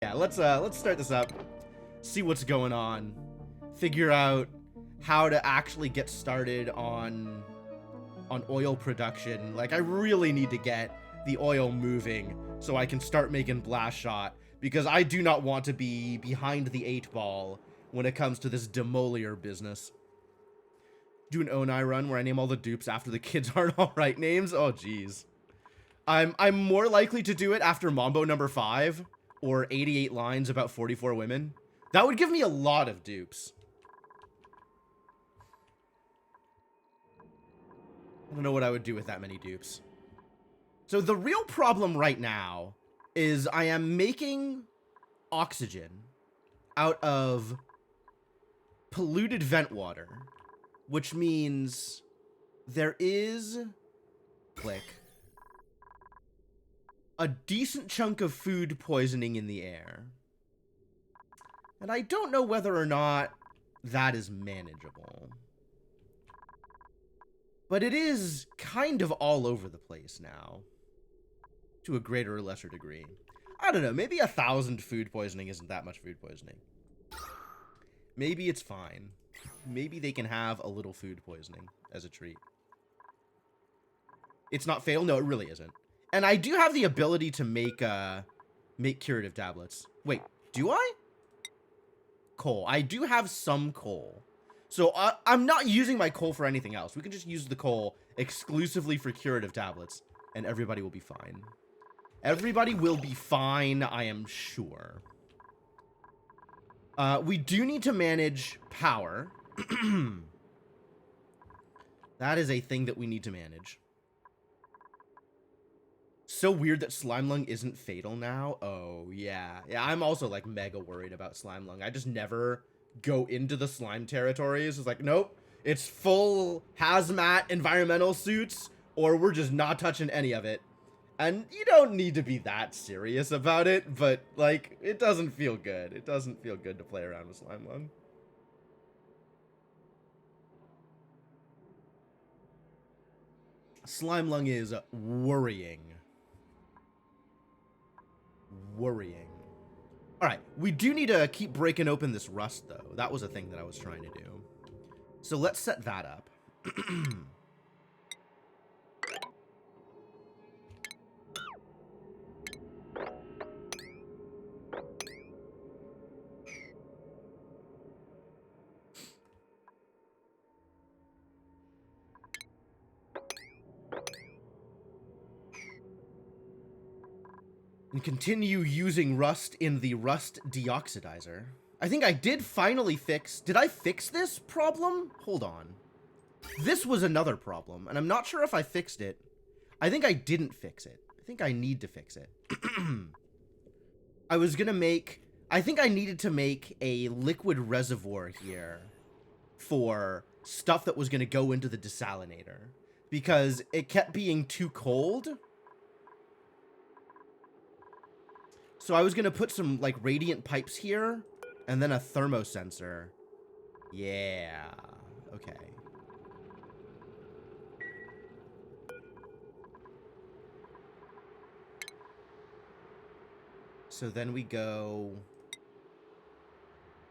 Yeah, let's start this up. See what's going on. Figure out how to actually get started on oil production. Like, I really need to get the oil moving so I can start making blast shot, because I do not want to be behind the 8 ball when it comes to this demolier business. Do an Onai run where I name all the dupes after the kids aren't all right names. Oh jeez. I'm more likely to do it after Mambo number 5 or 88 lines about 44 women. That would give me a lot of dupes. I don't know what I would do with that many dupes. So the real problem right now is I am making oxygen out of polluted vent water, which means there is, click, a decent chunk of food poisoning in the air. And I don't know whether or not that is manageable. But it is kind of all over the place now, to a greater or lesser degree. I don't know, maybe 1,000 food poisoning isn't that much food poisoning. Maybe it's fine. Maybe they can have a little food poisoning as a treat. It's not fatal? No, it really isn't. And I do have the ability to make curative tablets. Wait, do I? Coal. I do have some coal. So I'm not using my coal for anything else. We can just use the coal exclusively for curative tablets, and everybody will be fine. Everybody will be fine, I am sure. We do need to manage power. That is a thing that we need to manage. So weird that slime lung isn't fatal now. Oh, yeah. Yeah, I'm also, like, mega worried about slime lung. I just never go into the slime territories. It's like, nope, it's full hazmat environmental suits, or we're just not touching any of it. And you don't need to be that serious about it, but, like, it doesn't feel good. It doesn't feel good to play around with slime lung. Slime lung is worrying. Worrying. Alright, we do need to keep breaking open this rust, though. That was a thing that I was trying to do. So let's set that up. And continue using rust in the rust deoxidizer. I think I did finally fix... Did I fix this problem? Hold on. This was another problem, and I'm not sure if I fixed it. I think I didn't fix it. I think I need to fix it. I was gonna make... I think I needed to make a liquid reservoir here for stuff that was gonna go into the desalinator, because it kept being too cold. So I was gonna put some, like, radiant pipes here, and then a thermosensor. Yeah. Okay. So then we go,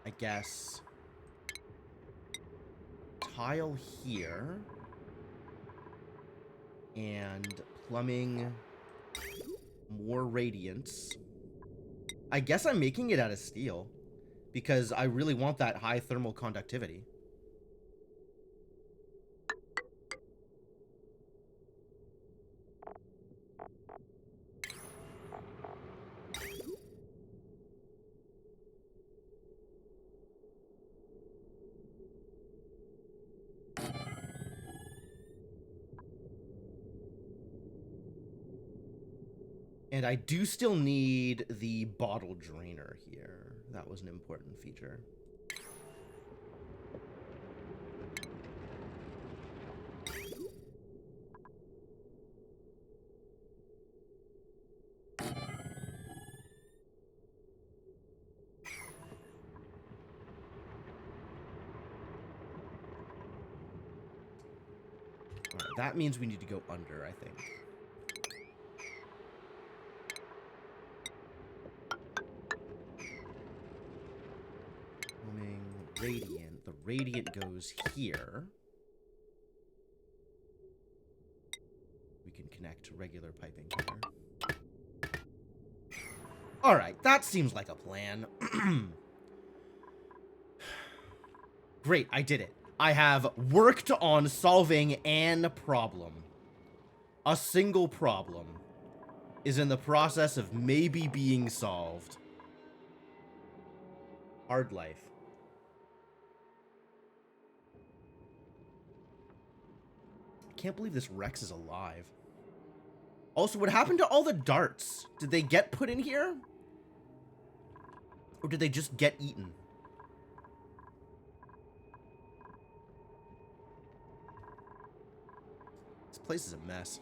I guess, tile here, and plumbing, more radiance. I guess I'm making it out of steel, because I really want that high thermal conductivity. And I do still need the bottle drainer here. That was an important feature. Alright, that means we need to go under, I think. radiant. The radiant goes here. We can connect regular piping here. Alright, that seems like a plan. Great, I did it. I have worked on solving an problem. A single problem is in the process of maybe being solved. Hard life. I can't believe this Rex is alive. Also, what happened to all the darts? Did they get put in here? Or did they just get eaten? This place is a mess.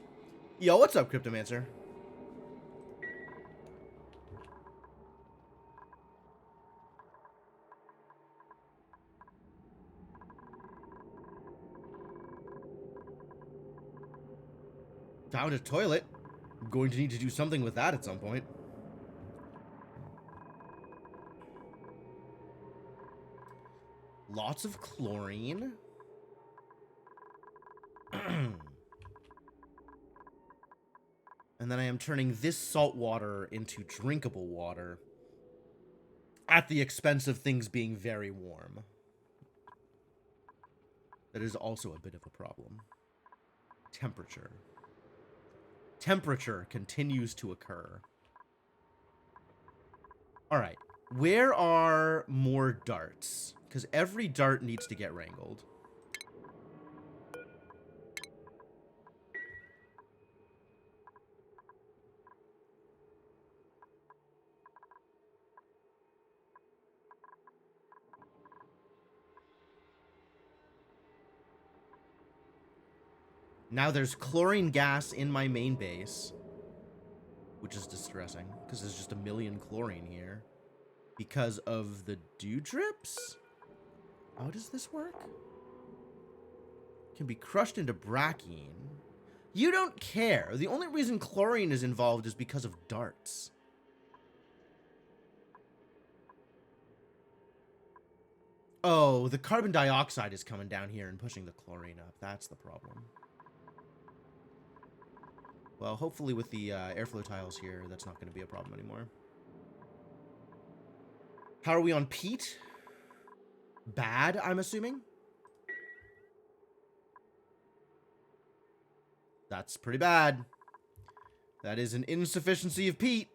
Yo, what's up, Cryptomancer? Found a toilet. I'm going to need to do something with that at some point. Lots of chlorine. And then I am turning this salt water into drinkable water at the expense of things being very warm. That is also a bit of a problem. Temperature. Temperature continues to occur. Alright. Where are more darts? Because every dart needs to get wrangled. Now there's chlorine gas in my main base, which is distressing, because there's just a million chlorine here. Because of the dew drips? How does this work? Can be crushed into brackine. You don't care. The only reason chlorine is involved is because of darts. Oh, the carbon dioxide is coming down here and pushing the chlorine up. That's the problem. Well, hopefully with the airflow tiles here, that's not going to be a problem anymore. How are we on peat? Bad, I'm assuming? That's pretty bad. That is an insufficiency of peat.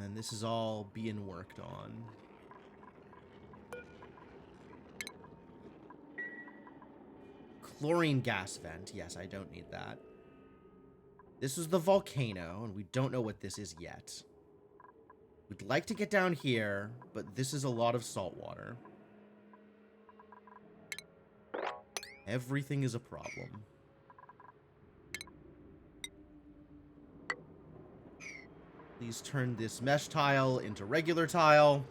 And this is all being worked on. Chlorine gas vent. Yes, I don't need that. This is the volcano, and we don't know what this is yet. We'd like to get down here, but this is a lot of salt water. Everything is a problem. Please turn this mesh tile into regular tile.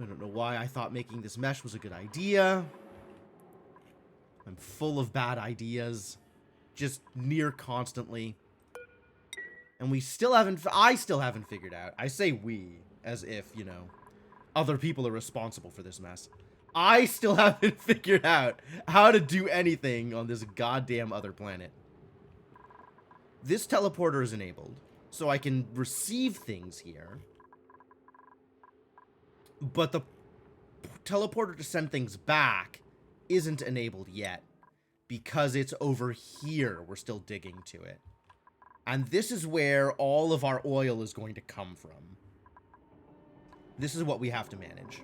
I don't know why I thought making this mesh was a good idea. I'm full of bad ideas. Just near constantly. And we still haven't... I still haven't figured out. I say we, as if, you know, other people are responsible for this mess. I still haven't figured out how to do anything on this goddamn other planet. This teleporter is enabled, so I can receive things here. But the teleporter to send things back isn't enabled yet, because it's over here. We're still digging to it. And this is where all of our oil is going to come from. This is what we have to manage.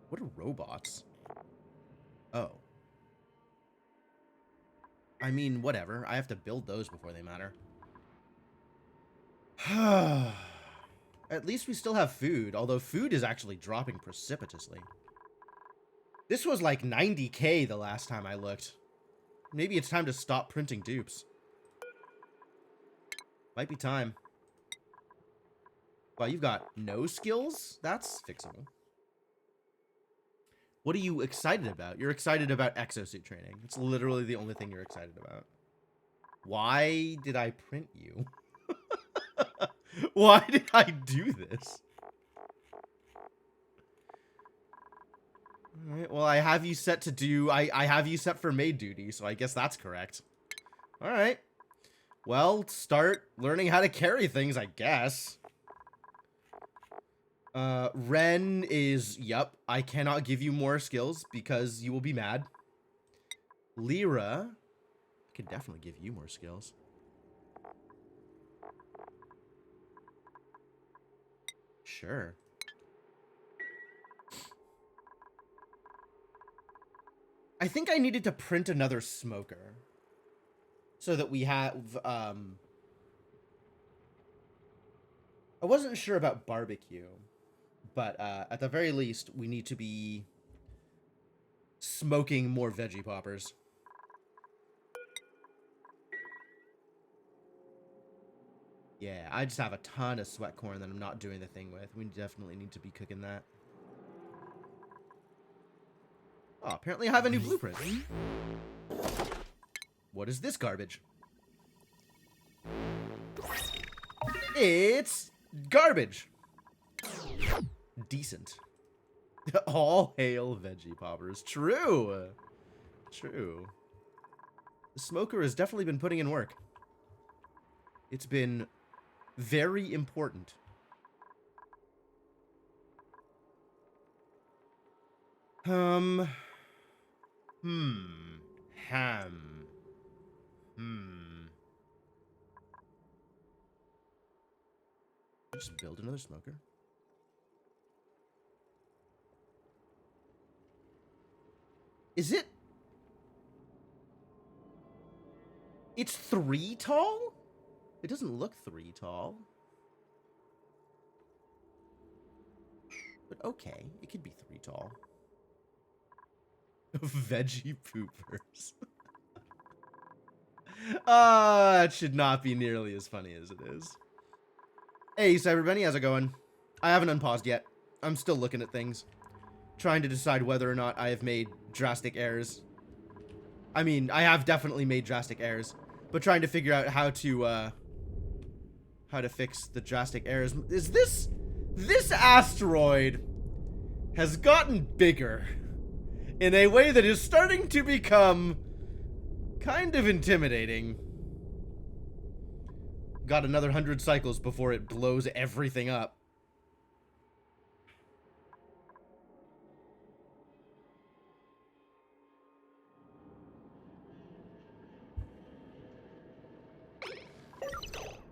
What are robots? Oh. I mean, whatever. I have to build those before they matter. At least we still have food, although food is actually dropping precipitously. This was like 90K the last time I looked. Maybe it's time to stop printing dupes. Might be time. Wow, you've got no skills? That's fixable. What are you excited about? You're excited about exosuit training. It's literally the only thing you're excited about. Why did I print you? Why did I do this? Alright, well, I have you set to do... I have you set for maid duty, so I guess that's correct. Alright. Well, start learning how to carry things, I guess. Ren is... Yup, I cannot give you more skills because you will be mad. Lyra... I could definitely give you more skills. Sure. I think I needed to print another smoker. So that we have, I wasn't sure about barbecue. But, at the very least, we need to be smoking more veggie poppers. Yeah, I just have a ton of sweat corn that I'm not doing the thing with. We definitely need to be cooking that. Oh, apparently I have a new blueprint. What is this garbage? It's garbage. Decent. All hail veggie poppers. True. True. The smoker has definitely been putting in work. It's been very important. Ham. Just build another smoker. Is it? It's 3 tall? It doesn't look 3 tall. But okay, it could be 3 tall. Veggie poopers. That should not be nearly as funny as it is. Hey, Cyberbunny, how's it going? I haven't unpaused yet. I'm still looking at things. Trying to decide whether or not I have made drastic errors. I mean, I have definitely made drastic errors. But trying to figure out how to fix the drastic errors. Is this... This asteroid has gotten bigger in a way that is starting to become kind of intimidating. Got another 100 cycles before it blows everything up.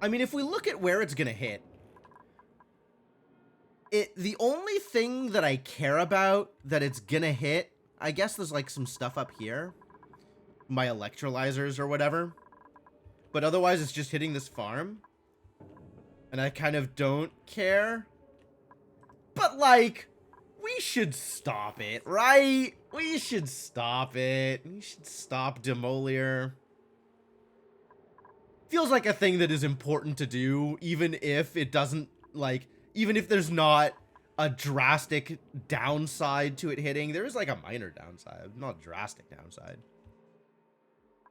I mean, if we look at where it's gonna hit, the only thing that I care about that it's gonna hit, I guess there's like some stuff up here. My electrolyzers or whatever. But otherwise, it's just hitting this farm. And I kind of don't care. But, like, we should stop it, right? We should stop it. We should stop Demolier. Feels like a thing that is important to do, even if it doesn't, like, even if there's not a drastic downside to it hitting. There is, like, a minor downside, not a drastic downside.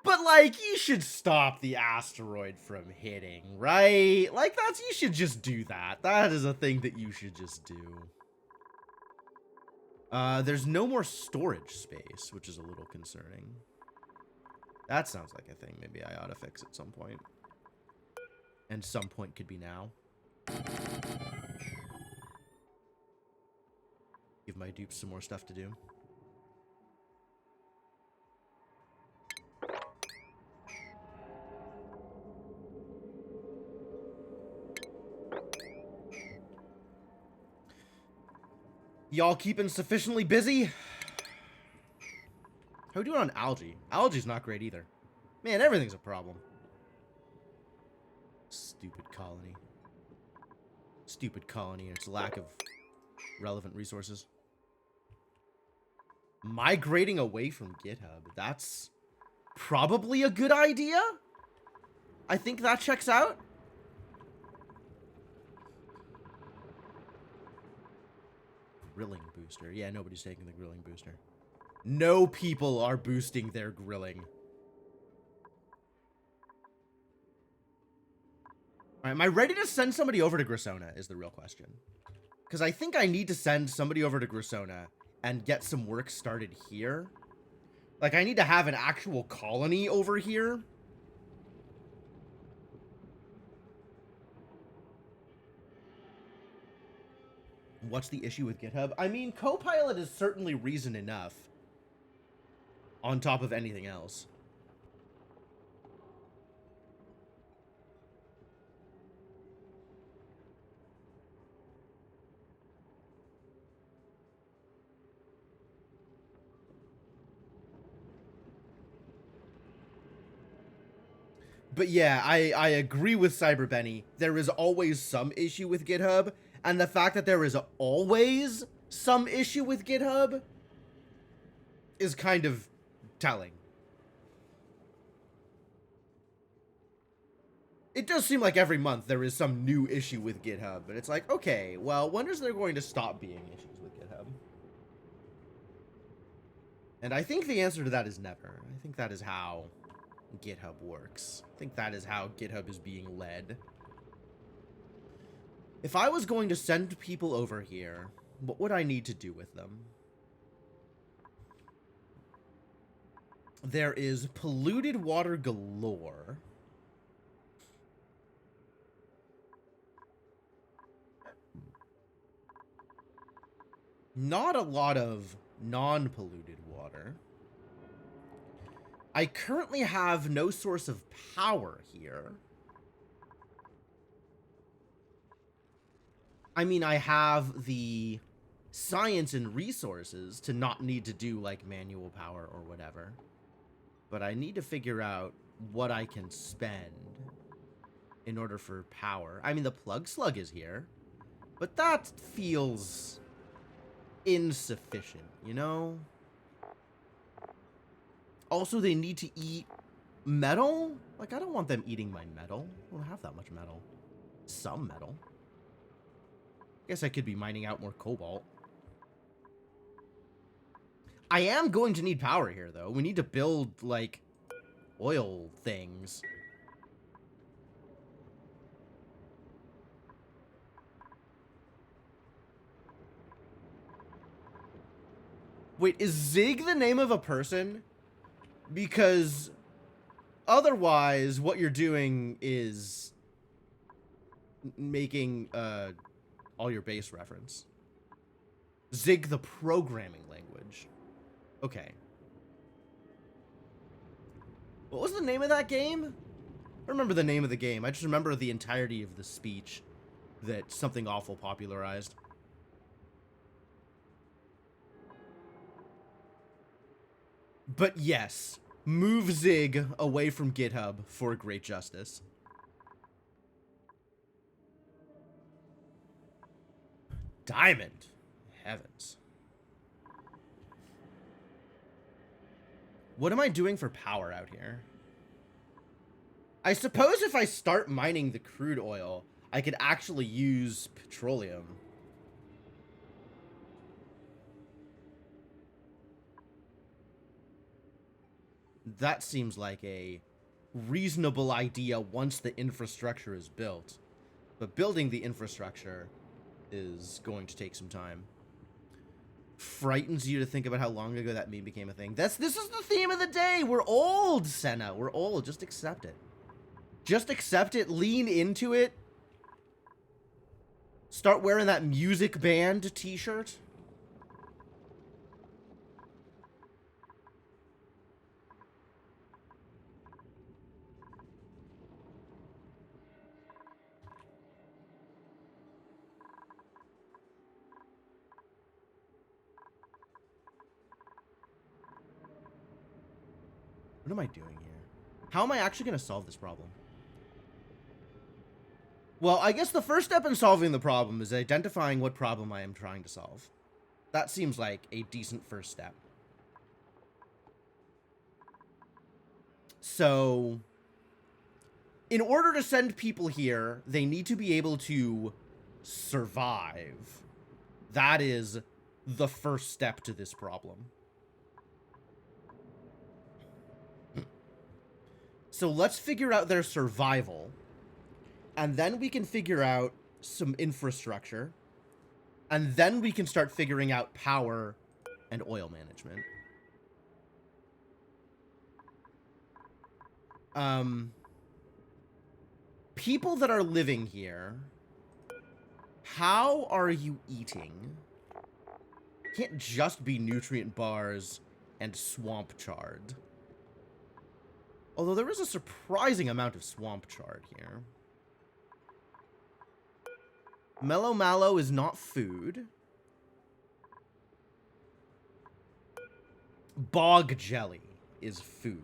But, like, you should stop the asteroid from hitting, right? Like, you should just do that. That is a thing that you should just do. There's no more storage space, which is a little concerning. That sounds like a thing maybe I ought to fix at some point. And some point could be now. Give my dupes some more stuff to do. Y'all keeping sufficiently busy? How we doing on algae? Algae's not great either. Man, everything's a problem. Stupid colony. Stupid colony and its lack of relevant resources. Migrating away from GitHub. That's probably a good idea. I think that checks out. Grilling booster. Yeah, nobody's taking the grilling booster. No people are boosting their grilling. All right, am I ready to send somebody over to Grisona is the real question. Because I think I need to send somebody over to Grisona and get some work started here. Like, I need to have an actual colony over here. What's the issue with GitHub? I mean, Copilot is certainly reason enough. On top of anything else. But yeah, I agree with CyberBenny. There is always some issue with GitHub, and the fact that there is always some issue with GitHub is kind of telling. It does seem like every month there is some new issue with GitHub, but it's like, okay, well, when is there going to stop being issues with GitHub? And I think the answer to that is never. I think that is how GitHub works. I think that is how GitHub is being led. If I was going to send people over here, what would I need to do with them? There is polluted water galore. Not a lot of non-polluted water. I currently have no source of power here. I mean, I have the science and resources to not need to do, like, manual power or whatever. But I need to figure out what I can spend in order for power. I mean, the plug slug is here, but that feels insufficient, you know? Also, they need to eat metal? Like, I don't want them eating my metal. I don't have that much metal. Some metal. I guess I could be mining out more cobalt. I am going to need power here, though. We need to build, like, oil things. Wait, is Zig the name of a person? Because otherwise, what you're doing is making all your base reference. Zig the programming language. Okay. What was the name of that game? I don't remember the name of the game. I just remember the entirety of the speech that something awful popularized. But yes, move Zig away from GitHub for great justice. Diamond. Heavens. What am I doing for power out here? I suppose if I start mining the crude oil, I could actually use petroleum. That seems like a reasonable idea once the infrastructure is built. But building the infrastructure is going to take some time. Frightens you to think about how long ago that meme became a thing. This is the theme of the day. We're old, Senna. We're old. Just accept it. Just accept it. Lean into it. Start wearing that music band t-shirt. What am I doing here? How am I actually going to solve this problem? Well, I guess the first step in solving the problem is identifying what problem I am trying to solve. That seems like a decent first step. So, in order to send people here, they need to be able to survive. That is the first step to this problem. So let's figure out their survival, and then we can figure out some infrastructure, and then we can start figuring out power and oil management. People that are living here, how are you eating? Can't just be nutrient bars and swamp chard. Although there is a surprising amount of swamp chard here. Mellow mallow is not food. Bog jelly is food.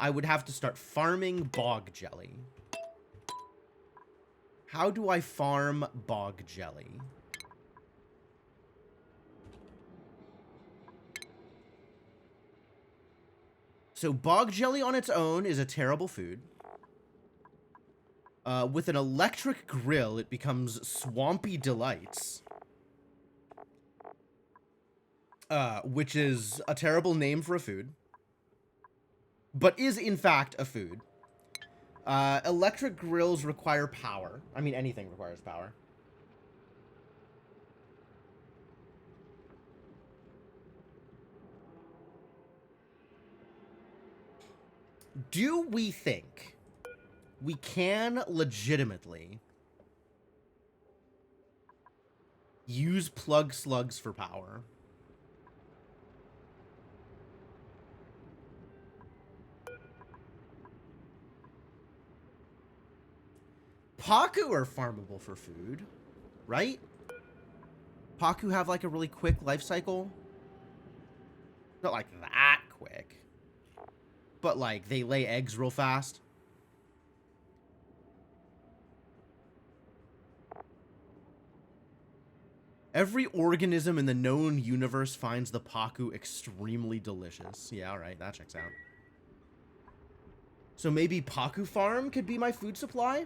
I would have to start farming bog jelly. How do I farm bog jelly? So bog jelly on its own is a terrible food. With an electric grill, it becomes swampy delights. Which is a terrible name for a food. But is in fact a food. Electric grills require power. I mean, anything requires power. Do we think we can legitimately use plug slugs for power? Paku are farmable for food, right? Paku have like a really quick life cycle. Not like that quick. But like they lay eggs real fast. Every organism in the known universe finds the Paku extremely delicious. Yeah, alright, that checks out. So maybe Paku farm could be my food supply?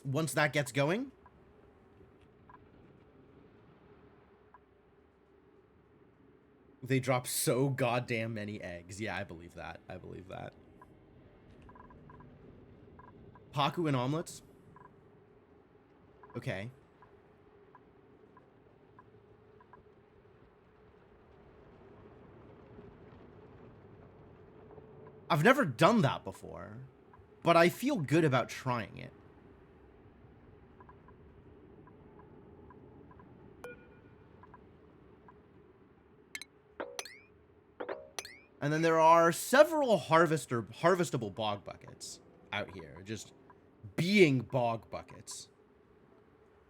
Once that gets going? They drop so goddamn many eggs. Yeah, I believe that. I believe that. Paku and omelets? Okay. I've never done that before, but I feel good about trying it. And then there are several harvestable bog buckets out here, just being bog buckets.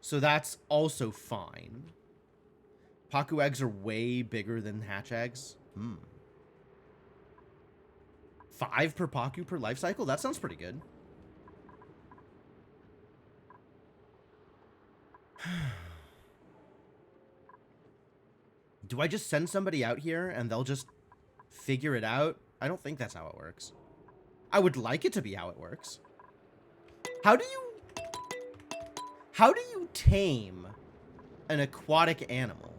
So that's also fine. Paku eggs are way bigger than hatch eggs. 5 per Paku per life cycle? That sounds pretty good. Do I just send somebody out here and they'll just figure it out? I don't think that's how it works. I would like it to be how it works. How do you tame an aquatic animal?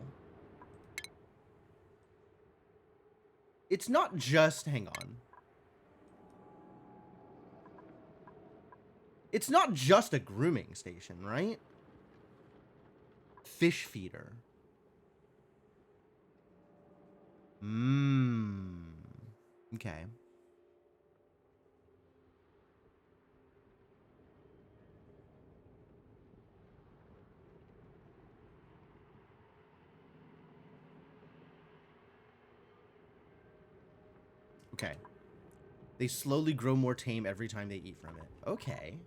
It's not just, hang on. It's not just a grooming station, right? Fish feeder. Okay. Okay. They slowly grow more tame every time they eat from it. Okay.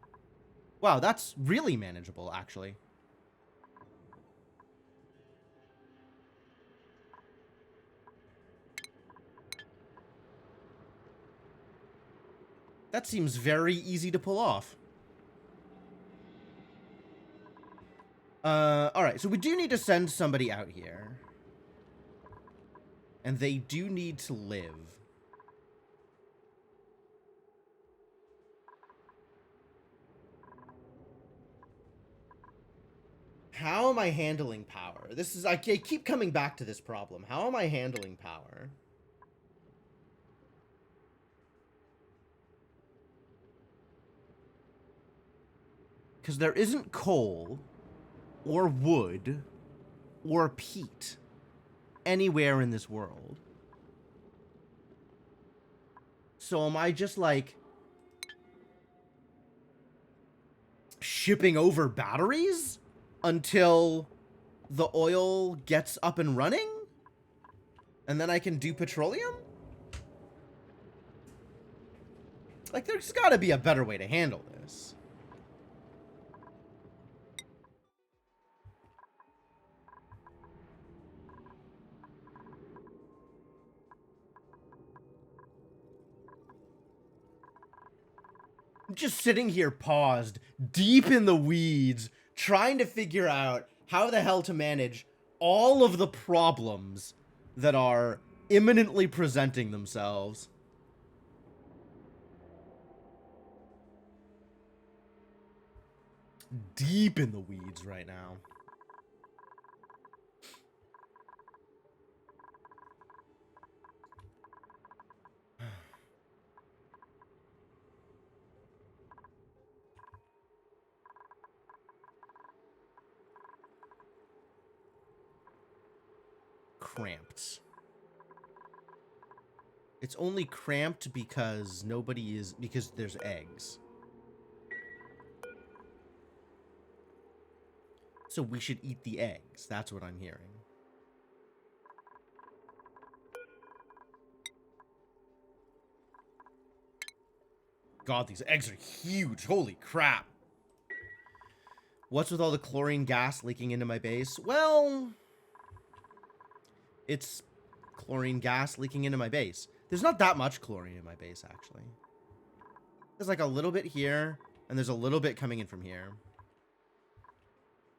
Wow, that's really manageable, actually. That seems very easy to pull off. Alright, so we do need to send somebody out here. And they do need to live. How am I handling power? This is, I keep coming back to this problem. How am I handling power? Because there isn't coal or wood or peat anywhere in this world. So am I just like shipping over batteries until the oil gets up and running? And then I can do petroleum? Like, there's gotta be a better way to handle this. I'm just sitting here paused, deep in the weeds, trying to figure out how the hell to manage all of the problems that are imminently presenting themselves. Deep in the weeds right now. Cramped. It's only cramped because because there's eggs. So we should eat the eggs. That's what I'm hearing. God, these eggs are huge. Holy crap. What's with all the chlorine gas leaking into my base? Well, it's chlorine gas leaking into my base. There's not that much chlorine in my base, actually. There's like a little bit here, and there's a little bit coming in from here.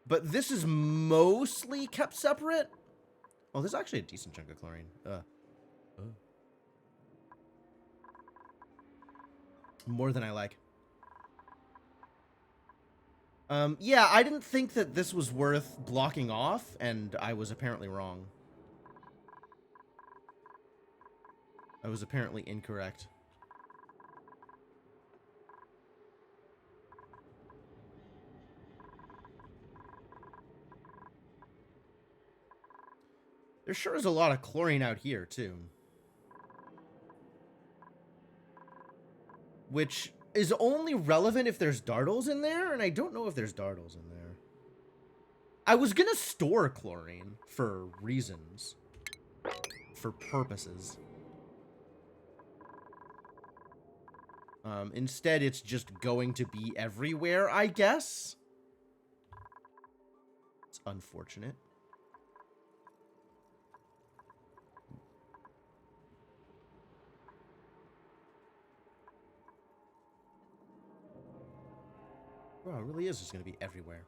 But this is mostly kept separate. Oh, there's actually a decent chunk of chlorine. More than I like. Yeah, I didn't think that this was worth blocking off, and I was apparently wrong. I was apparently incorrect. There sure is a lot of chlorine out here, too. Which is only relevant if there's dartles in there, and I don't know if there's dartles in there. I was gonna store chlorine for reasons. For purposes. Instead, it's just going to be everywhere, I guess. It's unfortunate. Well, it really is just going to be everywhere.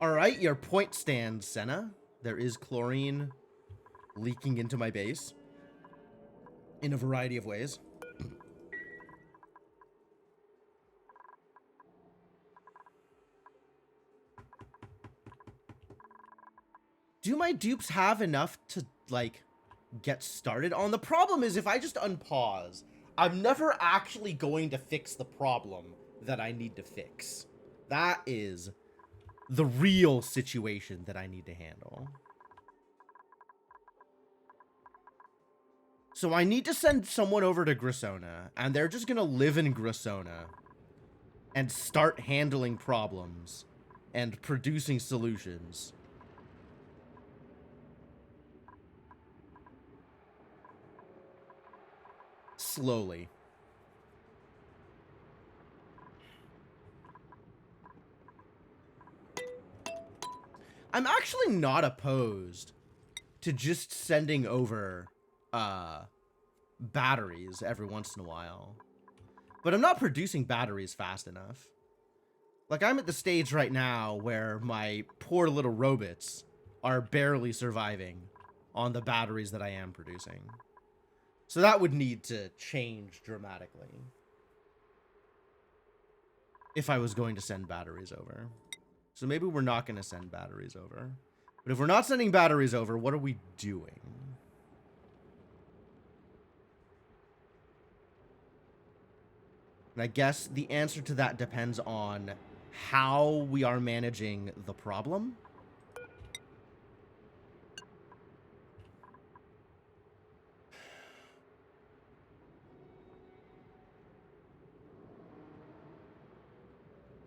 Alright, your point stands, Senna. There is chlorine leaking into my base. In a variety of ways. Do my dupes have enough to, like, get started on? The problem is if I just unpause, I'm never actually going to fix the problem that I need to fix. That is the real situation that I need to handle. So I need to send someone over to Grisona, and they're just gonna live in Grisona and start handling problems and producing solutions. Slowly. I'm actually not opposed to just sending over batteries every once in a while. But I'm not producing batteries fast enough. Like, I'm at the stage right now where my poor little robots are barely surviving on the batteries that I am producing. So that would need to change dramatically. if I was going to send batteries over. So maybe we're not going to send batteries over. But if we're not sending batteries over, what are we doing? And I guess the answer to that depends on how we are managing the problem.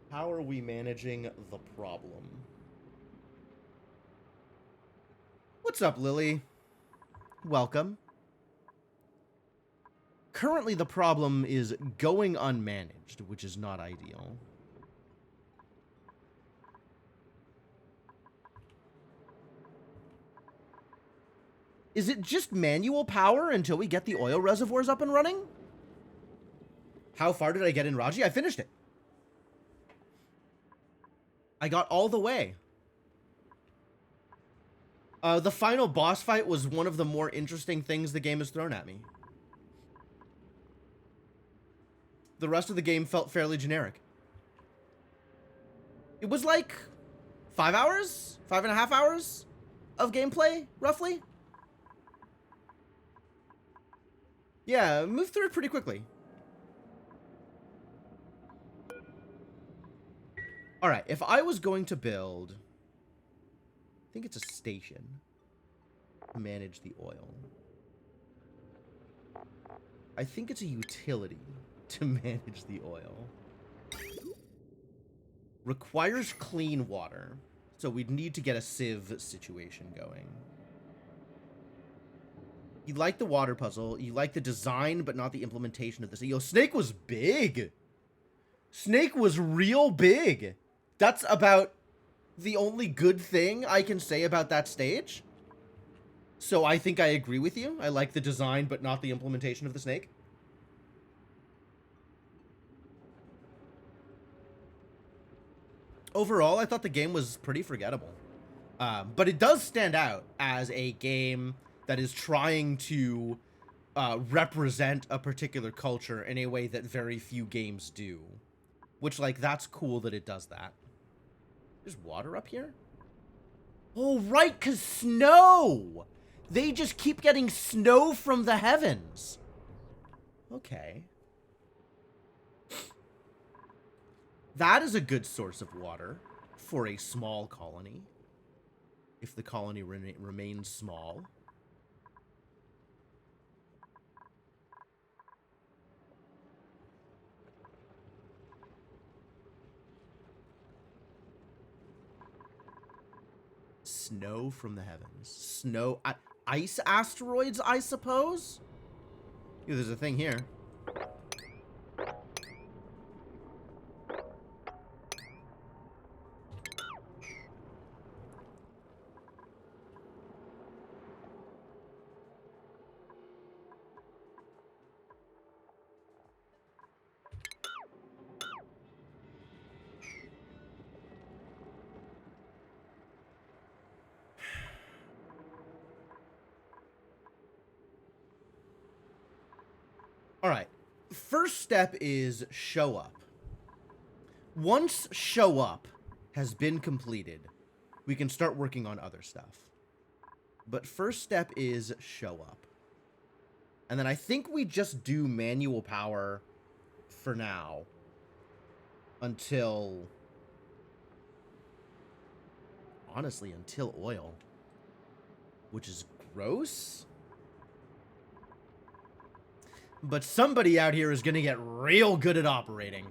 How are we managing the problem? What's up, Lily? Welcome. Currently, the problem is going unmanaged, which is not ideal. Is it just manual power until we get the oil reservoirs up and running? How far did I get in Raji? I finished it. I got all the way. The final boss fight was one of the more interesting things the game has thrown at me. The rest of the game felt fairly generic. It was like 5 hours? 5.5 hours of gameplay, roughly? Yeah, moved through it pretty quickly. Alright, if I was going to build... I think it's a station to manage the oil. I think it's a utility to manage the oil. Requires clean water. So we'd need to get a sieve situation going. You like the water puzzle. You like the design, but not the implementation of this. Yo, Snake was big. Snake was real big. That's about the only good thing I can say about that stage. So I think I agree with you. I like the design, but not the implementation of the snake. Overall, I thought the game was pretty forgettable. But it does stand out as a game that is trying to represent a particular culture in a way that very few games do. Which, like, that's cool that it does that. There's water up here? Oh, right, because snow! They just keep getting snow from the heavens. Okay. That is a good source of water for a small colony. If the colony remains small. Snow from the heavens. Snow... ice asteroids, I suppose? Yeah, there's a thing here. Alright, first step is show up. Once show up has been completed, we can start working on other stuff. But first step is show up. And then I think we just do manual power for now. Until... honestly, until oil. Which is gross. But somebody out here is going to get real good at operating.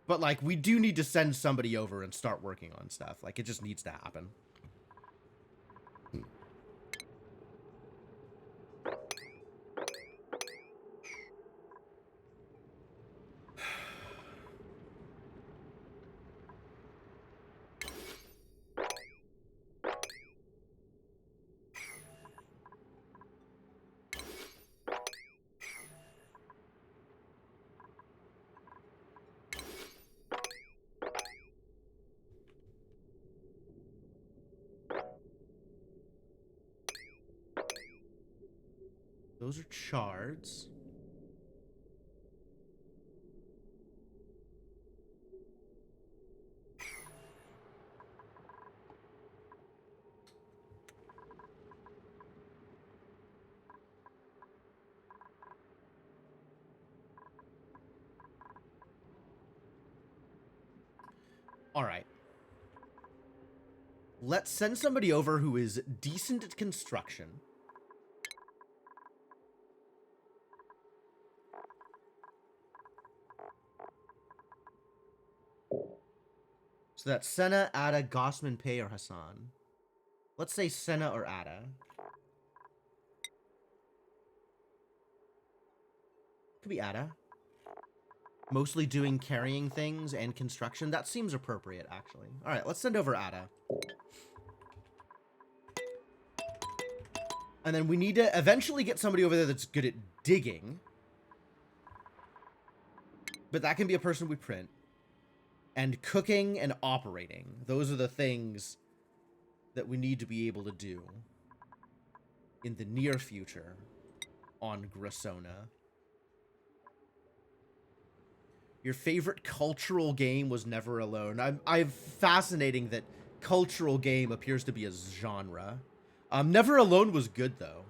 But, like, we do need to send somebody over and start working on stuff. Like, it just needs to happen. Those are chards. All right. Let's send somebody over who is decent at construction. So that's Senna, Ada, Gossman, Pei, or Hassan. Let's say Senna or Ada. Could be Ada. Mostly doing carrying things and construction. That seems appropriate, actually. All right, let's send over Ada. And then we need to eventually get somebody over there that's good at digging. But that can be a person we print. And cooking and operating. Those are the things that we need to be able to do in the near future on Grissona. Your favorite cultural game was Never Alone. I'm fascinating that cultural game appears to be a genre. Never Alone was good, though.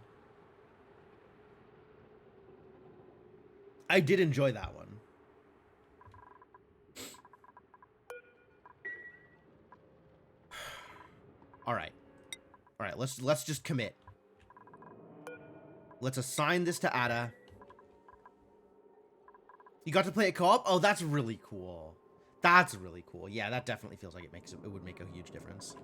I did enjoy that one. All right. All right, let's just commit. Let's assign this to Ada. You got to play it co-op? Oh, that's really cool. That's really cool. Yeah, that definitely feels like it would make a huge difference.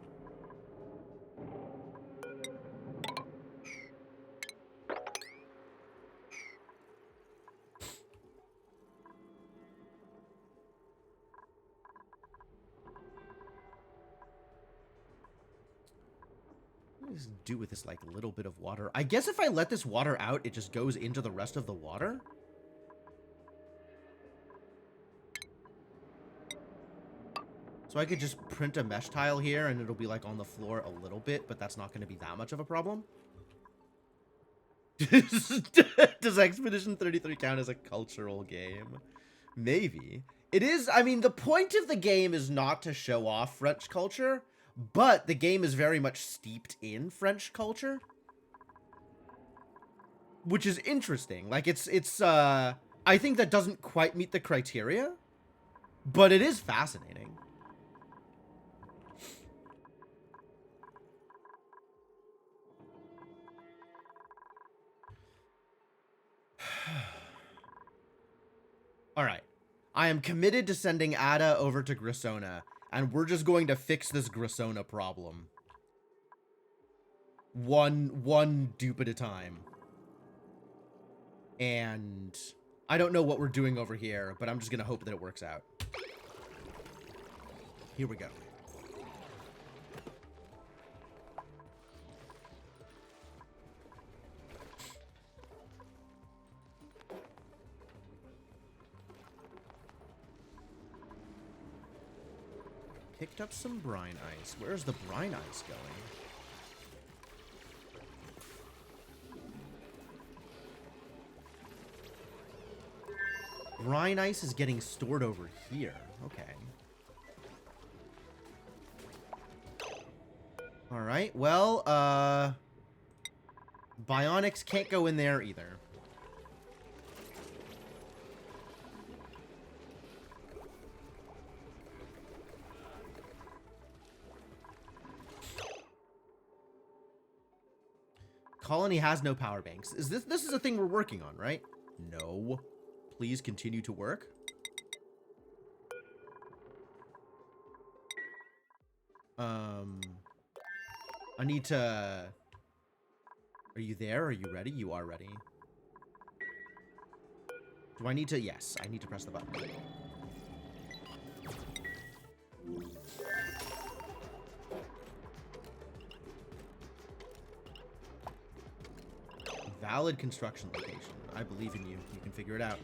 What does it do with this, like, little bit of water? I guess if I let this water out, it just goes into the rest of the water? So I could just print a mesh tile here, and it'll be, like, on the floor a little bit, but that's not going to be that much of a problem. Does Expedition 33 count as a cultural game? Maybe. It is, I mean, the point of the game is not to show off French culture, but the game is very much steeped in French culture. Which is interesting. Like, I think that doesn't quite meet the criteria, but it is fascinating. All right. I am committed to sending Ada over to Grissona, and we're just going to fix this Grissona problem. One dupe at a time. And I don't know what we're doing over here, but I'm just going to hope that it works out. Here we go. Picked up some brine ice. Where's the brine ice going? Brine ice is getting stored over here. Okay. Alright, well, Bionics can't go in there either. Colony has no power banks. This is a thing we're working on, right? No. Please continue to work. I need to... Are you there? Are you ready? You are ready. Do I need to... Yes, I need to press the button. Valid construction location. I believe in you. You can figure it out.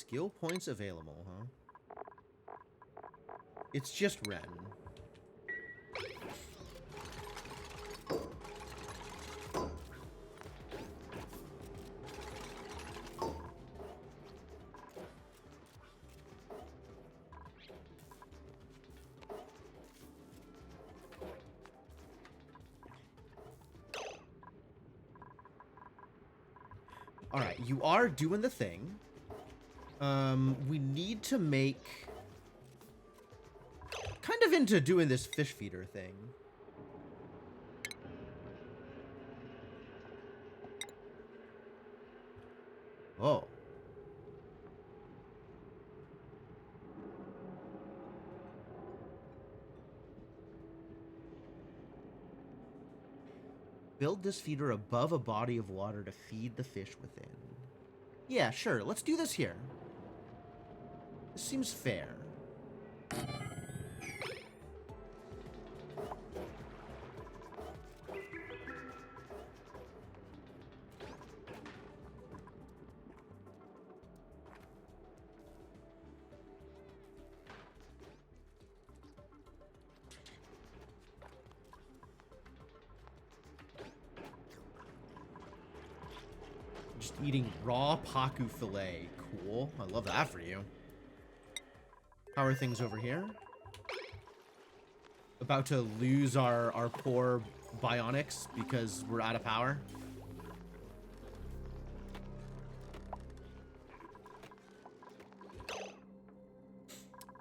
skill points available, huh? It's just Ren. Alright, you are doing the thing. We need to make... kind of into doing this fish feeder thing. Oh. Build this feeder above a body of water to feed the fish within. Yeah, sure. Let's do this here. This seems fair. Just eating raw Paku fillet. Cool. I love that for you. How are things over here? About to lose our poor bionics because we're out of power.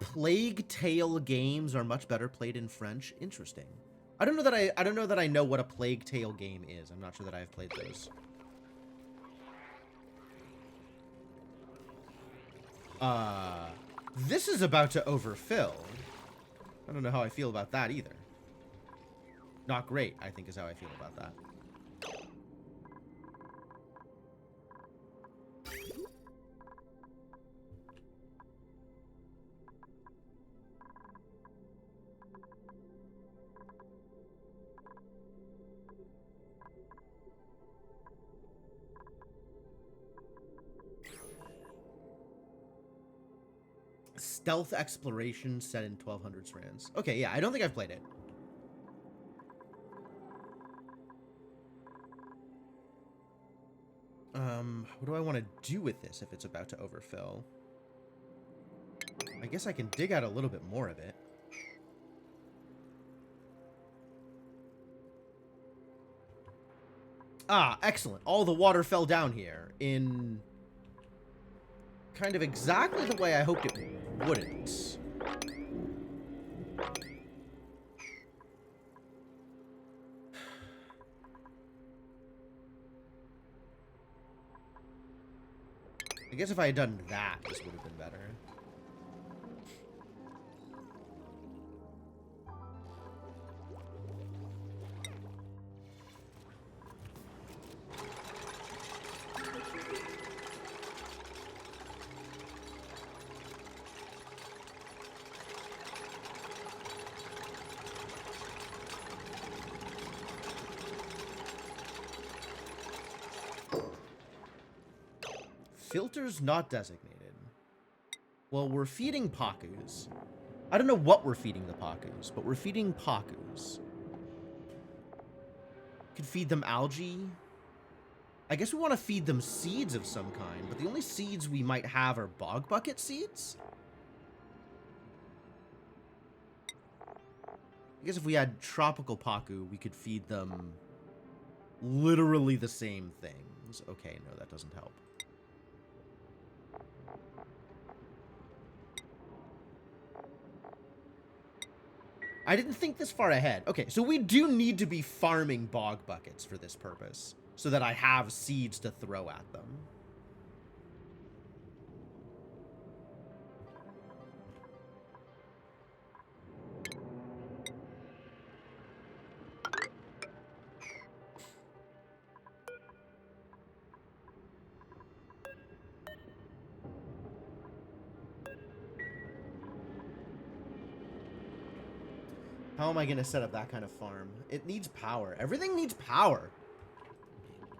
Plague Tale games are much better played in French. Interesting. I don't know that I know what a Plague Tale game is. I'm not sure that I've played those. This is about to overfill. I don't know how I feel about that either. Not great, I think, is how I feel about that. Stealth exploration set in 1200 strands. Okay, yeah, I don't think I've played it. What do I want to do with this if it's about to overfill? I guess I can dig out a little bit more of it. Ah, excellent. All the water fell down here in kind of exactly the way I hoped it wouldn't. I guess if I had done that, this would have been better. Filters not designated. Well, we're feeding Pakus. I don't know what we're feeding the Pakus, but we're feeding Pakus. Could feed them algae. I guess we want to feed them seeds of some kind, but the only seeds we might have are bog bucket seeds? I guess if we had tropical Paku, we could feed them literally the same things. Okay, no, that doesn't help. I didn't think this far ahead. Okay, so we do need to be farming bog buckets for this purpose, so that I have seeds to throw at them. How am I going to set up that kind of farm? It needs power. Everything needs power.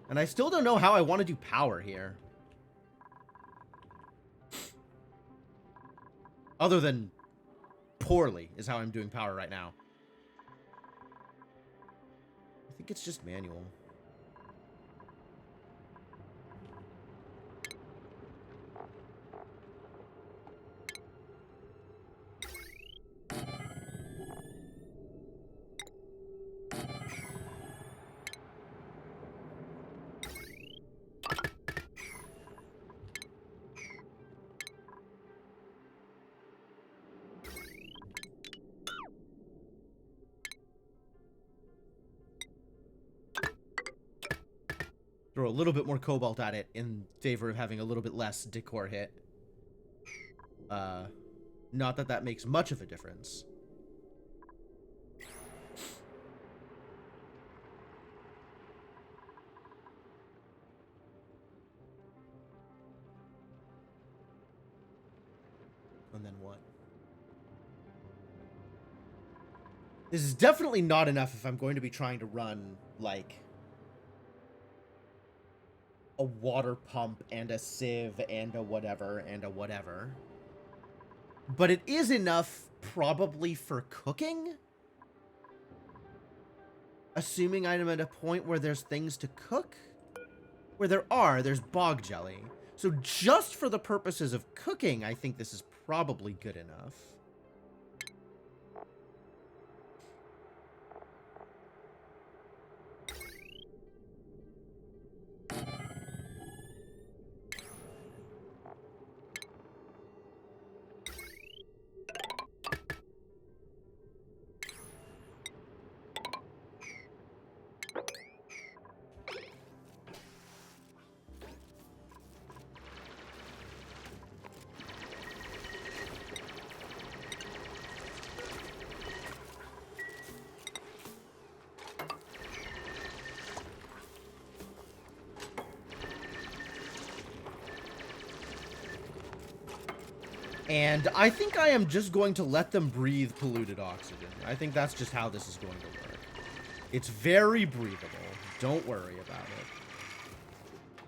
And I still don't know how I want to do power here. Other than poorly is how I'm doing power right now. I think it's just manual. Throw a little bit more cobalt at it in favor of having a little bit less decor hit. Not that that makes much of a difference. And then what? This is definitely not enough if I'm going to be trying to run, like, a water pump and a sieve and a whatever and a whatever. But it is enough, probably, for cooking? Assuming I'm at a point where there's things to cook? Where there's bog jelly. So just for the purposes of cooking, I think this is probably good enough. And I think I am just going to let them breathe polluted oxygen. I think that's just how this is going to work. It's very breathable. Don't worry about it.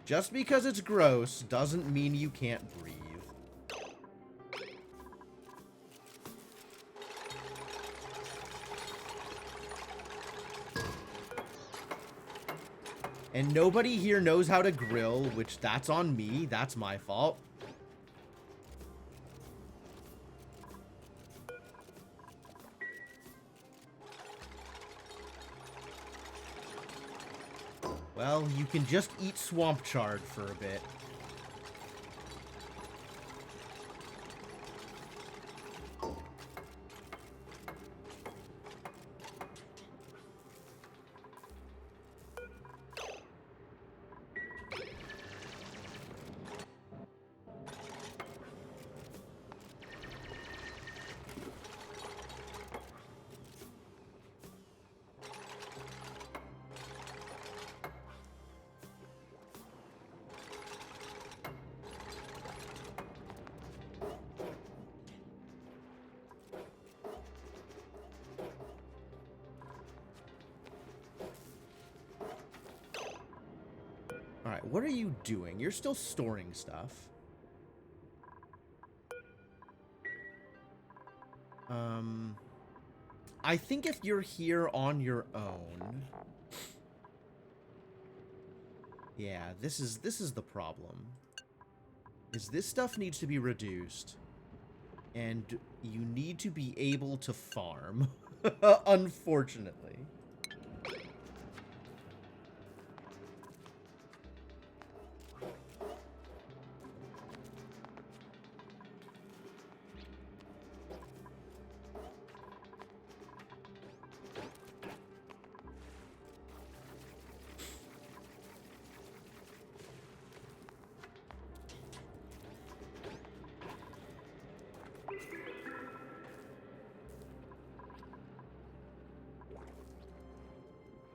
Just because it's gross doesn't mean you can't breathe. And nobody here knows how to grill, which that's on me. That's my fault. Well, you can just eat swamp chard for a bit. Alright, what are you doing? You're still storing stuff. I think if you're here on your own... Yeah, this is the problem. Is this stuff needs to be reduced. And you need to be able to farm. Unfortunately.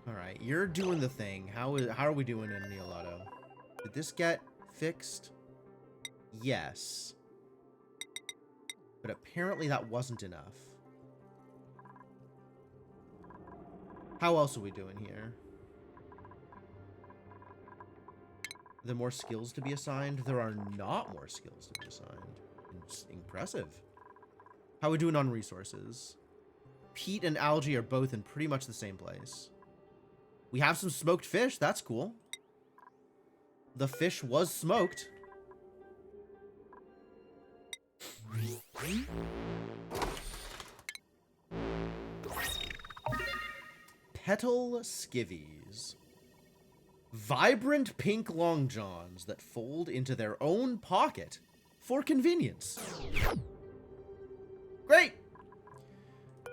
Alright, you're doing the thing. How are we doing in Neolato? Did this get fixed? Yes. But apparently that wasn't enough. How else are we doing here? Are there more skills to be assigned? There are not more skills to be assigned. It's impressive. How are we doing on resources? Peat and algae are both in pretty much the same place. We have some smoked fish. That's cool. The fish was smoked. Petal skivvies. Vibrant pink long johns that fold into their own pocket for convenience. Great!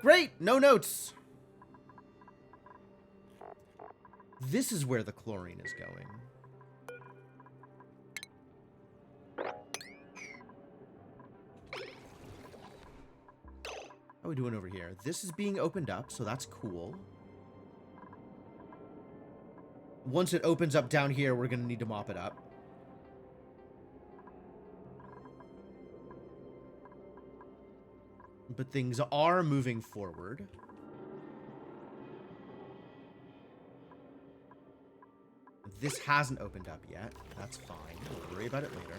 Great! No notes! This is where the chlorine is going. How are we doing over here? This is being opened up, so that's cool. Once it opens up down here, we're going to need to mop it up. But things are moving forward. This hasn't opened up yet. That's fine. We'll worry about it later.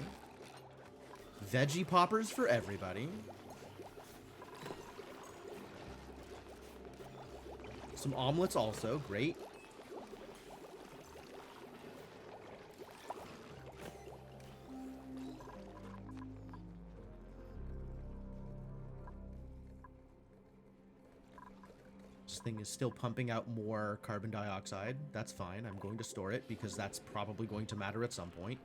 Veggie poppers for everybody. Some omelets also. Great. This thing is still pumping out more carbon dioxide. That's fine. I'm going to store it because that's probably going to matter at some point.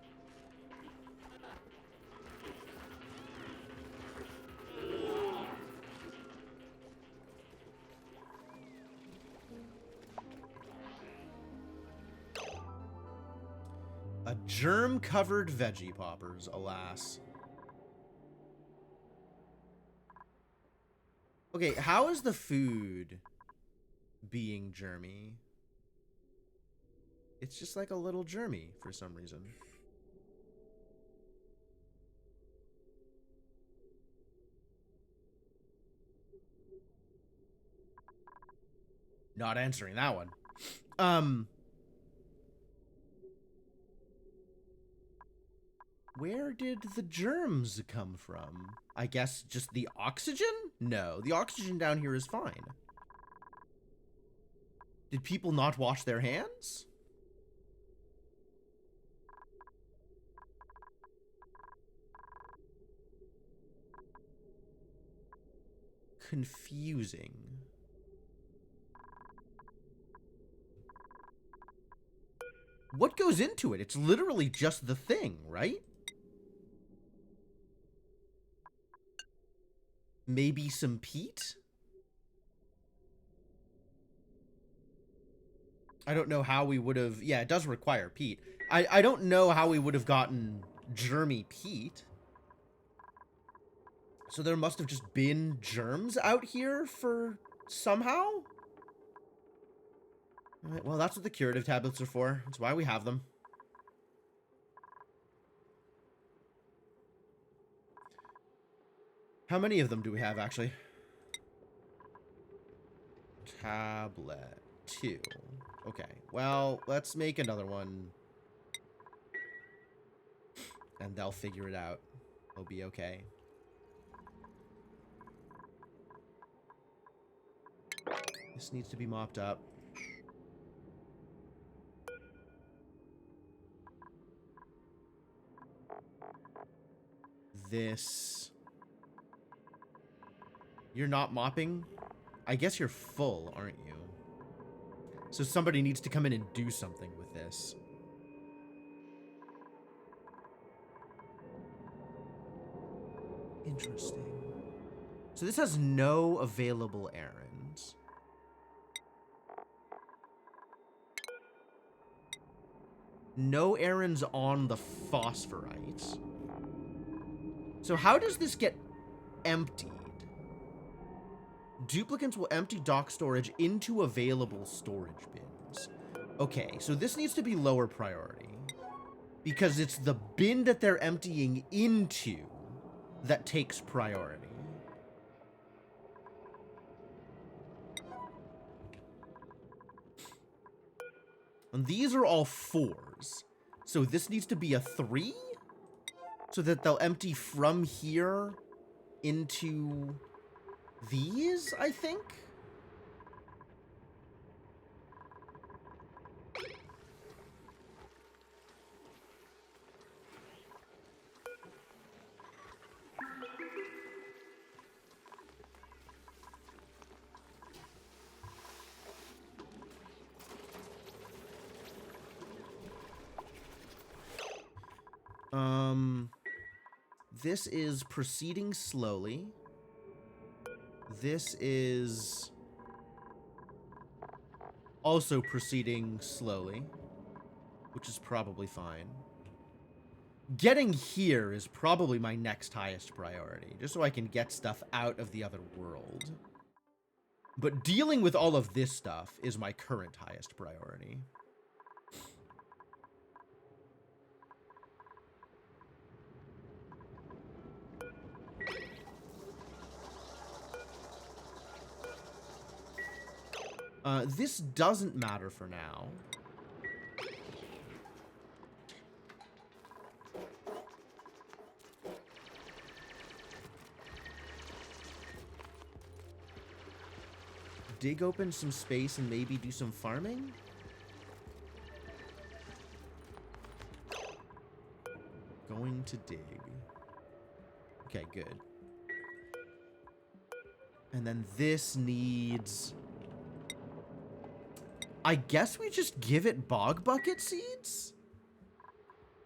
A germ-covered veggie poppers, alas. Okay, how is the food being germy? It's just like a little germy for some reason. Not answering that one. Where did the germs come from? I guess just the oxygen? No, the oxygen down here is fine. Did people not wash their hands? Confusing. What goes into it? It's literally just the thing, right? Maybe some peat? I don't know how we would have... Yeah, it does require peat. I don't know how we would have gotten germy peat. So there must have just been germs out here for somehow? Alright, well, that's what the curative tablets are for. That's why we have them. How many of them do we have, actually? Tablet 2. Okay, well, let's make another one. And they'll figure it out. They'll be okay. This needs to be mopped up. This... You're not mopping? I guess you're full, aren't you? So somebody needs to come in and do something with this. Interesting. So this has no available errands. No errands on the phosphorites. So how does this get emptied? Duplicants will empty dock storage into available storage bins. Okay, so this needs to be lower priority. Because it's the bin that they're emptying into that takes priority. And these are all 4s. So this needs to be a 3? So that they'll empty from here into these, I think? This is proceeding slowly. This is also proceeding slowly, which is probably fine. Getting here is probably my next highest priority, just so I can get stuff out of the other world. But dealing with all of this stuff is my current highest priority. This doesn't matter for now. Dig open some space and maybe do some farming? Going to dig. Okay, good. And then this needs... I guess we just give it bog bucket seeds?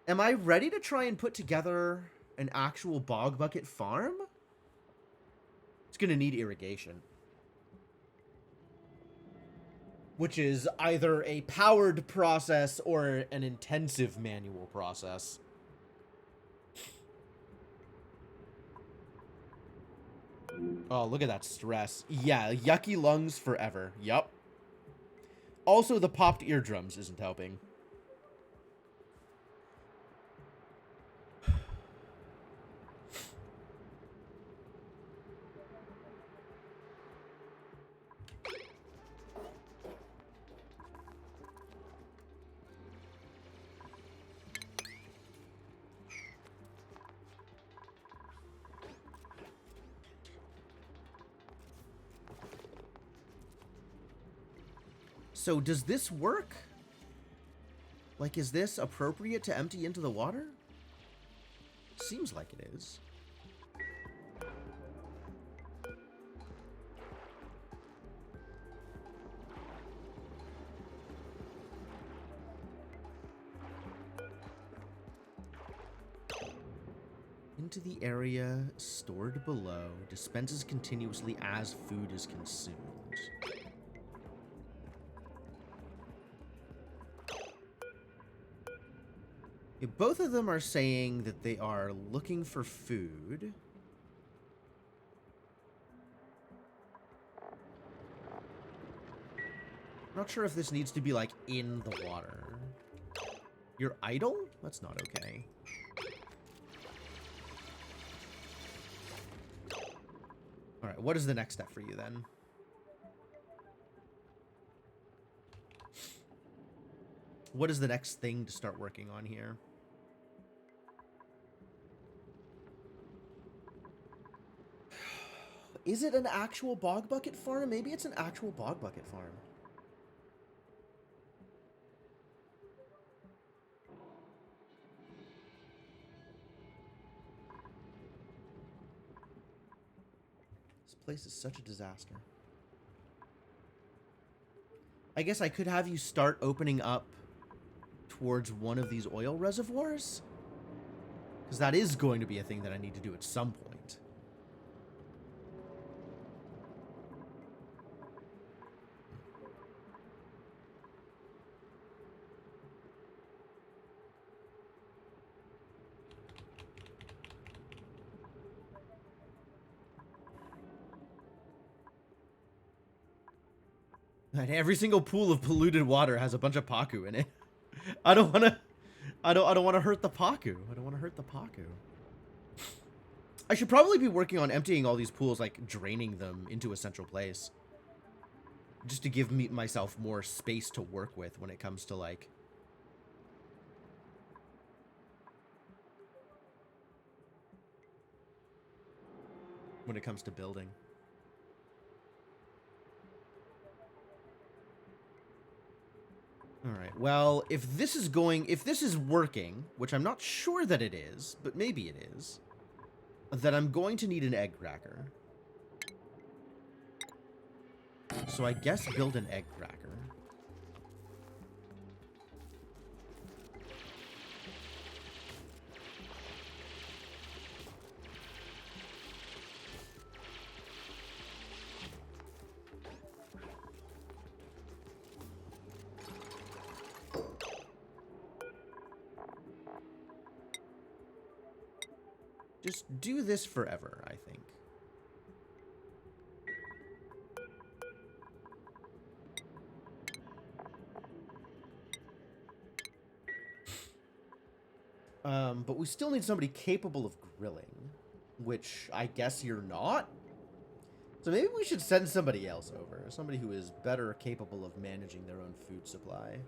Am I ready to try and put together an actual bog bucket farm? It's gonna need irrigation. Which is either a powered process or an intensive manual process. Oh, look at that stress. Yeah, yucky lungs forever. Yup. Also, the popped eardrums isn't helping. So does this work? Like, is this appropriate to empty into the water? Seems like it is. Into the area stored below, dispenses continuously as food is consumed. Yeah, both of them are saying that they are looking for food. Not sure if this needs to be, like, in the water. You're idle? That's not okay. Alright, what is the next step for you, then? What is the next thing to start working on here? Is it an actual bog bucket farm? Maybe it's an actual bog bucket farm. This place is such a disaster. I guess I could have you start opening up towards one of these oil reservoirs, because that is going to be a thing that I need to do at some point. And every single pool of polluted water has a bunch of Paku in it. I don't want to hurt the Paku. I don't want to hurt the Paku. I should probably be working on emptying all these pools, like draining them into a central place. Just to give myself more space to work with when it comes to, like, when it comes to building. All right. Well, if this is working, which I'm not sure that it is, but maybe it is, then I'm going to need an egg cracker. So I guess build an egg cracker. Just do this forever, I think. But we still need somebody capable of grilling, which I guess you're not. So maybe we should send somebody else over. Somebody who is better capable of managing their own food supply.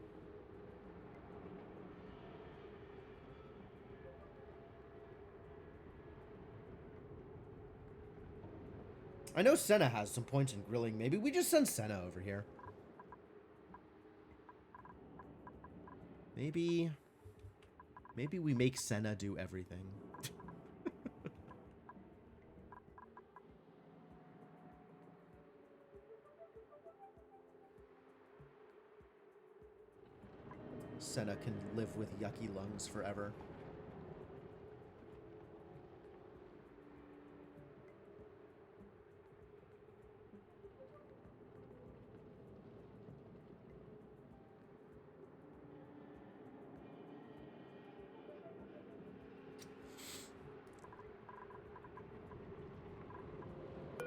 I know Senna has some points in grilling. Maybe we just send Senna over here. Maybe we make Senna do everything. Senna can live with yucky lungs forever.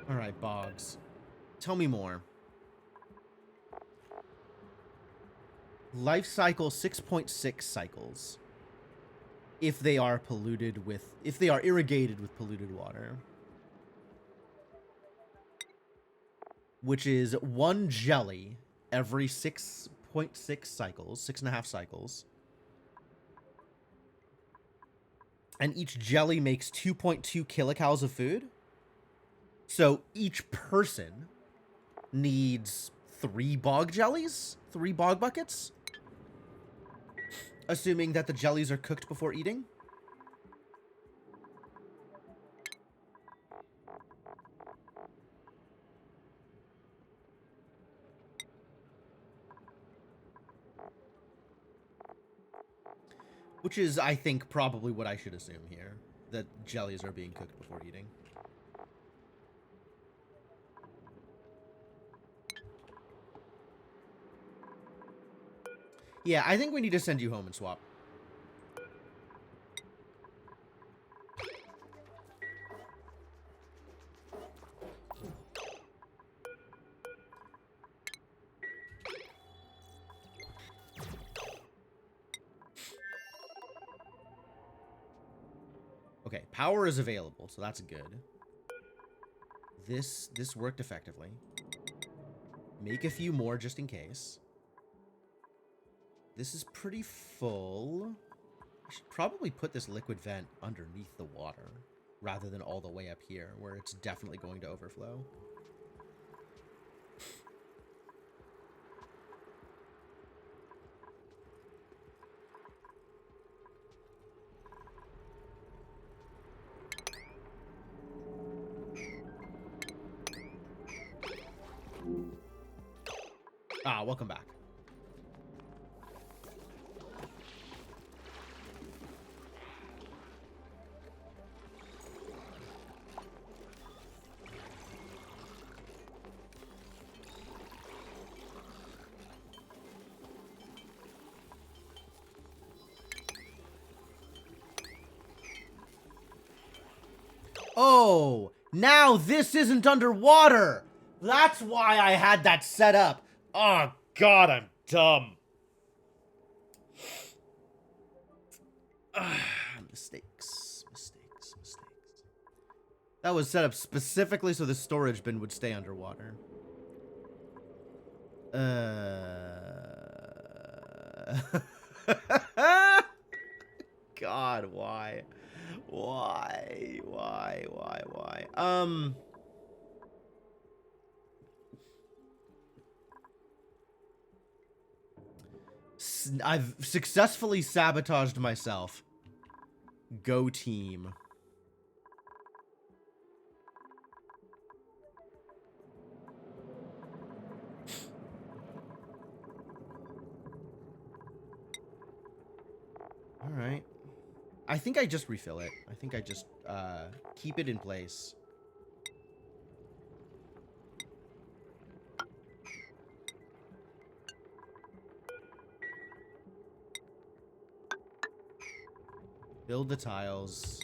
All right, Boggs. Tell me more. Life cycle 6.6 cycles. If they are irrigated with polluted water. Which is 1 jelly every 6.6 cycles, 6.5 cycles. And each jelly makes 2.2 kilocalories of food. So each person needs 3 bog jellies? 3 bog buckets? Assuming that the jellies are cooked before eating? Which is, I think, probably what I should assume here. That jellies are being cooked before eating. Yeah, I think we need to send you home and swap. Okay, power is available, so that's good. This worked effectively. Make a few more just in case. This is pretty full. I should probably put this liquid vent underneath the water rather than all the way up here where it's definitely going to overflow. Ah, welcome back. Oh, now this isn't underwater. That's why I had that set up. Oh, God, I'm dumb. Mistakes. That was set up specifically so the storage bin would stay underwater. God, why? Why? I've successfully sabotaged myself. Go team. All right. I think I just refill it. I think I just keep it in place. Build the tiles.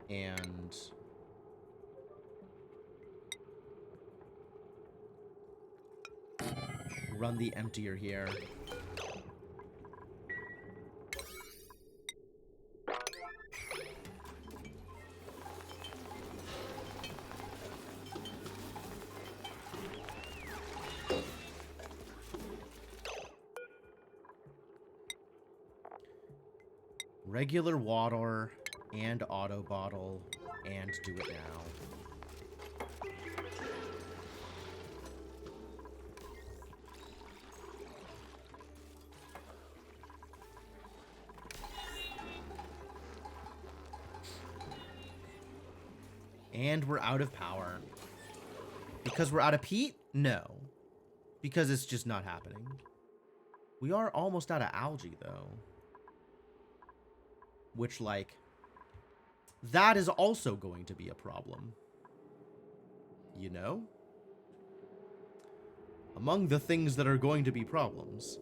And run the emptier here. Regular water and auto bottle, and do it now. And we're out of power. Because we're out of peat? No. Because it's just not happening. We are almost out of algae, though. Which, like, that is also going to be a problem. You know? Among the things that are going to be problems.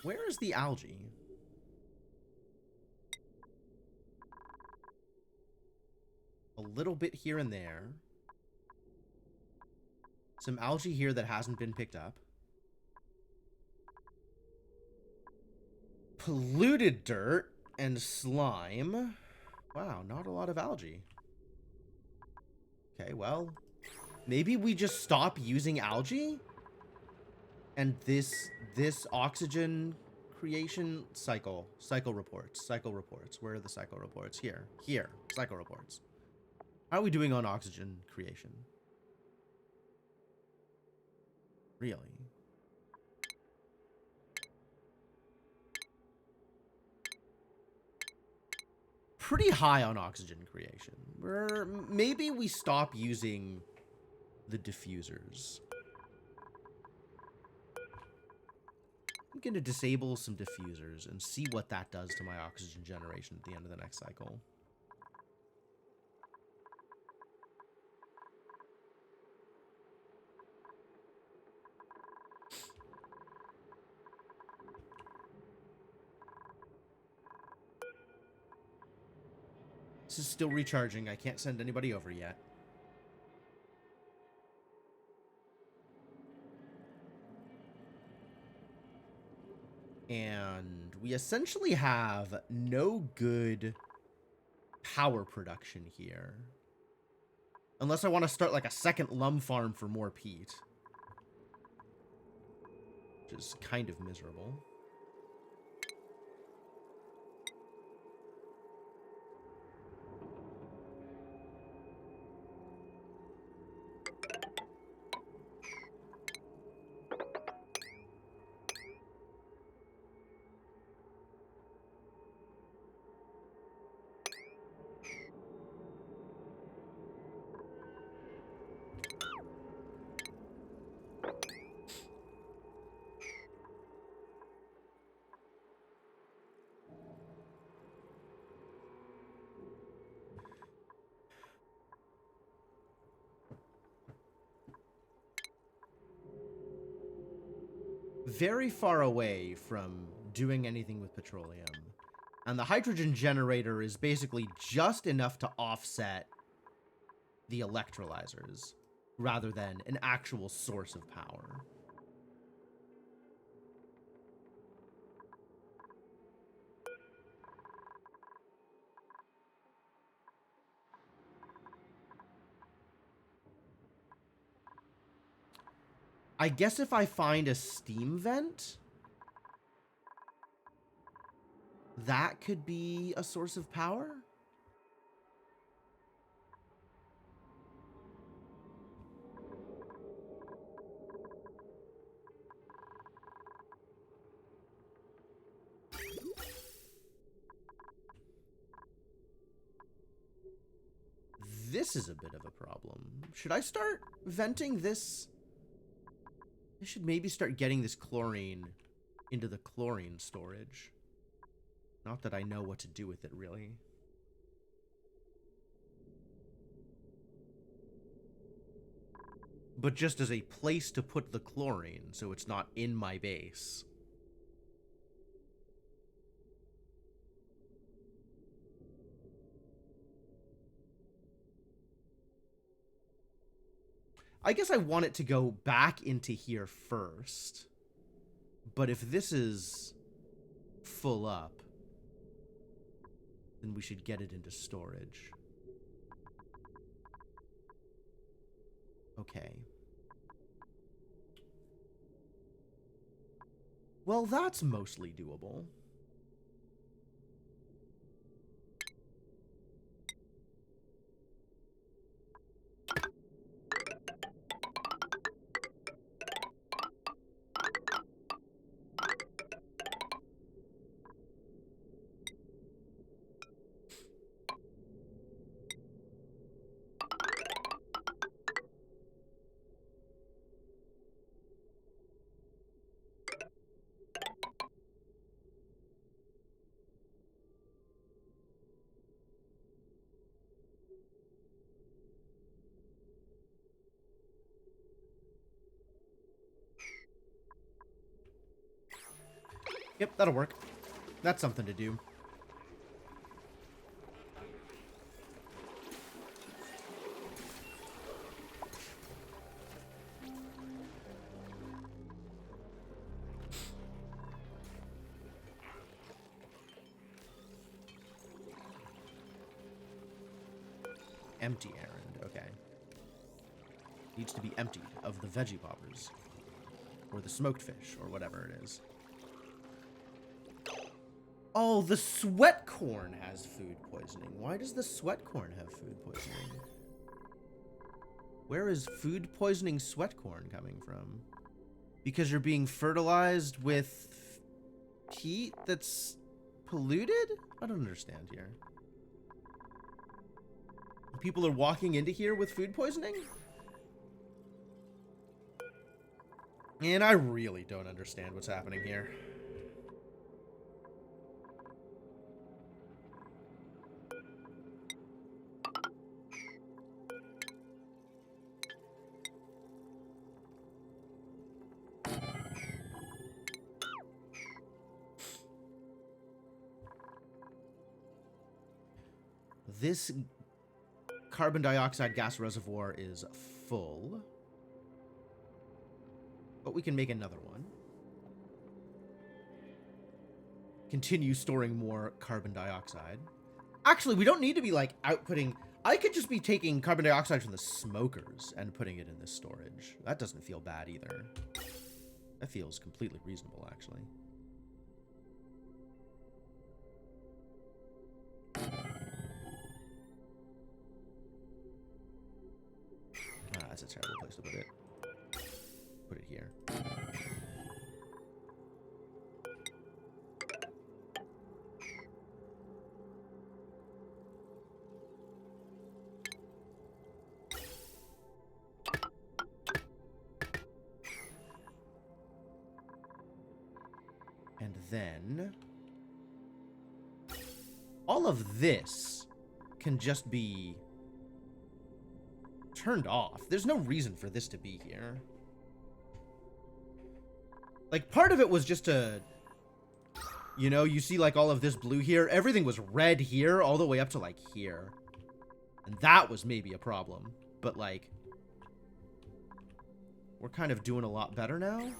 Where is the algae? A little bit here and there. Some algae here that hasn't been picked up. Polluted dirt and slime. Wow, not a lot of algae. Okay, well, maybe we just stop using algae? And this oxygen creation cycle reports. Where are the cycle reports? Here, cycle reports. How are we doing on oxygen creation? Really? Pretty high on oxygen creation. Maybe we stop using the diffusers. I'm going to disable some diffusers and see what that does to my oxygen generation at the end of the next cycle. This is still recharging. I can't send anybody over yet. And we essentially have no good power production here. Unless I want to start like a second lum farm for more peat. Which is kind of miserable. Very far away from doing anything with petroleum. And the hydrogen generator is basically just enough to offset the electrolyzers, rather than an actual source of power. I guess if I find a steam vent, that could be a source of power? This is a bit of a problem. Should I start venting this? I should maybe start getting this chlorine into the chlorine storage. Not that I know what to do with it, really. But just as a place to put the chlorine, so it's not in my base. I guess I want it to go back into here first. But if this is full up, then we should get it into storage. Okay. Well, that's mostly doable. Yep, that'll work. That's something to do. Empty errand, okay. Needs to be emptied of the veggie poppers. Or the smoked fish, or whatever it is. Oh, the sweat corn has food poisoning. Why does the sweat corn have food poisoning? Where is food poisoning sweat corn coming from? Because you're being fertilized with heat that's polluted? I don't understand here. People are walking into here with food poisoning? And I really don't understand what's happening here. This carbon dioxide gas reservoir is full. But we can make another one. Continue storing more carbon dioxide. Actually, we don't need to be, like, outputting... I could just be taking carbon dioxide from the smokers and putting it in this storage. That doesn't feel bad either. That feels completely reasonable, actually. That's a terrible place to put it. Put it here. And then... all of this can just be turned off. There's no reason for this to be here. Like, part of it was just to... you know, you see, like, all of this blue here. Everything was red here, all the way up to, like, here. And that was maybe a problem. But, like... we're kind of doing a lot better now.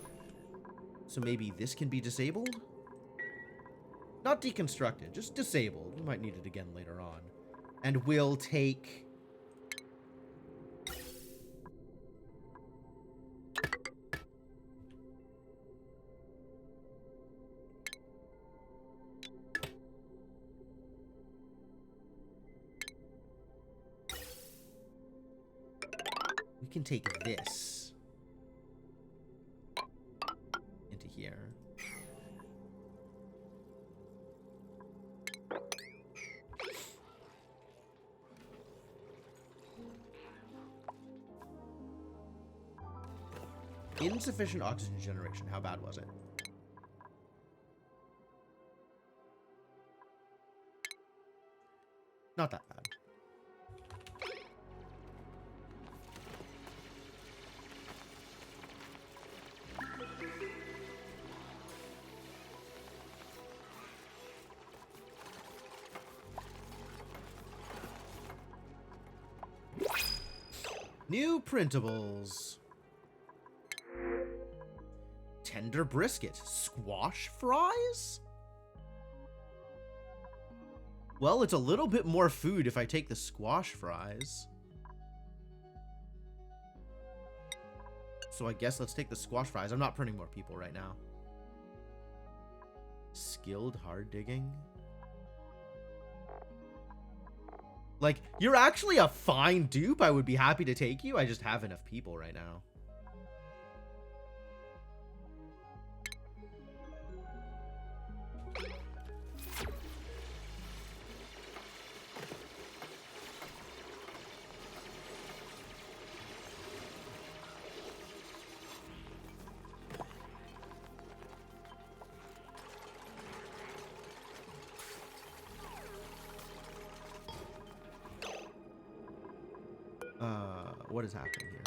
So maybe this can be disabled? Not deconstructed, just disabled. We might need it again later on. And we'll take... can take this into here. Insufficient oxygen generation. How bad was it? Not that bad. New printables. Tender brisket. Squash fries? Well, it's a little bit more food if I take the squash fries. So I guess let's take the squash fries. I'm not printing more people right now. Skilled hard digging. Like, you're actually a fine dupe. I would be happy to take you. I just have enough people right now. What is happening here?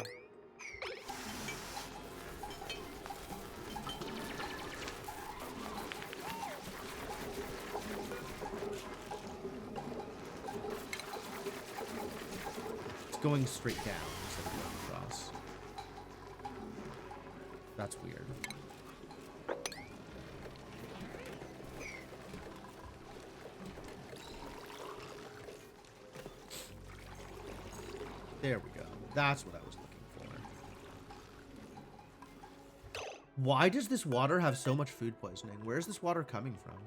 It's going straight down instead of going across. That's weird. There we go. That's what I was looking for. Why does this water have so much food poisoning? Where is this water coming from?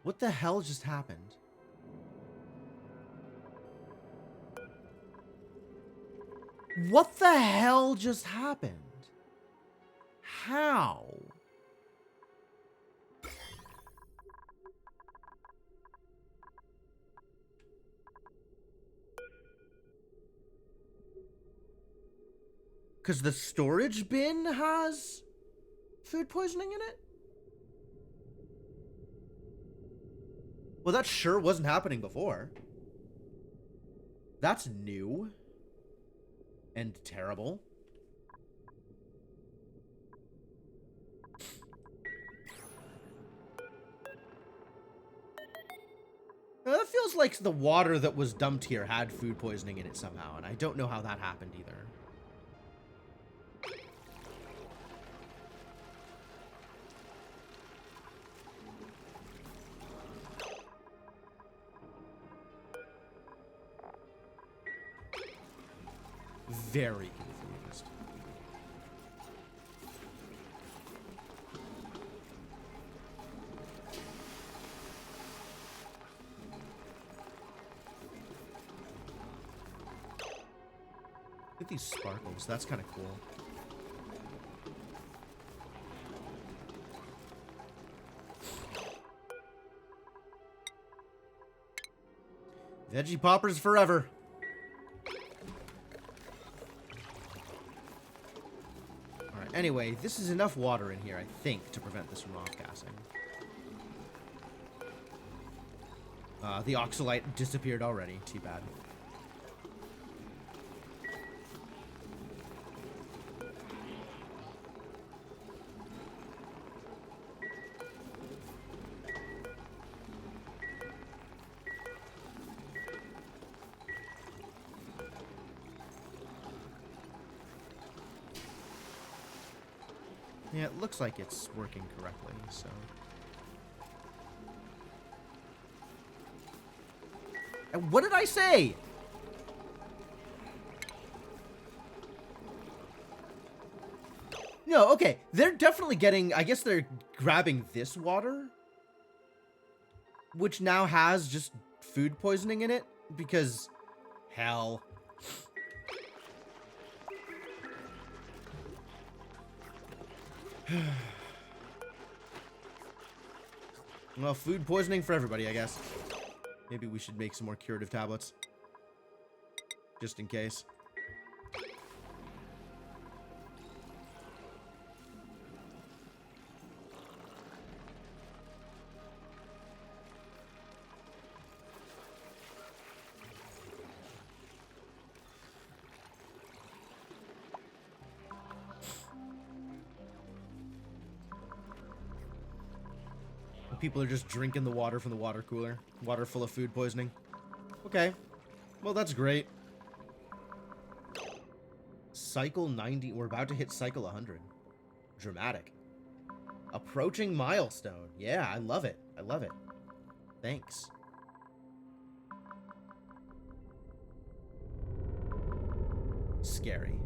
What the hell just happened? What the hell just happened? How? Because the storage bin has food poisoning in it? Well, that sure wasn't happening before. That's new. And terrible. Now, that feels like the water that was dumped here had food poisoning in it somehow, and I don't know how that happened either. Very confused. Look at these sparkles. That's kind of cool. Veggie poppers forever. Anyway, this is enough water in here, I think, to prevent this from off-gassing. The oxalite disappeared already. Too bad. Yeah, it looks like it's working correctly, so... And what did I say? No, okay. They're definitely getting... I guess they're grabbing this water, which now has just food poisoning in it, because... Hell. Well, food poisoning for everybody, I guess. Maybe we should make some more curative tablets. Just in case. People are just drinking the water from the water cooler. Water full of food poisoning. Okay. Well, that's great. Cycle 90. We're about to hit cycle 100. Dramatic. Approaching milestone. Yeah, I love it. I love it. Thanks. Scary.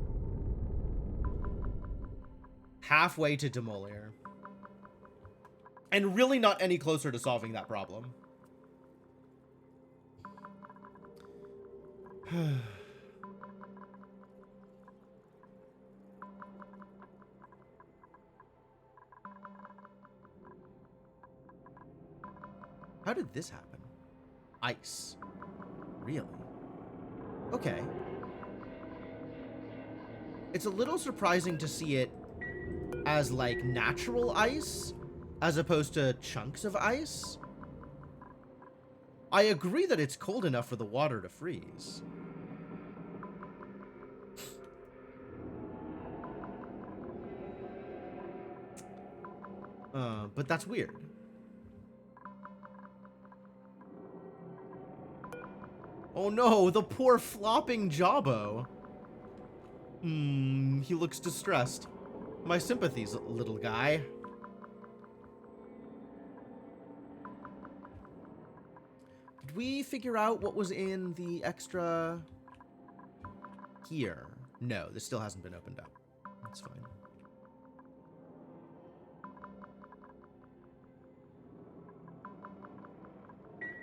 Halfway to Demolier. And really not any closer to solving that problem. How did this happen? Ice. Really? Okay. It's a little surprising to see it as, like, natural ice, as opposed to chunks of ice. I agree that it's cold enough for the water to freeze. But that's weird. Oh no, the poor flopping Jawbo. He looks distressed. My sympathies, little guy. Did we figure out what was in the extra here? No, this still hasn't been opened up. That's fine.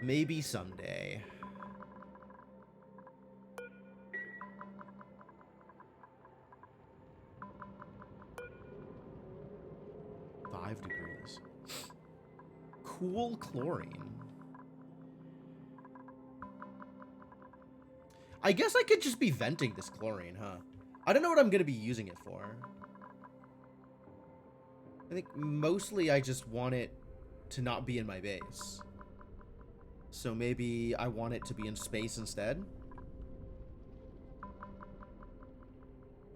Maybe someday. .5 degrees. Cool chlorine. I guess I could just be venting this chlorine, huh? I don't know what I'm going to be using it for. I think mostly I just want it to not be in my base. So maybe I want it to be in space instead.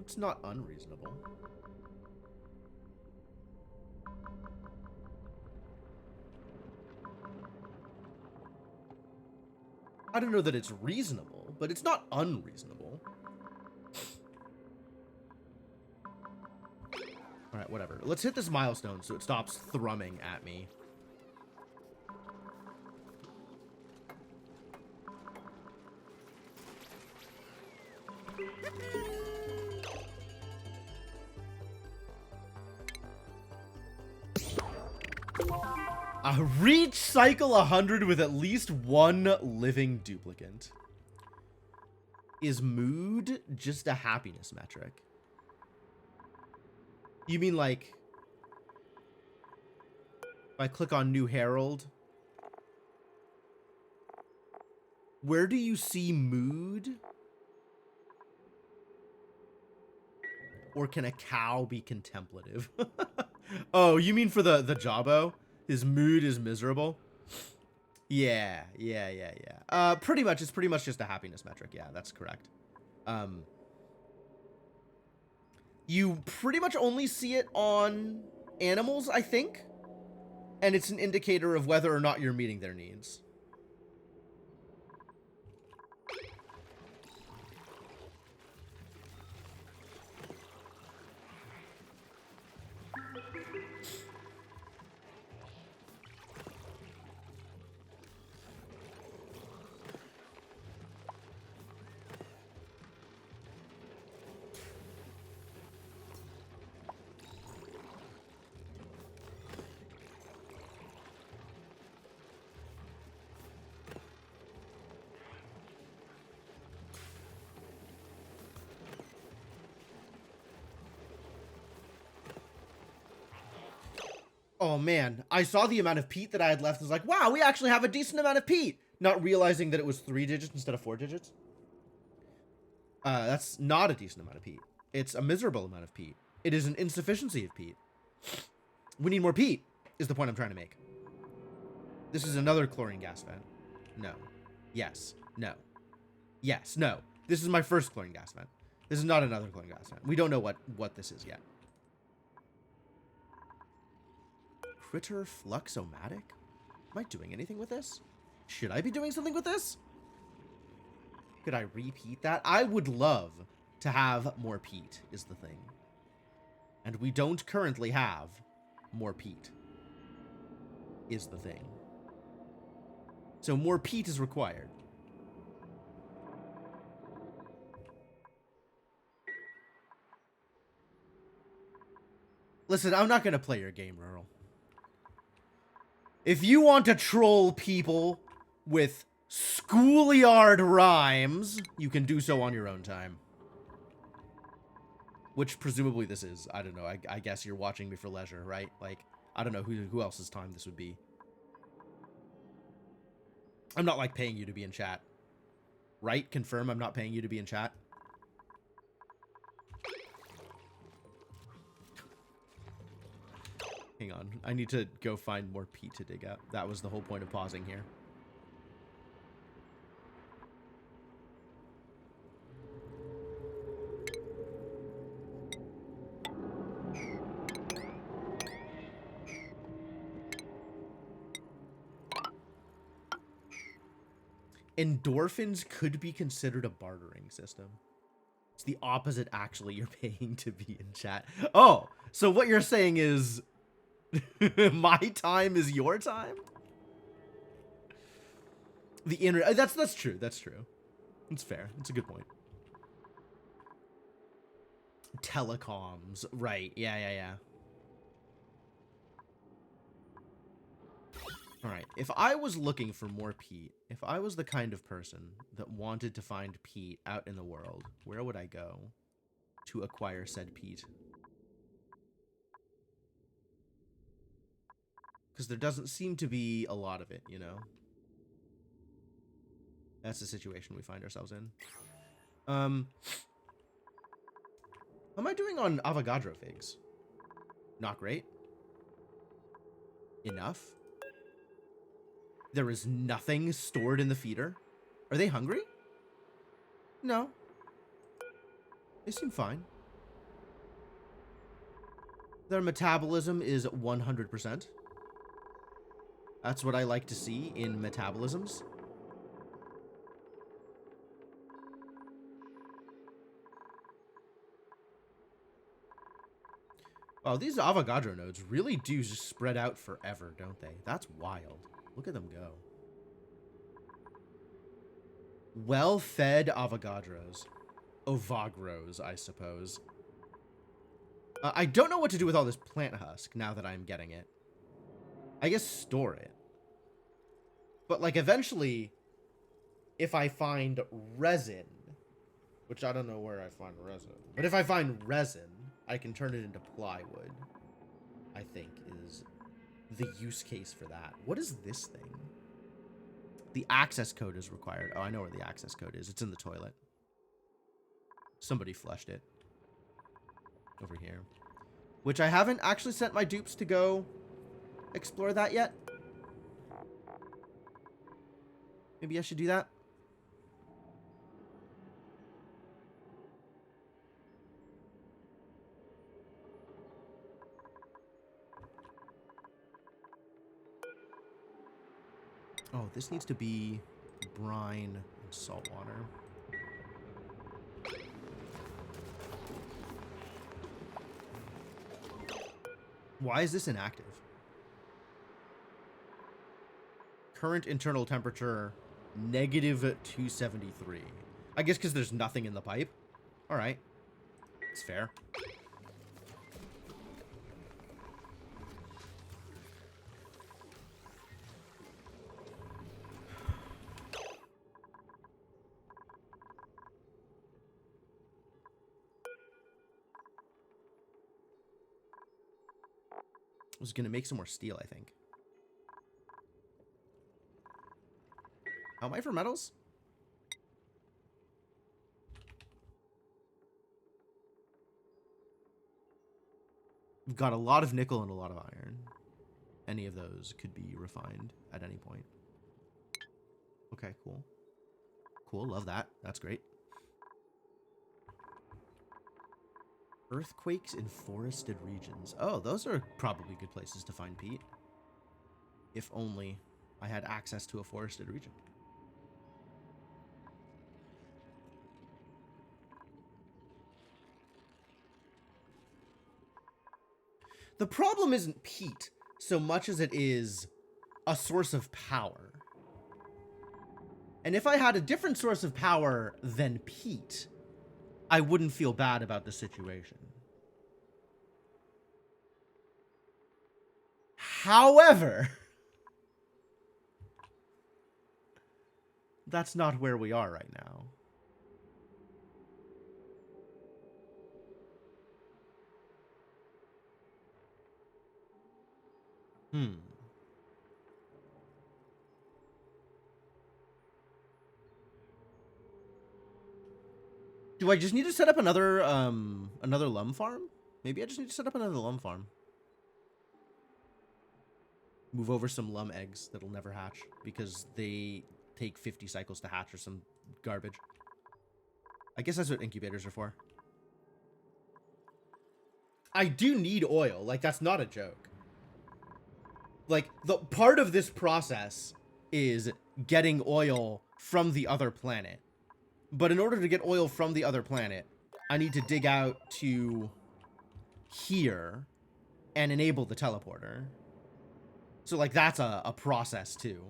It's not unreasonable. I don't know that it's reasonable, but it's not unreasonable. Alright, whatever. Let's hit this milestone so it stops thrumming at me. Reach cycle 100 with at least one living duplicant. Is mood just a happiness metric? You mean like, if I click on New Herald, where do you see mood? Or can a cow be contemplative? Oh, you mean for the Jawbo? His mood is miserable? Yeah. Pretty much, it's pretty much just a happiness metric. Yeah, that's correct. You pretty much only see it on animals, I think. And it's an indicator of whether or not you're meeting their needs. Oh man, I saw the amount of peat that I had left. I was like, wow, we actually have a decent amount of peat. Not realizing that it was 3 digits instead of 4 digits. That's not a decent amount of peat. It's a miserable amount of peat. It is an insufficiency of peat. We need more peat, is the point I'm trying to make. This is another chlorine gas vent. No. Yes. No. Yes. No. This is my first chlorine gas vent. This is not another chlorine gas vent. We don't know what this is yet. Critter Fluxomatic? Am I doing anything with this? Should I be doing something with this? Could I repeat that? I would love to have more peat, is the thing. And we don't currently have more peat, is the thing. So more peat is required. Listen, I'm not going to play your game, Rural. If you want to troll people with schoolyard rhymes, you can do so on your own time. Which presumably this is. I don't know. I guess you're watching me for leisure, right? Like, I don't know who else's time this would be. I'm not, like, paying you to be in chat. Right? Confirm I'm not paying you to be in chat. Hang on. I need to go find more peat to dig up. That was the whole point of pausing here. Endorphins could be considered a bartering system. It's the opposite, actually. You're paying to be in chat. Oh, so what you're saying is my time is your time? The internet. That's true. That's true. It's fair. It's a good point. Telecoms. Right. Yeah. All right. If I was looking for more peat, if I was the kind of person that wanted to find peat out in the world, where would I go to acquire said peat? Because there doesn't seem to be a lot of it, you know? That's the situation we find ourselves in. How am I doing on Avogadro figs? Not great. Enough. There is nothing stored in the feeder. Are they hungry? No. They seem fine. Their metabolism is 100%. That's what I like to see in metabolisms. Oh, these Avogadro nodes really do just spread out forever, don't they? That's wild. Look at them go. Well-fed Avogadros. Ovagros, I suppose. I don't know what to do with all this plant husk now that I'm getting it. I guess store it. But, like, eventually, if I find resin, which I don't know where I find resin, but if I find resin, I can turn it into plywood, I think, is the use case for that. What is this thing? The access code is required. Oh, I know where the access code is. It's in the toilet. Somebody flushed it. Over here. Which I haven't actually sent my dupes to go explore that yet. Maybe I should do that. Oh, this needs to be brine and salt water. Why is this inactive? Current internal temperature, -273. I guess because there's nothing in the pipe. All right. It's fair. was gonna make some more steel, I think. How am I for metals? We've got a lot of nickel and a lot of iron. Any of those could be refined at any point. Okay, cool. Cool, love that. That's great. Earthquakes in forested regions. Oh, those are probably good places to find peat. If only I had access to a forested region. The problem isn't peat so much as it is a source of power. And if I had a different source of power than peat, I wouldn't feel bad about the situation. However, that's not where we are right now. Do I just need to set up another lum farm? Maybe I just need to set up another lum farm. Move over some lum eggs that'll never hatch because they take 50 cycles to hatch or some garbage. I guess that's what incubators are for. I do need oil. Like, that's not a joke. Like, the part of this process is getting oil from the other planet. But in order to get oil from the other planet, I need to dig out to here and enable the teleporter. So, like, that's a process, too.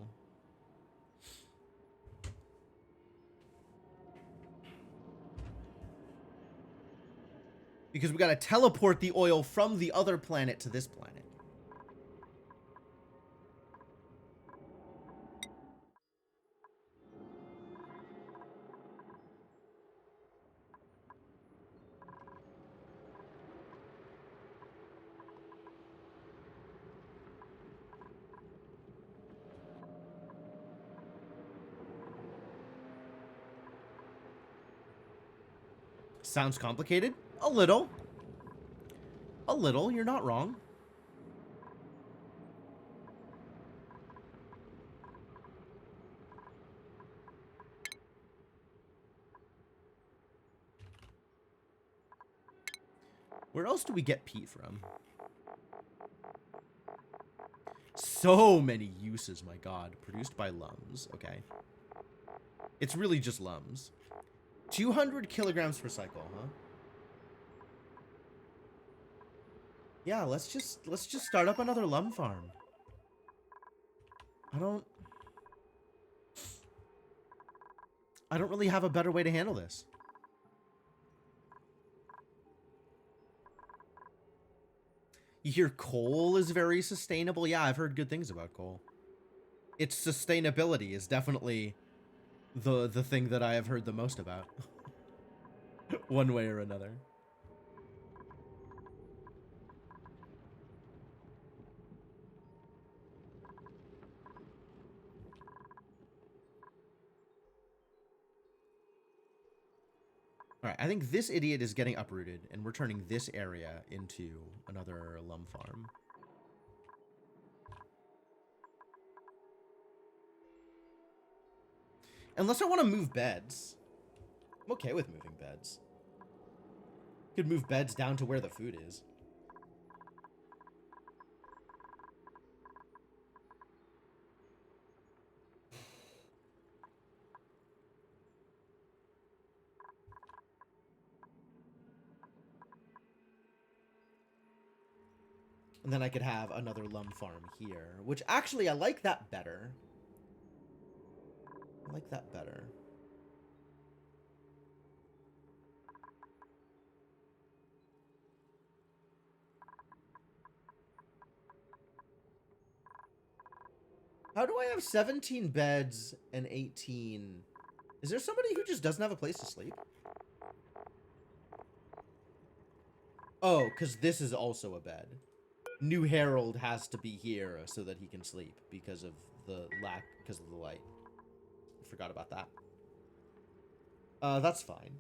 Because we gotta teleport the oil from the other planet to this planet. Sounds complicated? A little. A little, you're not wrong. Where else do we get peat from? So many uses, my god. Produced by lums. Okay. It's really just lums. 200 kilograms per cycle, huh? Yeah, let's just start up another lum farm. I don't really have a better way to handle this. You hear coal is very sustainable? Yeah, I've heard good things about coal. Its sustainability is definitely the thing that I have heard the most about. One way or another. Alright, I think this idiot is getting uprooted, and we're turning this area into another lum farm. Unless I want to move beds. I'm okay with moving beds. Could move beds down to where the food is. And then I could have another lum farm here, which actually I like that better. I like that better. How do I have 17 beds and 18? Is there somebody who just doesn't have a place to sleep? Oh, because this is also a bed. New Herald has to be here so that he can sleep because of the light. I forgot about that. That's fine.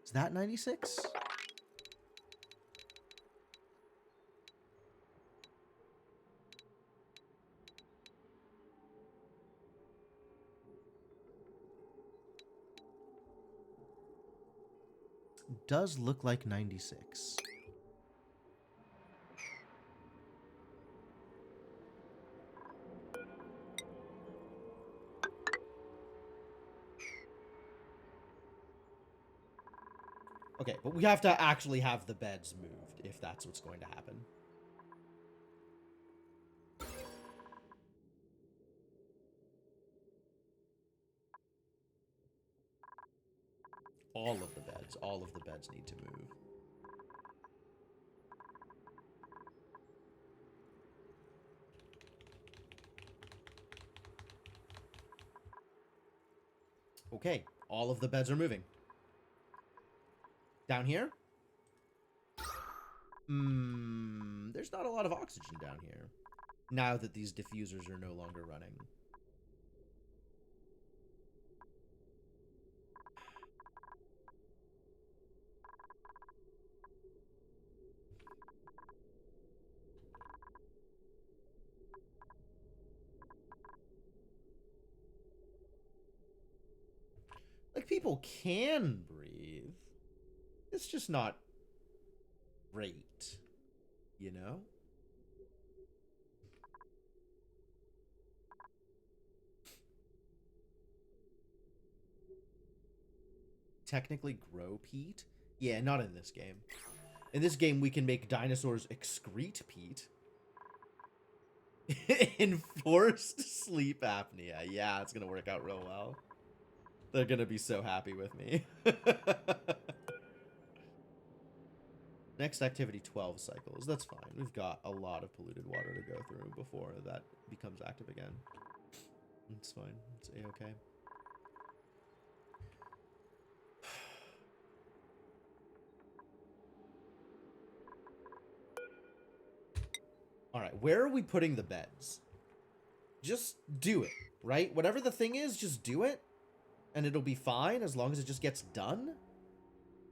Is that 96? Does look like 96. Okay, but we have to actually have the beds moved if that's what's going to happen. All of the beds need to move. Okay, all of the beds are moving. Down here? There's not a lot of oxygen down here. Now that these diffusers are no longer running. Like, people can breathe. It's just not great, you know? Technically grow peat? Yeah, not in this game. In this game, we can make dinosaurs excrete peat. Enforced sleep apnea. Yeah, it's gonna work out real well. They're gonna be so happy with me. Next activity, 12 cycles. That's fine. We've got a lot of polluted water to go through before that becomes active again. It's fine. It's a-okay. Alright, where are we putting the beds? Just do it, right? Whatever the thing is, just do it. And it'll be fine as long as it just gets done.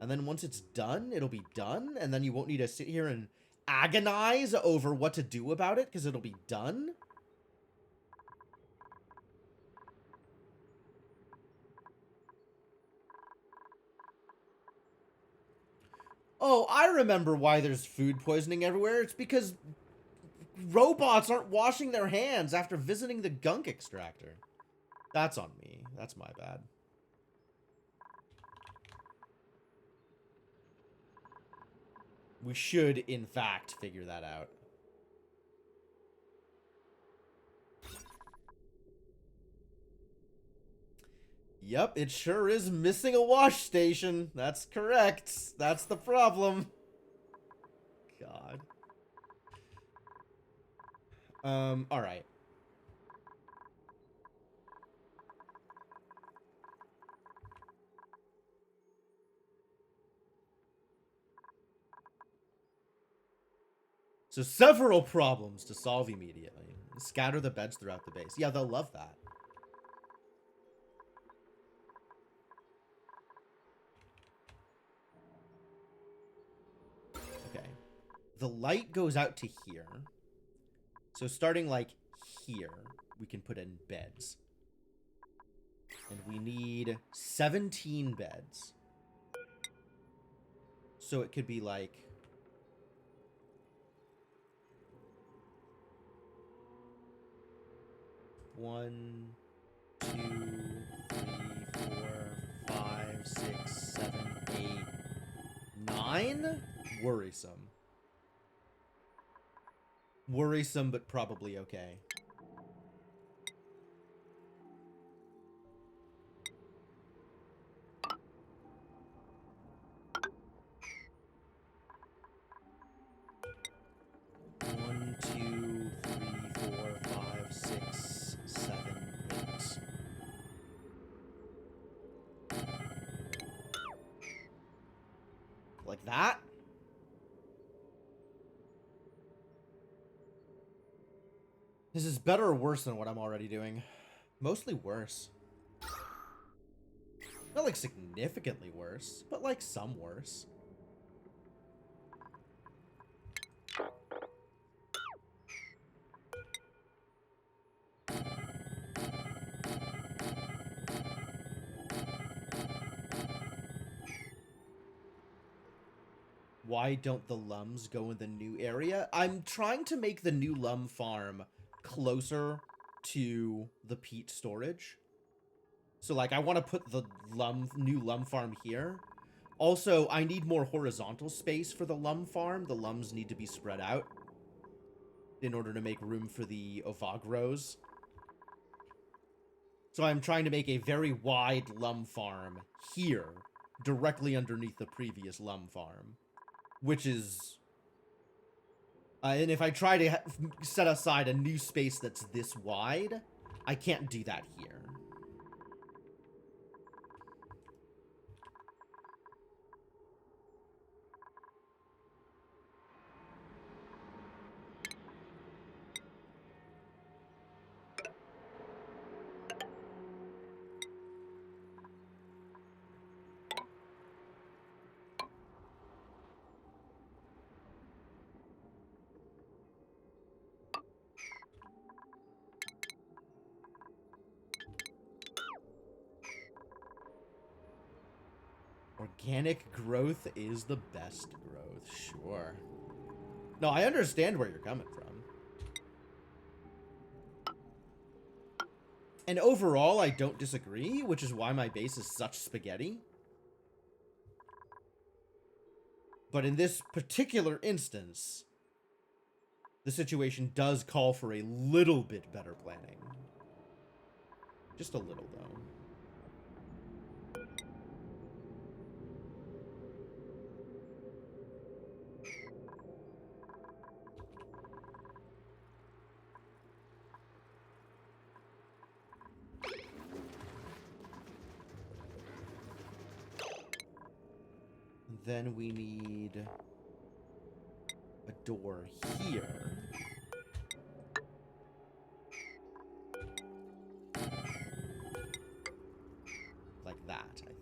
And then once it's done, it'll be done. And then you won't need to sit here and agonize over what to do about it because it'll be done. Oh, I remember why there's food poisoning everywhere. It's because robots aren't washing their hands after visiting the gunk extractor. That's on me. That's my bad. We should, in fact, figure that out. Yep, it sure is missing a wash station. That's correct. That's the problem. God. Alright. So several problems to solve immediately. Scatter the beds throughout the base. Yeah, they'll love that. Okay. The light goes out to here. So starting, like, here, we can put in beds. And we need 17 beds. So it could be, like... One, two, three, four, five, 6, 7, 8, 9? Worrisome. Worrisome, but probably okay. This is better or worse than what I'm already doing? Mostly worse. Not like significantly worse, but like some worse. Why don't the lums go in the new area? I'm trying to make the new lum farm closer to the peat storage. So, like, I want to put the new lum farm here. Also, I need more horizontal space for the lum farm. The lums need to be spread out in order to make room for the ovagros. So I'm trying to make a very wide lum farm here, directly underneath the previous lum farm. Which is... and if I try to set aside a new space that's this wide, I can't do that here. Organic growth is the best growth, sure. No, I understand where you're coming from. And overall, I don't disagree, which is why my base is such spaghetti. But in this particular instance, the situation does call for a little bit better planning. Just a little, though. Then we need a door here. Like that, I think.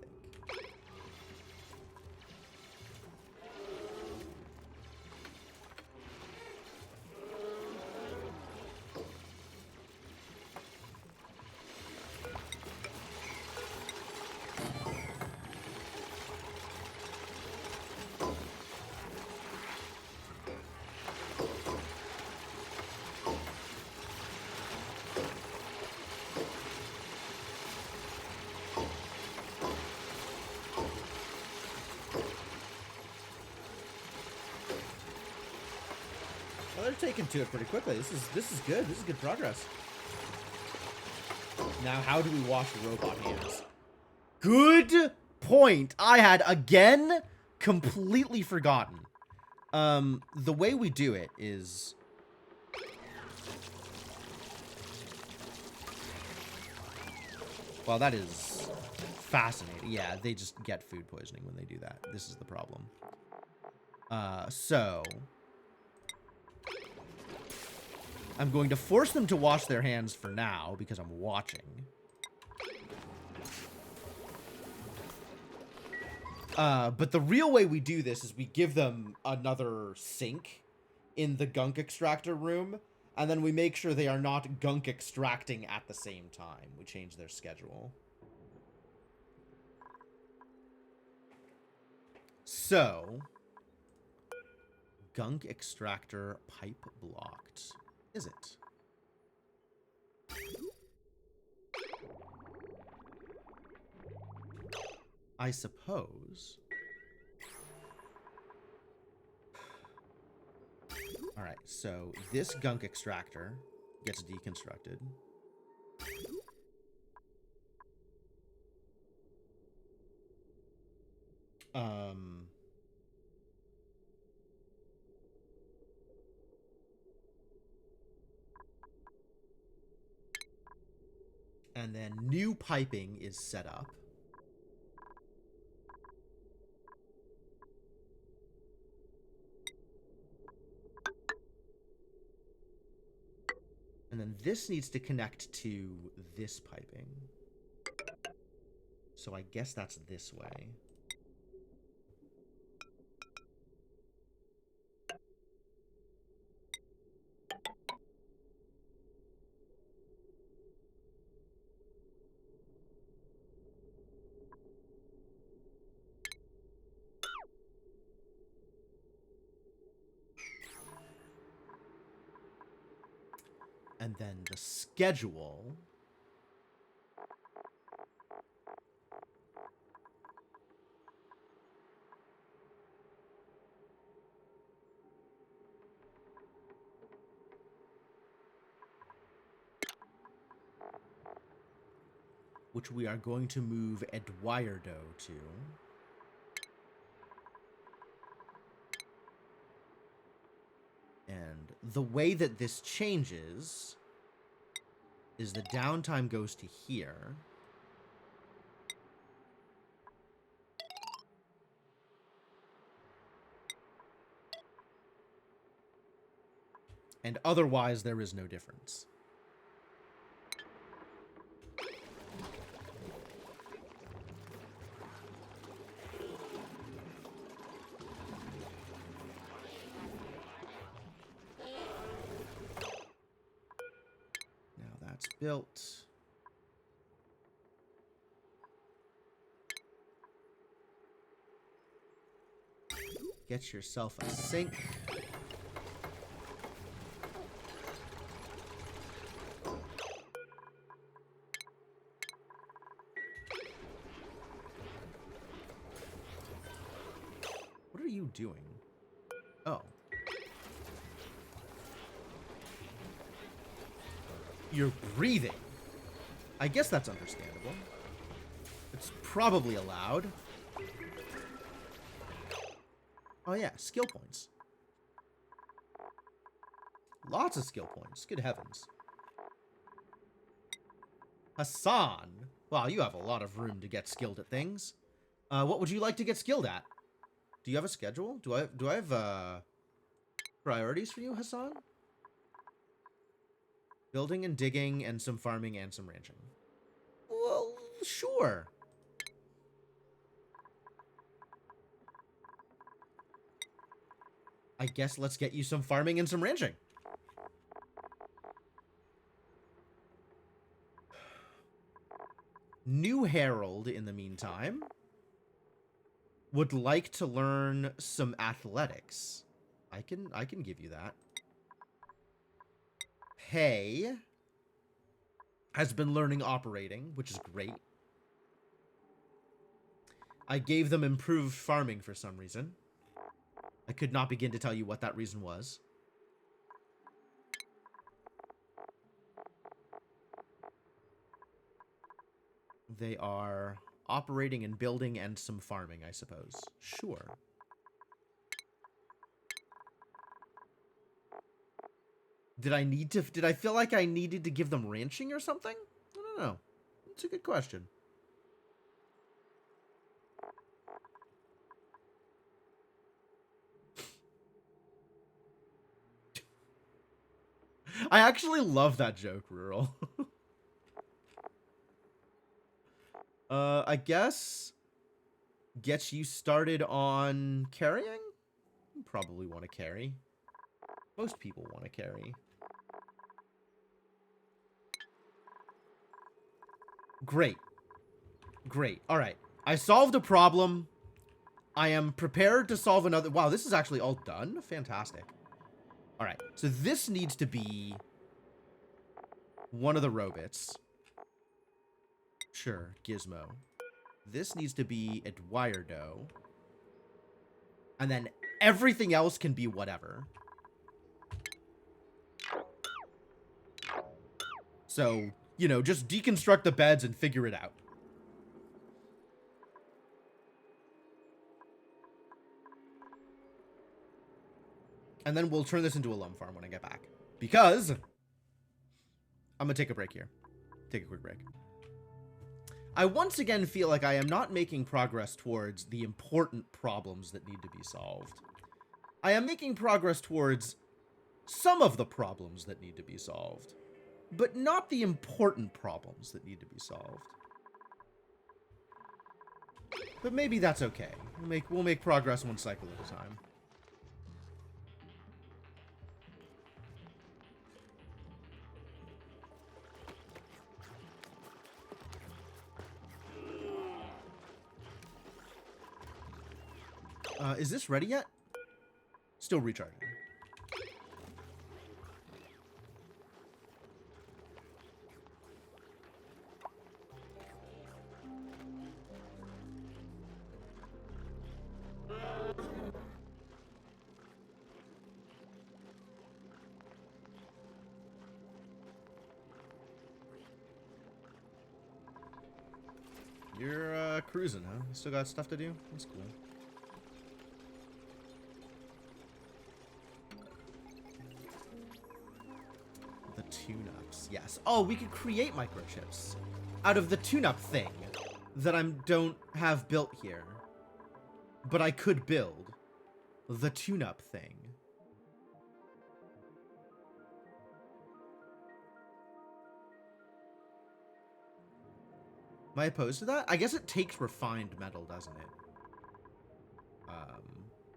Well, they're taking to it pretty quickly. This is good. This is good progress. Now, how do we wash the robot hands? Good point. I had, again, completely forgotten. The way we do it is... Well, that is fascinating. Yeah, they just get food poisoning when they do that. This is the problem. So... I'm going to force them to wash their hands for now, because I'm watching. But the real way we do this is we give them another sink in the gunk extractor room, and then we make sure they are not gunk extracting at the same time. We change their schedule. So, gunk extractor pipe blocked. Is it? I suppose. Alright, so this gunk extractor gets deconstructed. And then new piping is set up. And And then this needs to connect to this piping. So I guess that's this way. And then the schedule. Which we are going to move Eduardo to. And the way that this changes is the downtime goes to here. And otherwise, there is no difference. Now that's built. Get yourself a sink. What are you doing? Oh. You're breathing. I guess that's understandable. It's probably allowed. Oh yeah, skill points. Lots of skill points. Good heavens. Hassan. Wow, you have a lot of room to get skilled at things. What would you like to get skilled at? Do you have a schedule? Do I have priorities for you, Hassan? Building and digging and some farming and some ranching. Well, sure. I guess let's get you some farming and some ranching. New Herald, in the meantime, would like to learn some athletics. I can give you that. Hay has been learning operating, which is great. I gave them improved farming for some reason. I could not begin to tell you what that reason was. They are operating and building and some farming, I suppose. Sure. Did I feel like I needed to give them ranching or something? I don't know. It's a good question. I actually love that joke, Rural. I guess get you started on carrying? You probably want to carry. Most people want to carry. Great. Great. All right. I solved a problem. I am prepared to solve another. Wow, this is actually all done. Fantastic. All right. So this needs to be one of the robots. Sure, Gizmo. This needs to be Eduardo. And then everything else can be whatever. So, you know, just deconstruct the beds and figure it out. And then we'll turn this into a lum farm when I get back. Because I'm going to take a break here. Take a quick break. I once again feel like I am not making progress towards the important problems that need to be solved. I am making progress towards some of the problems that need to be solved. but not the important problems that need to be solved. But maybe that's okay. We'll make progress one cycle at a time. Is this ready yet? Still recharging. You're cruising, huh? You still got stuff to do? That's cool. The tune-ups, yes. Oh, we could create microchips out of the tune-up thing that I don't have built here. But I could build the tune-up thing. Am I opposed to that? I guess it takes refined metal, doesn't it?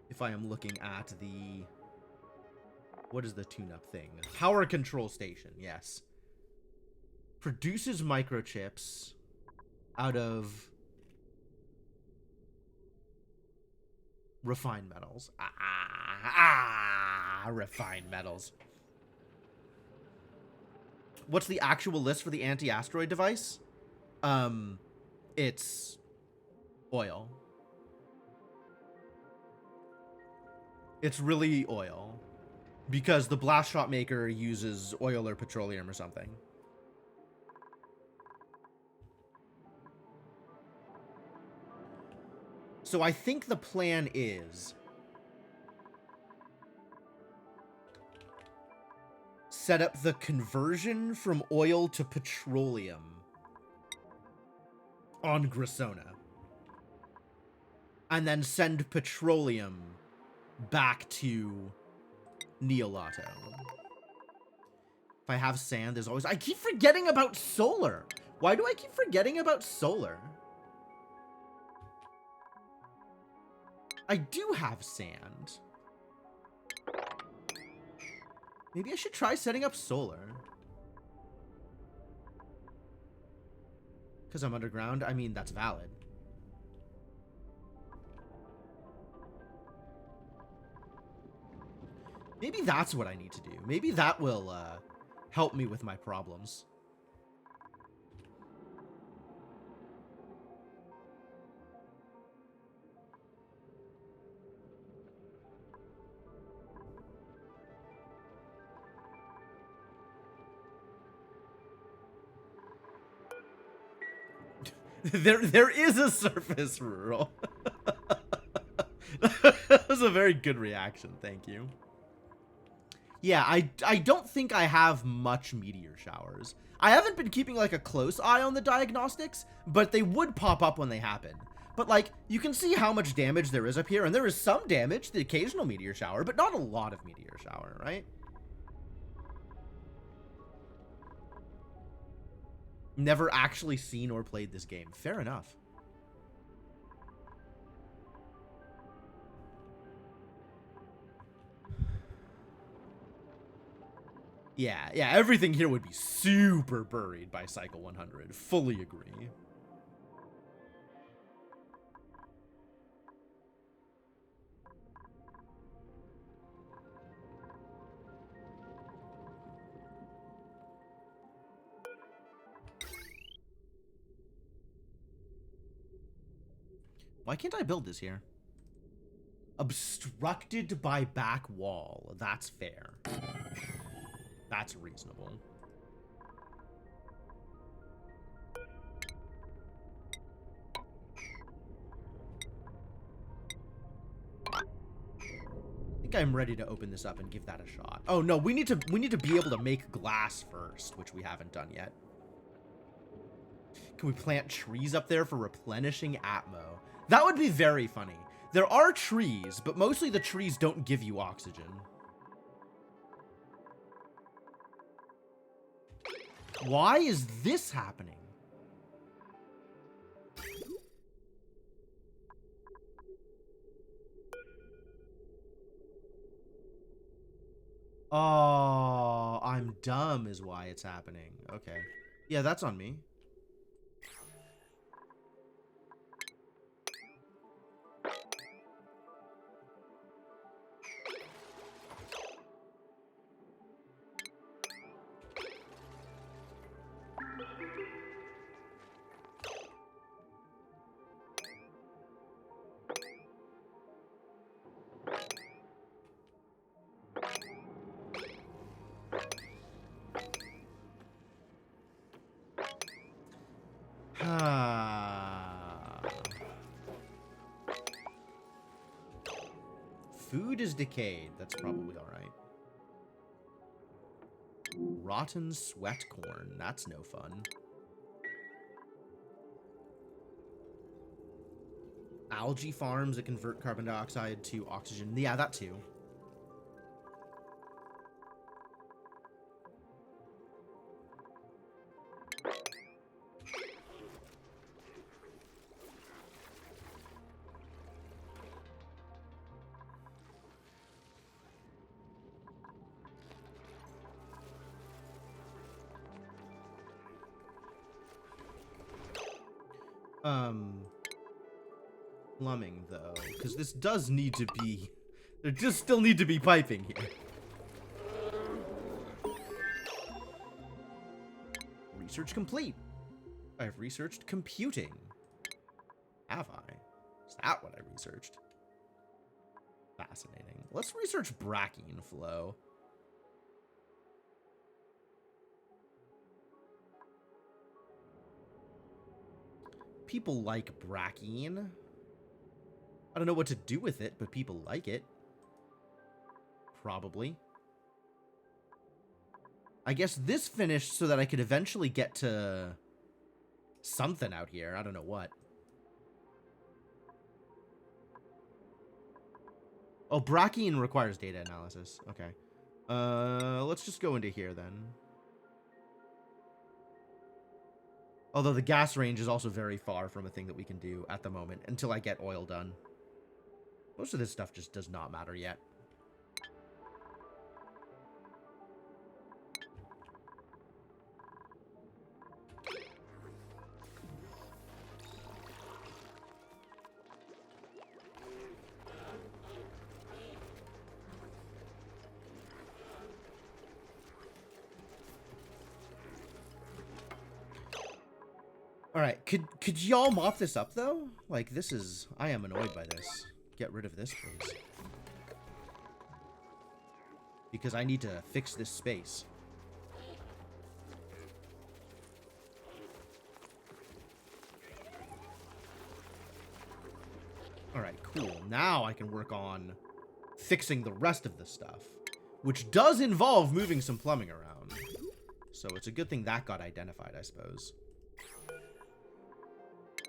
If I am looking at the... What is the tune-up thing? Power control station, yes. Produces microchips out of refined metals. Refined metals. What's the actual list for the anti-asteroid device? It's oil. It's really oil. Because the blast shot maker uses oil or petroleum or something. So I think the plan is set up the conversion from oil to petroleum on Grisona. And then send petroleum back to Neolato. If I have sand, there's always... I keep forgetting about solar. Why do I keep forgetting about solar? I do have sand. Maybe I should try setting up solar. Because I'm underground? I mean, that's valid. Maybe that's what I need to do. Maybe that will help me with my problems. There is a surface rural. That was a very good reaction. Thank you. Yeah, I don't think I have much meteor showers. I haven't been keeping like a close eye on the diagnostics, but they would pop up when they happen. But like, you can see how much damage there is up here, and there is some damage, the occasional meteor shower, but not a lot of meteor shower, right? Never actually seen or played this game. Fair enough. Yeah, everything here would be super buried by Cycle 100. Fully agree. Why can't I build this here? Obstructed by back wall. That's fair. That's reasonable. I think I'm ready to open this up and give that a shot. Oh no, we need to be able to make glass first, which we haven't done yet. Can we plant trees up there for replenishing atmo? That would be very funny. There are trees, but mostly the trees don't give you oxygen. Why is this happening? Oh, I'm dumb is why it's happening. Okay. Yeah, that's on me. Food is decayed. That's probably alright. Rotten sweat corn. That's no fun. Algae farms that convert carbon dioxide to oxygen. Yeah, that too. Plumbing, though, because this does need to be... There does still need to be piping here. Research complete. I have researched computing. Have I? Is that what I researched? Fascinating. Let's research Brachian flow. People like Brachian. I don't know what to do with it, but people like it. Probably. I guess this finished so that I could eventually get to something out here. I don't know what. Oh, Brachian requires data analysis. Okay. Let's just go into here then. Although the gas range is also very far from a thing that we can do at the moment until I get oil done. Most of this stuff just does not matter yet. Alright, could y'all mop this up, though? Like, this is... I am annoyed by this. Get rid of this, please. Because I need to fix this space. Alright, cool. Now I can work on fixing the rest of the stuff. Which does involve moving some plumbing around. So it's a good thing that got identified, I suppose.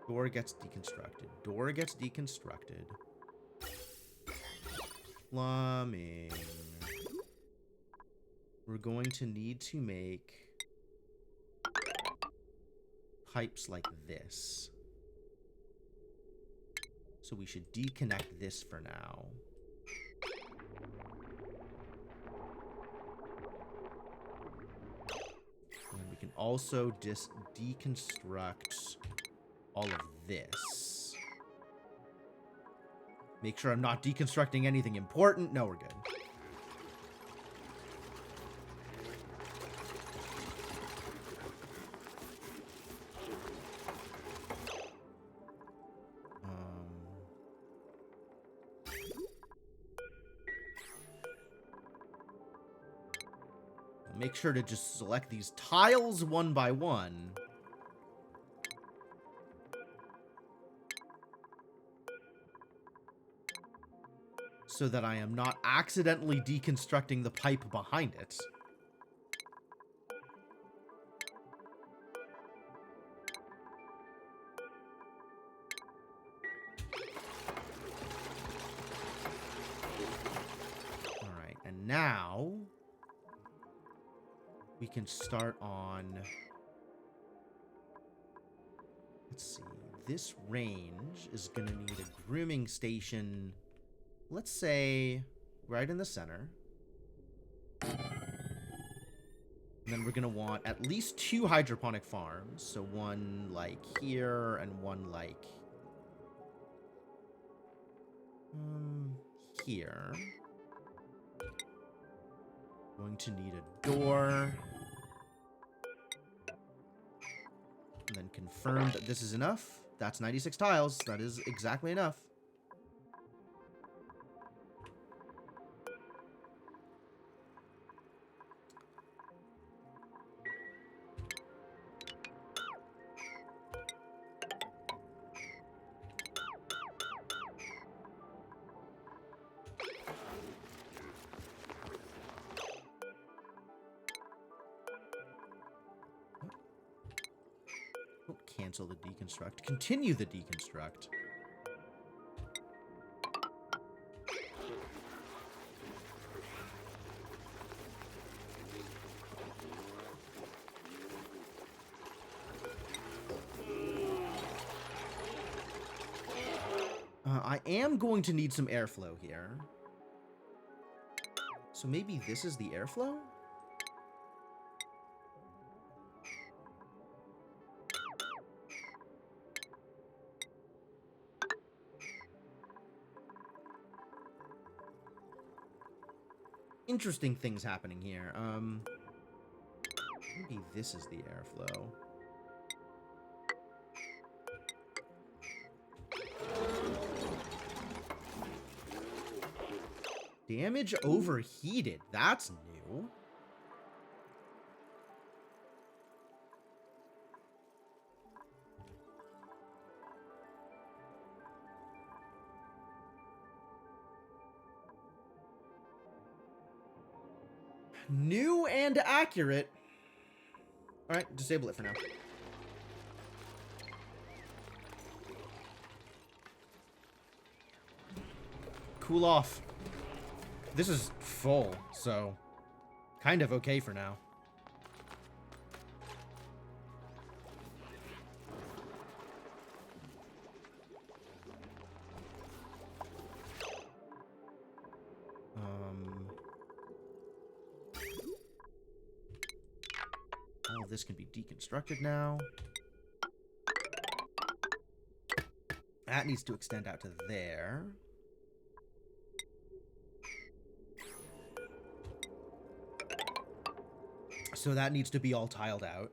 Door gets deconstructed. Door gets deconstructed. Plumbing. We're going to need to make pipes like this. So we should deconnect this for now. And we can also deconstruct all of this. Make sure I'm not deconstructing anything important. No, we're good. Make sure to just select these tiles one by one. So that I am not accidentally deconstructing the pipe behind it. Alright, and now we can start on... Let's see. This range is going to need a grooming station, let's say, right in the center. And then we're going to want at least 2 hydroponic farms. So one, like, here and one, like... here. Going to need a door. And then confirm that this is enough. That's 96 tiles. That is exactly enough. Don't cancel the deconstruct. Continue the deconstruct. I am going to need some airflow here. So maybe this is the airflow? Interesting things happening here. Maybe this is the airflow. Damage overheated. That's new. New and accurate. Alright, disable it for now. Cool off. This is full, so kind of okay for now. All of this can be deconstructed now. That needs to extend out to there. So that needs to be all tiled out.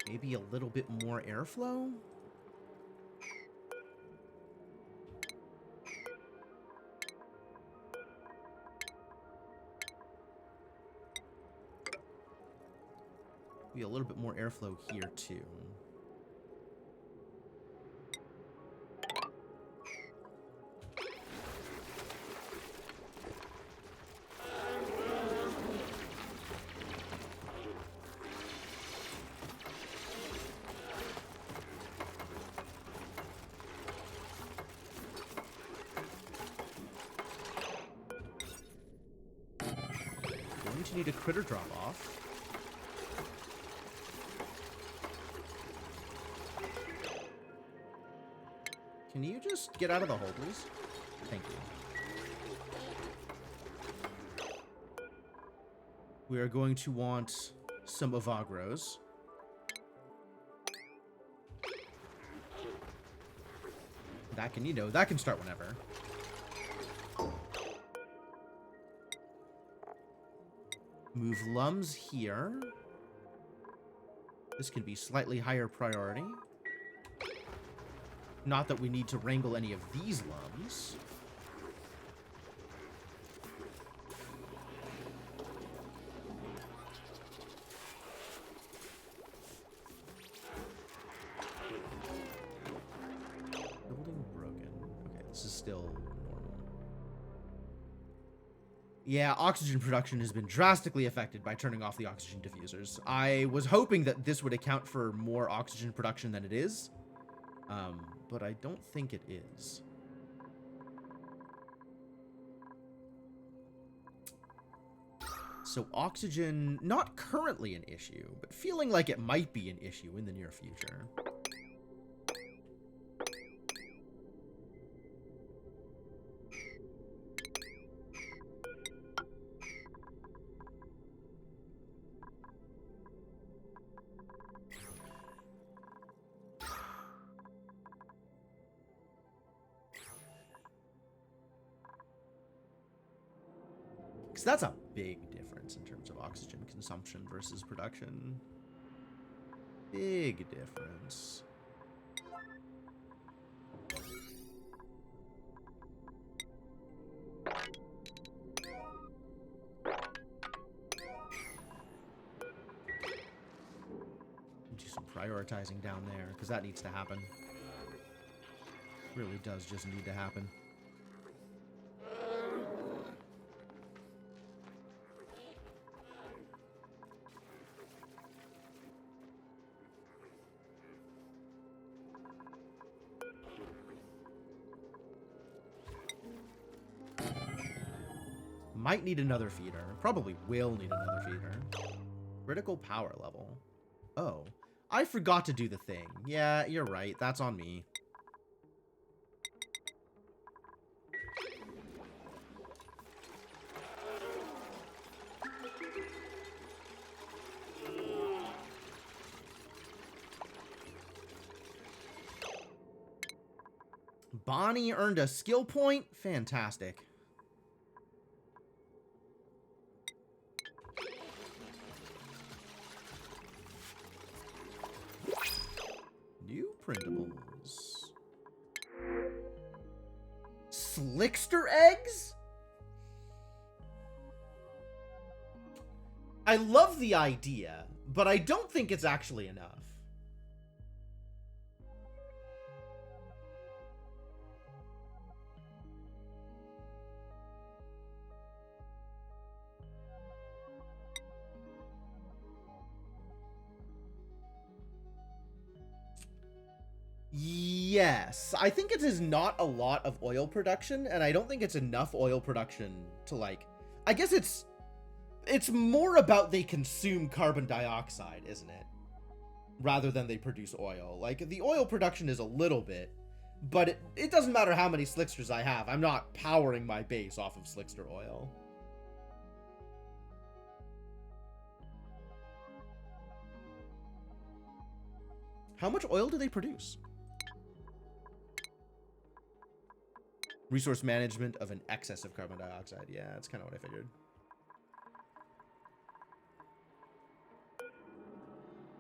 Maybe a little bit more airflow? Be a little bit more airflow here too. Going to need a critter drop off. Can you just get out of the hole, please? Thank you. We are going to want some Avagros. That can, that can start whenever. Move Lums here. This can be slightly higher priority. Not that we need to wrangle any of these Lums. Building broken. Okay, this is still normal. Yeah, oxygen production has been drastically affected by turning off the oxygen diffusers. I was hoping that this would account for more oxygen production than it is, but I don't think it is. So oxygen, not currently an issue, but feeling like it might be an issue in the near future. Because that's a big difference in terms of oxygen consumption versus production. Big difference. Do some prioritizing down there, because that needs to happen. Really does just need to happen. Might need another feeder. Probably will need another feeder. Critical power level. Oh. I forgot to do the thing. Yeah, you're right. That's on me. Bonnie earned a skill point? Fantastic. New printables. Slickster eggs? I love the idea, but I don't think it's actually enough. Yes, I think it is not a lot of oil production, and I don't think it's enough oil production to, like... I guess it's more about they consume carbon dioxide, isn't it? Rather than they produce oil. Like, the oil production is a little bit, but it doesn't matter how many Slicksters I have. I'm not powering my base off of Slickster oil. How much oil do they produce? Resource management of an excess of carbon dioxide. Yeah, that's kind of what I figured.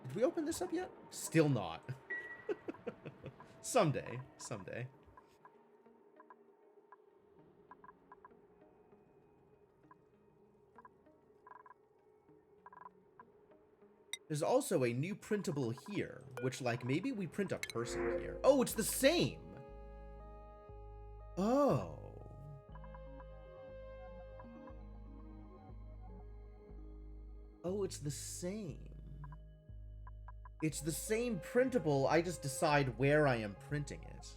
Did we open this up yet? Still not. Someday. Someday. There's also a new printable here, which, like, maybe we print a person here. Oh, it's the same! Oh. Oh, it's the same. It's the same printable, I just decide where I am printing it.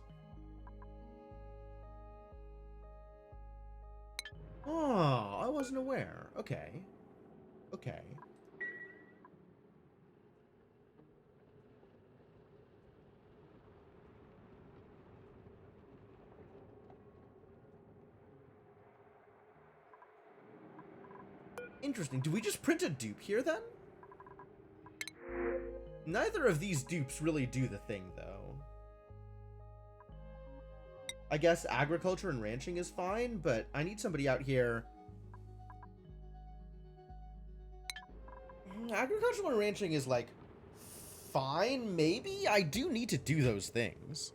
Oh, I wasn't aware. Okay. Okay. Interesting. Do we just print a dupe here, then? Neither of these dupes really do the thing, though. I guess agriculture and ranching is fine, but I need somebody out here. Agricultural and ranching is, like, fine, maybe? I do need to do those things.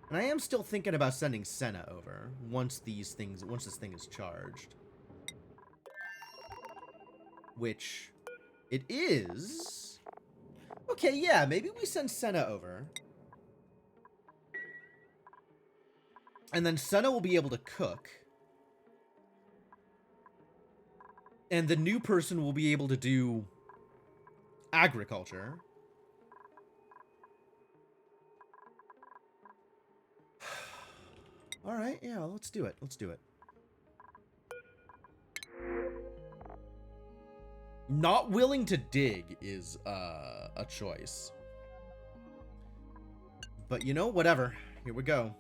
And I am still thinking about sending Senna over once this thing is charged. Which it is. Okay, yeah, maybe we send Senna over. And then Senna will be able to cook. And the new person will be able to do agriculture. All right, yeah, let's do it. Let's do it. Not willing to dig is a choice. But you know, whatever. Here we go.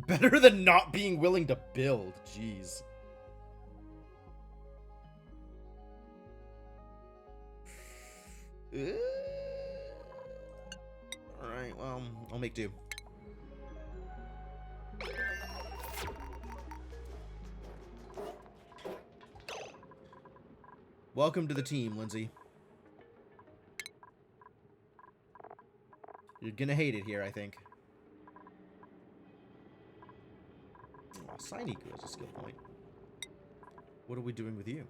Better than not being willing to build. Jeez. Alright, well, I'll make do. Welcome to the team, Lindsay. You're gonna hate it here, I think. Oh, Sainiku has a skill point. What are we doing with you?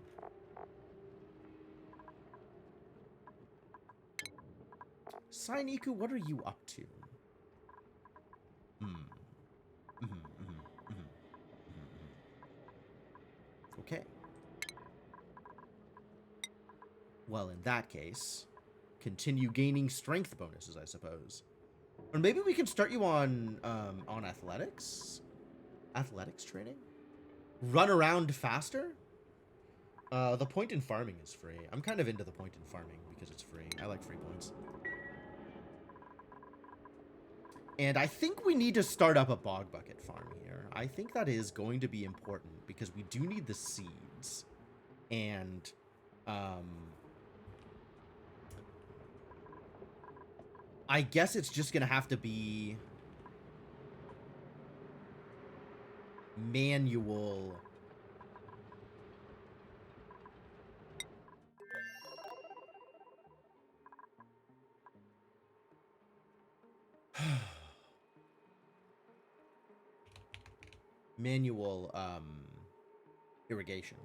Sainiku, what are you up to? Okay. Well, in that case, continue gaining strength bonuses, I suppose. Or maybe we can start you on athletics? Athletics training? Run around faster? The point in farming is free. I'm kind of into the point in farming because it's free. I like free points. And I think we need to start up a bog bucket farm here. I think that is going to be important because we do need the seeds. And, I guess it's just going to have to be manual. Manual, irrigation.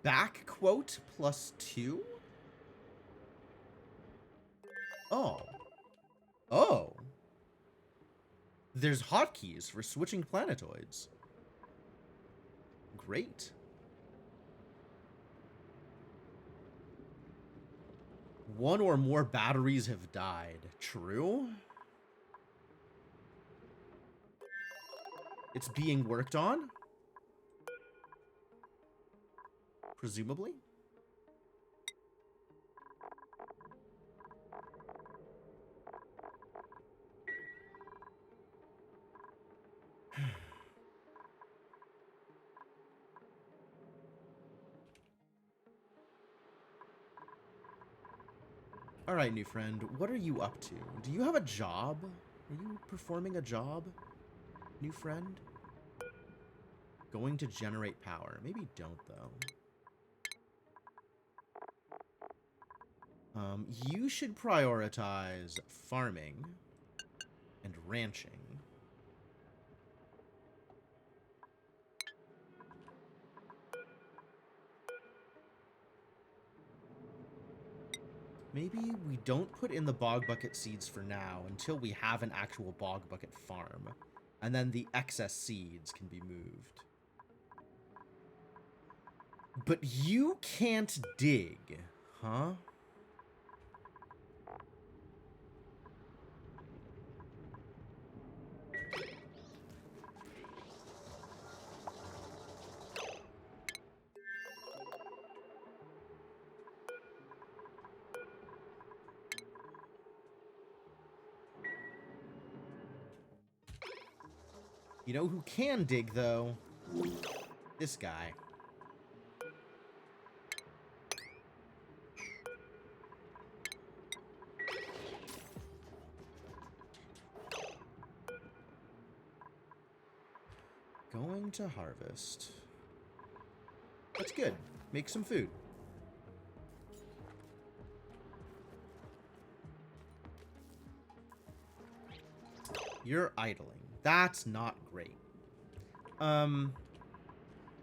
Back quote +2? Oh. Oh. There's hotkeys for switching planetoids. Great. One or more batteries have died. True? It's being worked on? Presumably? Alright, new friend. What are you up to? Do you have a job? Are you performing a job? New friend? Going to generate power. Maybe don't, though. You should prioritize farming and ranching. Maybe we don't put in the bog bucket seeds for now until we have an actual bog bucket farm. And then the excess seeds can be moved. But you can't dig, huh? You know who can dig, though? This guy. Going to harvest. That's good. Make some food. You're idling. That's not great.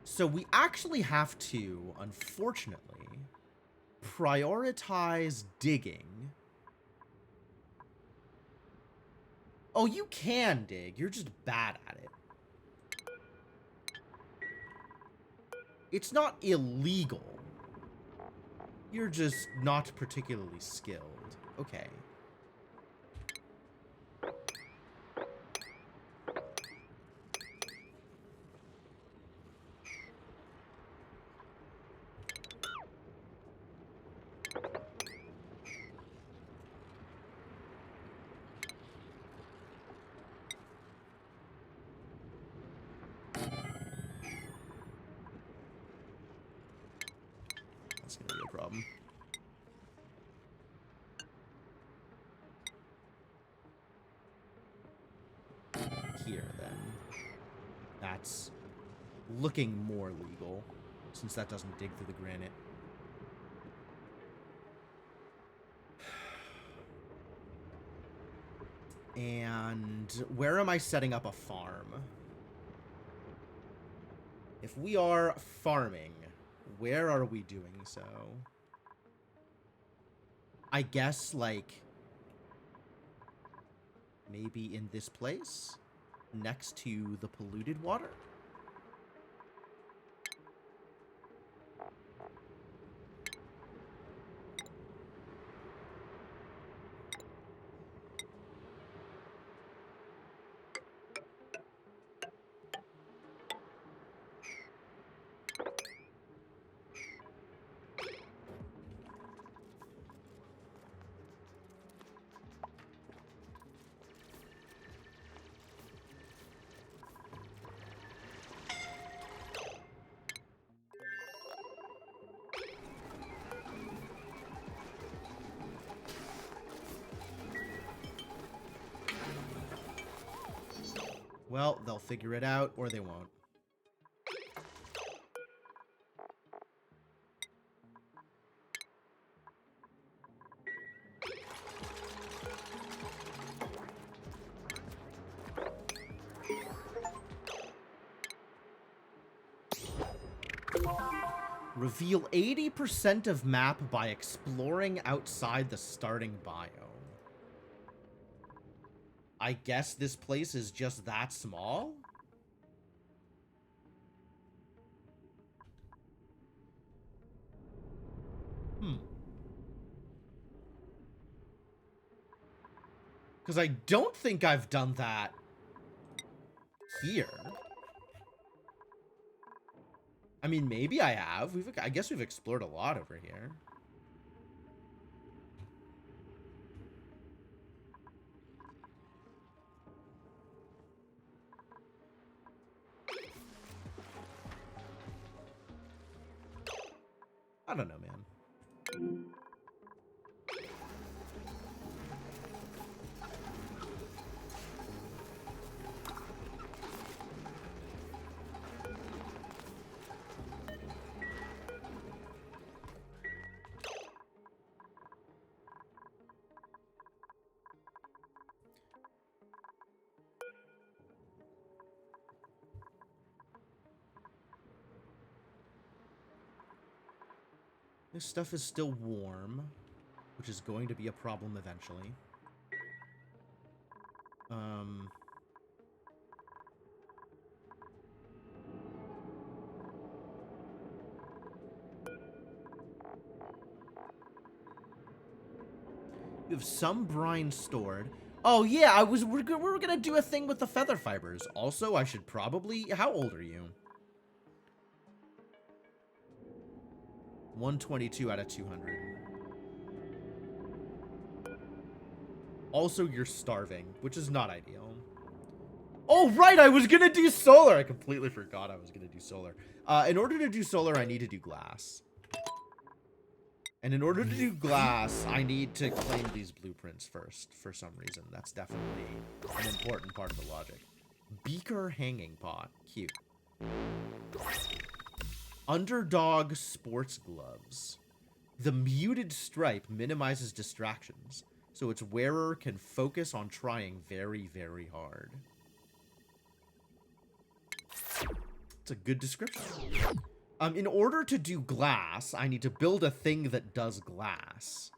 So we actually have to, unfortunately, prioritize digging. Oh, you can dig. You're just bad at it. It's not illegal. You're just not particularly skilled. Okay. That's gonna be a problem. Here, then. That's looking more legal, since that doesn't dig through the granite. And where am I setting up a farm? If we are farming, where are we doing so? I guess, like, maybe in this place? Next to the polluted water? Well, they'll figure it out, or they won't. Reveal 80% of map by exploring outside the starting biome. I guess this place is just that small? Because I don't think I've done that here. I mean, maybe I have. I guess we've explored a lot over here. I don't know, man. This stuff is still warm, which is going to be a problem eventually. You have some brine stored. Oh yeah, we're gonna do a thing with the feather fibers. Also, I should probably. How old are you? 122 out of 200. Also, you're starving, which is not ideal. Oh, right, I was gonna do solar. I completely forgot I was gonna do solar. In order to do solar, I need to do glass. And in order to do glass, I need to claim these blueprints first, for some reason. That's definitely an important part of the logic. Beaker hanging pot. Cute. Underdog sports gloves. The muted stripe minimizes distractions. so its wearer can focus on trying very, very hard. It's a good description. In order to do glass, I need to build a thing that does glass.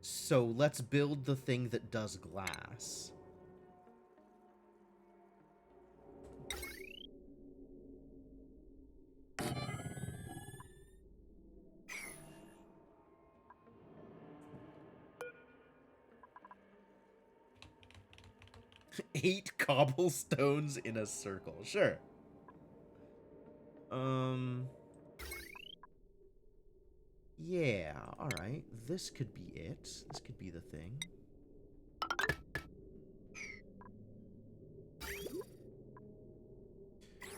So let's build the thing that does glass. Eight cobblestones in a circle. Sure. Yeah, alright. This could be it. This could be the thing.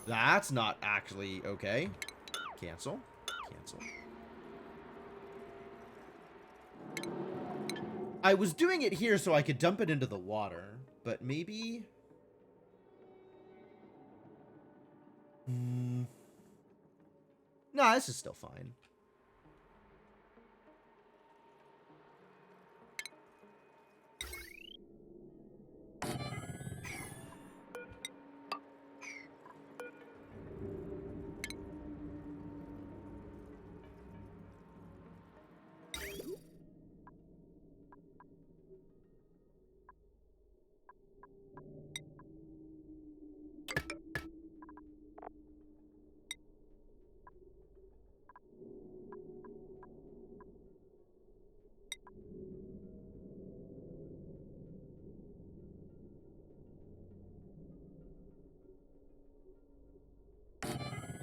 That's not actually okay. Cancel. Cancel. I was doing it here so I could dump it into the water, but maybe... Nah, this is still fine.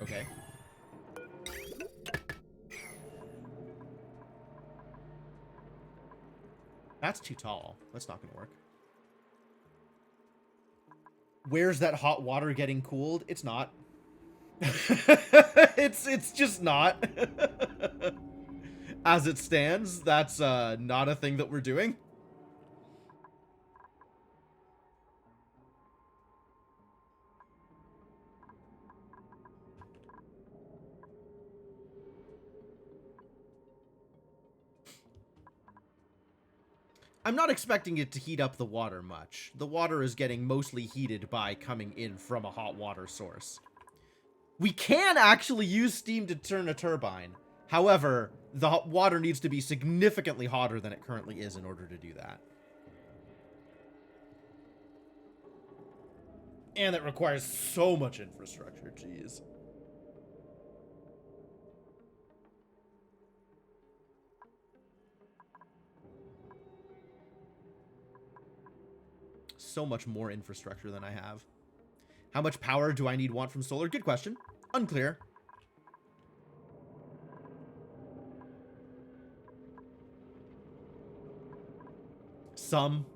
Okay. That's too tall. That's not gonna work. Where's that hot water getting cooled? It's not. it's just not. As it stands, that's not a thing that we're doing. I'm not expecting it to heat up the water much. The water is getting mostly heated by coming in from a hot water source. We can actually use steam to turn a turbine. However, the hot water needs to be significantly hotter than it currently is in order to do that. And that requires so much infrastructure, jeez. So much more infrastructure than I have. How much power do I want from solar? Good question. Unclear. Some.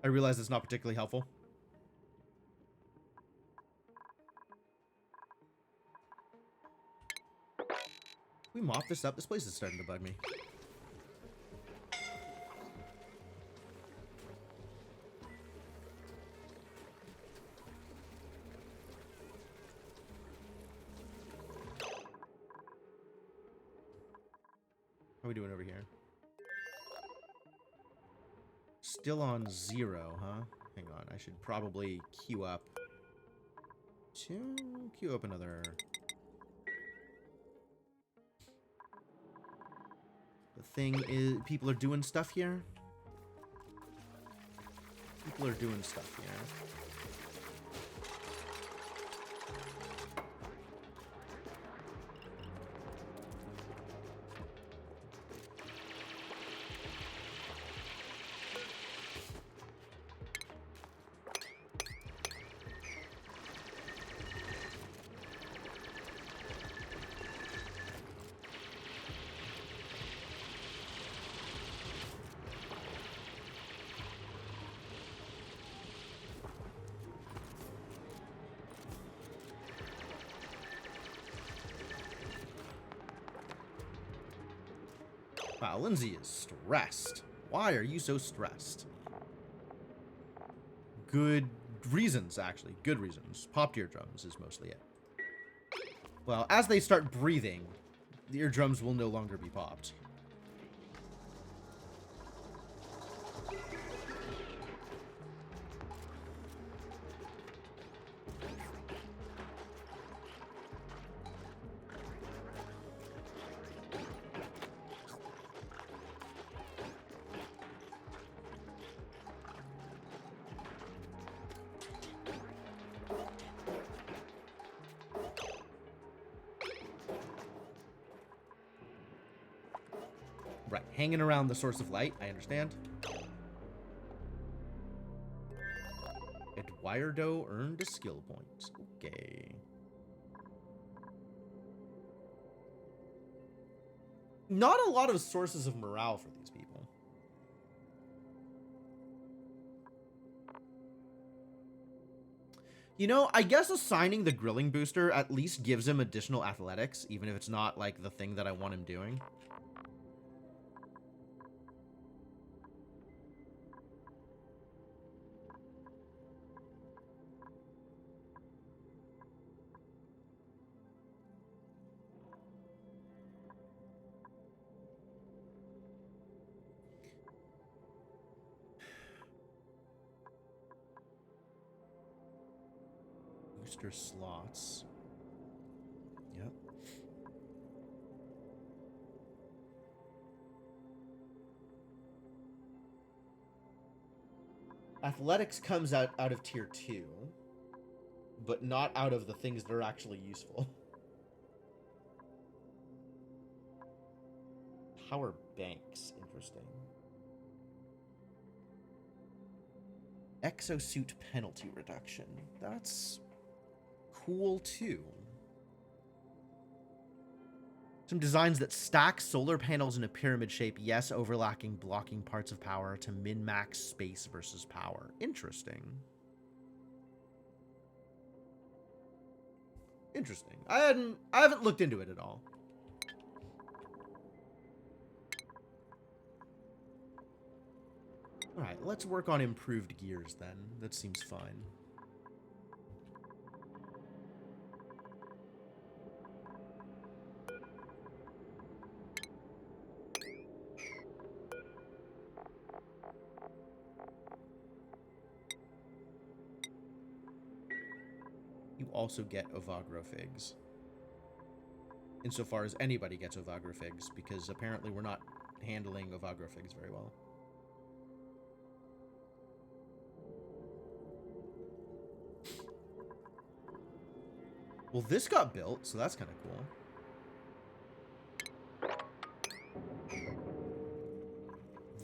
I realize it's not particularly helpful. We mop this up. This place is starting to bug me. How are we doing over here? Still on 0, huh? Hang on, I should probably queue up another. The thing is, people are doing stuff here. People are doing stuff here. Wow, Lindsay is stressed. Why are you so stressed? Good reasons, actually. Good reasons. Pop eardrums is mostly it. Well, as they start breathing, the eardrums will no longer be popped. Right, hanging around the source of light, I understand. Eduardo earned a skill point. Okay. Not a lot of sources of morale for these people. You know, I guess assigning the grilling booster at least gives him additional athletics, even if it's not, like, the thing that I want him doing. Booster slots. Yep. Athletics comes out of tier 2, but not out of the things that are actually useful. Power banks, interesting. Exosuit penalty reduction. That's cool too. Some designs that stack solar panels in a pyramid shape, yes, overlapping blocking parts of power to min-max space versus power. Interesting. Interesting. I haven't looked into it at all. Alright, let's work on improved gears then. That seems fine. You also get Ovagrofigs. Insofar as anybody gets Ovagrofigs, because apparently we're not handling Ovagrofigs very well. Well, this got built, so that's kind of cool.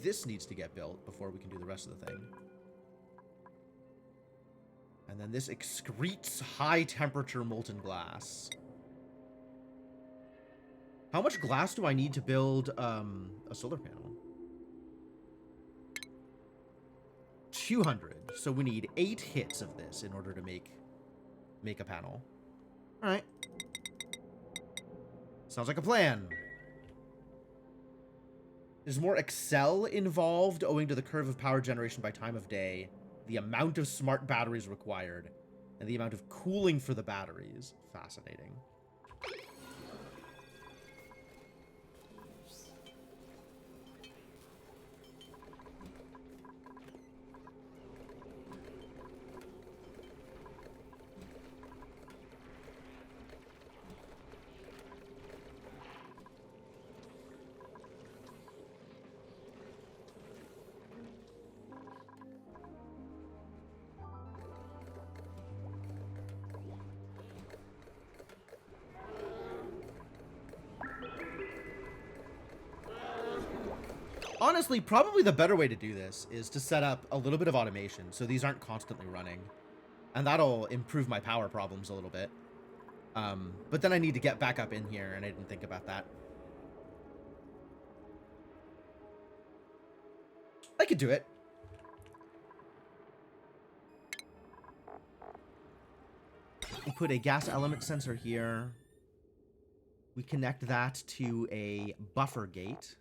This needs to get built before we can do the rest of the thing. And then this excretes high-temperature molten glass. How much glass do I need to build a solar panel? 200. So we need 8 hits of this in order to make a panel. All right. Sounds like a plan. There's more Excel involved owing to the curve of power generation by time of day, the amount of smart batteries required, and the amount of cooling for the batteries. Fascinating. Honestly, probably the better way to do this is to set up a little bit of automation so these aren't constantly running. And that'll improve my power problems a little bit. But then I need to get back up in here, and I didn't think about that. I could do it. We put a gas element sensor here. We connect that to a buffer gate.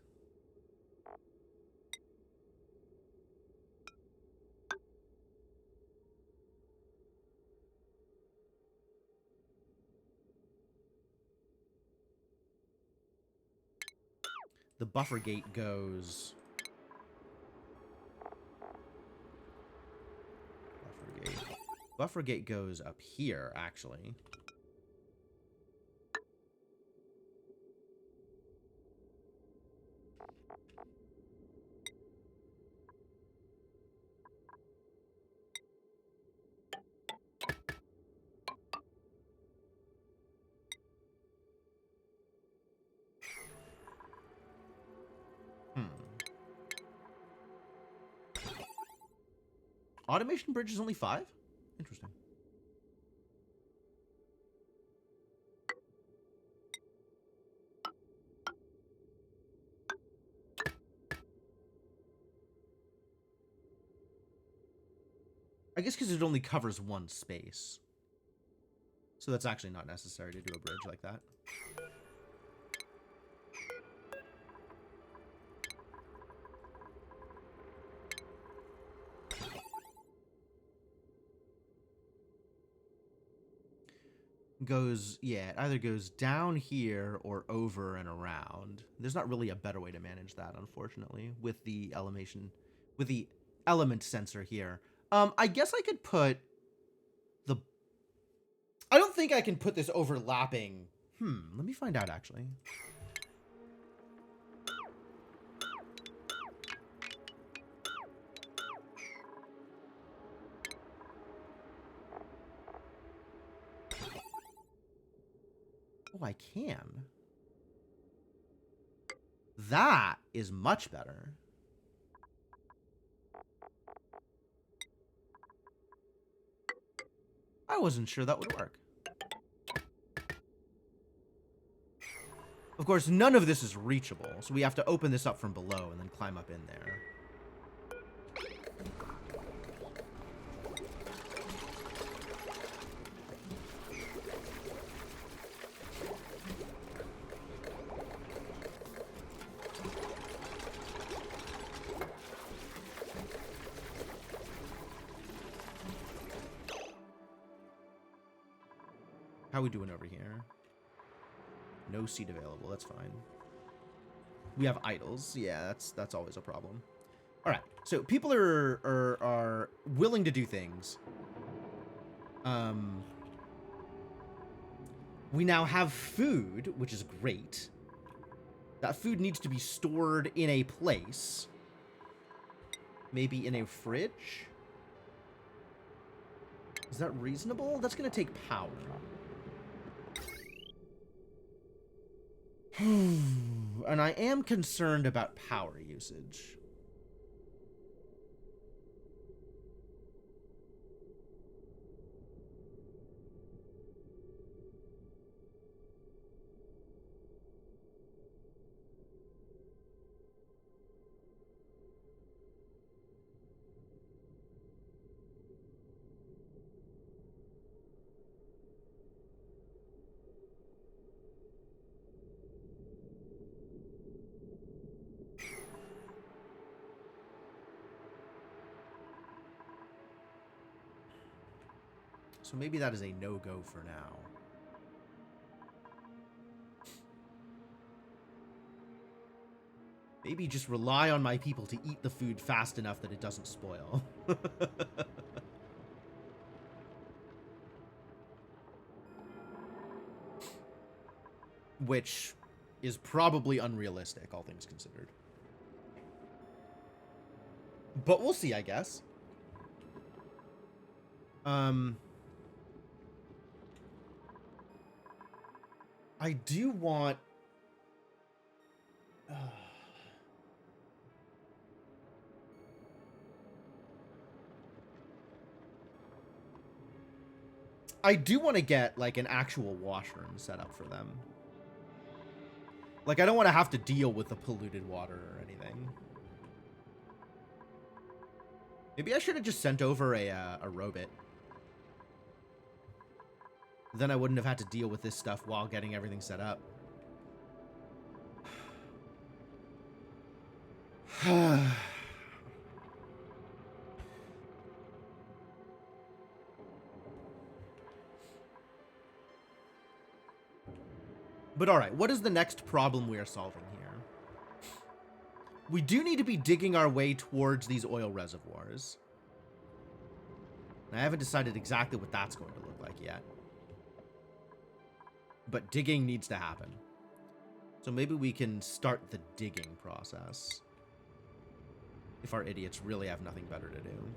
the buffer gate goes... Buffer gate goes up here, actually. Automation bridge is only 5? Interesting. I guess because it only covers one space. So that's actually not necessary to do a bridge like that. Goes, yeah, it either goes down here or over and around. There's not really a better way to manage that, unfortunately, with the element sensor here. I guess I could put the... I don't think I can put this overlapping. Let me find out, actually. Oh, I can. That is much better. I wasn't sure that would work. Of course, none of this is reachable, so we have to open this up from below and then climb up in there. How are we doing over here? No seat available. That's fine. We have idols. Yeah, that's always a problem. All right. So people are willing to do things. We now have food, which is great. That food needs to be stored in a place. Maybe in a fridge? Is that reasonable? That's going to take power. And I am concerned about power usage. So maybe that is a no-go for now. Maybe just rely on my people to eat the food fast enough that it doesn't spoil. Which is probably unrealistic, all things considered. But we'll see, I guess. I do want... I do want to get, like, an actual washroom set up for them. Like, I don't want to have to deal with the polluted water or anything. Maybe I should have just sent over a robot. Then I wouldn't have had to deal with this stuff while getting everything set up. But alright, what is the next problem we are solving here? We do need to be digging our way towards these oil reservoirs. I haven't decided exactly what that's going to look like yet. But digging needs to happen. So maybe we can start the digging process. If our idiots really have nothing better to do.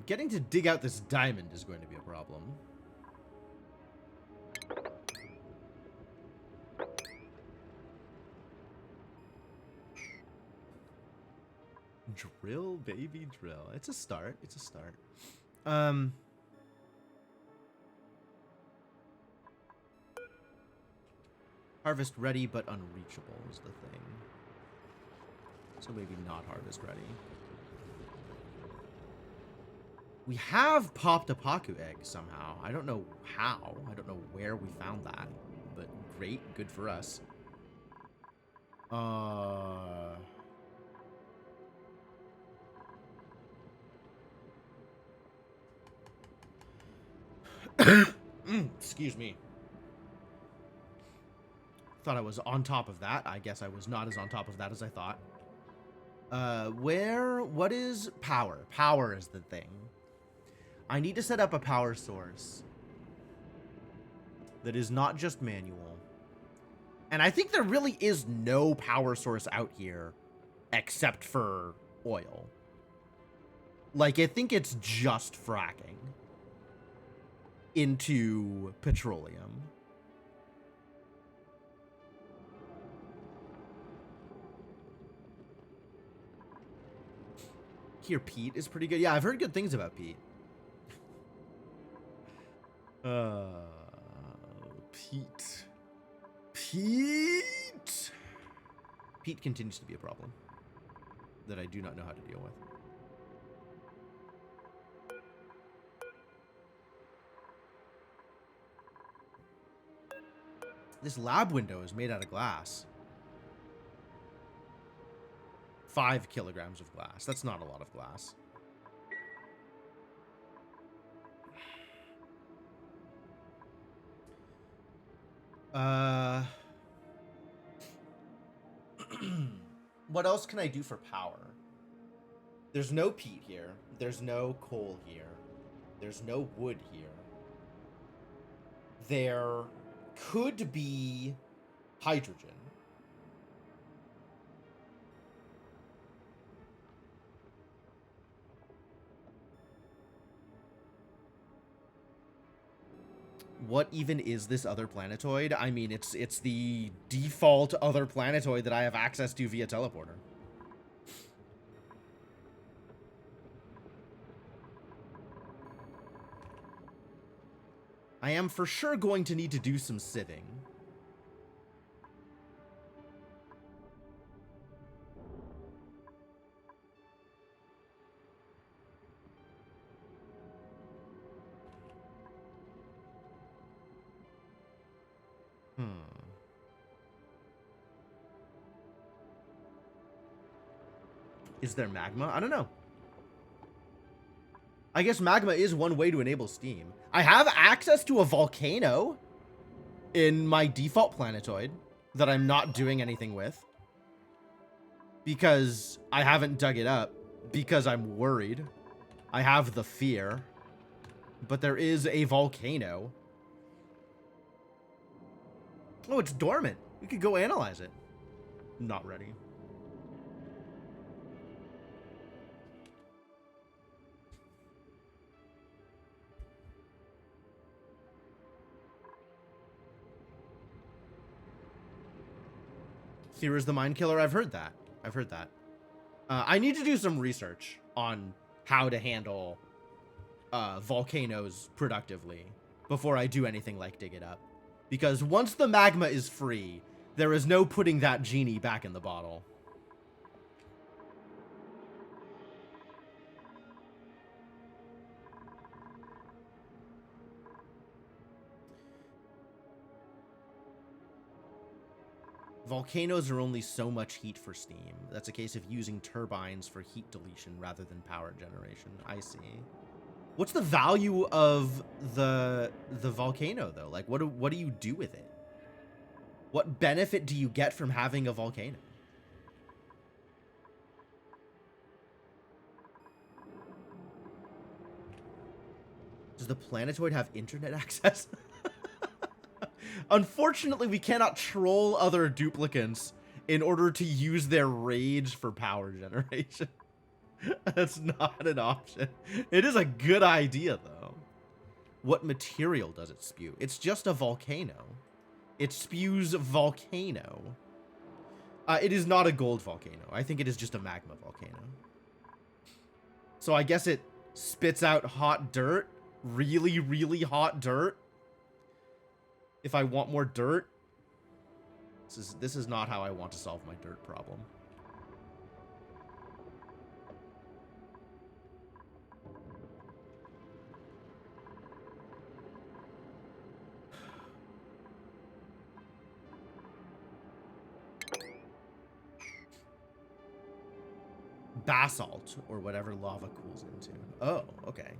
Getting to dig out this diamond is going to be a problem. Drill, baby, drill. It's a start. It's a start. Harvest ready, but unreachable is the thing. So maybe not harvest ready. We have popped a Paku egg somehow. I don't know how. I don't know where we found that. But great. Good for us. Excuse me. Thought I was on top of that. I guess I was not as on top of that as I thought. What is power? Power is the thing. I need to set up a power source that is not just manual. And I think there really is no power source out here except for oil. Like, I think it's just fracking into petroleum. Here, peat is pretty good. Yeah, I've heard good things about peat. Peat. Peat! Peat continues to be a problem that I do not know how to deal with. This lab window is made out of glass. 5 kilograms of glass. That's not a lot of glass. What else can I do for power? There's no peat here. There's no coal here. There's no wood here. There could be hydrogen. What even is this other planetoid? I mean, it's the default other planetoid that I have access to via teleporter. I am for sure going to need to do some sieving. Is there magma? I don't know. I guess magma is one way to enable steam. I have access to a volcano in my default planetoid that I'm not doing anything with because I haven't dug it up because I'm worried. I have the fear, but there is a volcano. Oh, it's dormant. We could go analyze it. Not ready. Here is the Mind Killer. I've heard that. I've heard that. I need to do some research on how to handle volcanoes productively before I do anything like dig it up. Because once the magma is free, there is no putting that genie back in the bottle. Volcanoes are only so much heat for steam. That's a case of using turbines for heat deletion rather than power generation. I see. What's the value of the volcano though? Like what do you do with it? What benefit do you get from having a volcano? Does the planetoid have internet access? Unfortunately, we cannot troll other duplicants in order to use their rage for power generation. That's not an option. It is a good idea, though. What material does it spew? It's just a volcano. It spews volcano. It is not a gold volcano. I think it is just a magma volcano. So I guess it spits out hot dirt. Really, really hot dirt. If I want more dirt, this is not how I want to solve my dirt problem. Basalt, or whatever lava cools into. Oh, okay.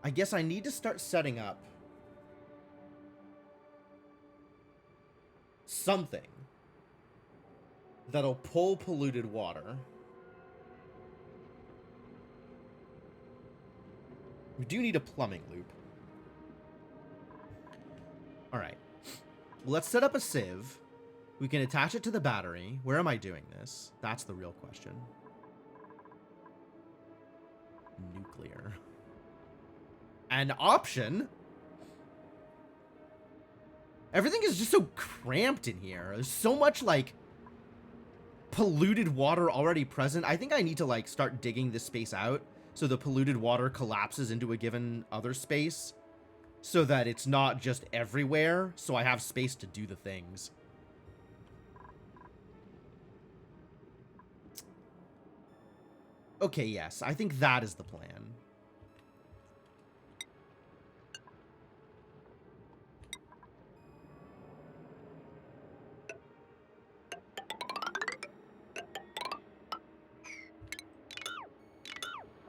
I guess I need to start setting up something that'll pull polluted water. We do need a plumbing loop. All right. Let's set up a sieve. We can attach it to the battery. Where am I doing this? That's the real question. Nuclear. An option? Everything is just so cramped in here. There's so much, like, polluted water already present. I think I need to, like, start digging this space out so the polluted water collapses into a given other space so that it's not just everywhere, so I have space to do the things. Okay, yes. I think that is the plan.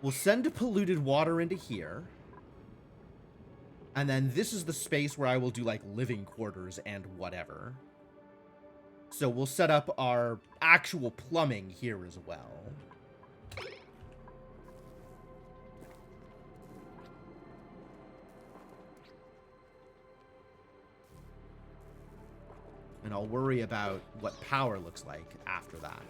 We'll send polluted water into here. And then this is the space where I will do, like, living quarters and whatever. So we'll set up our actual plumbing here as well. And I'll worry about what power looks like after that.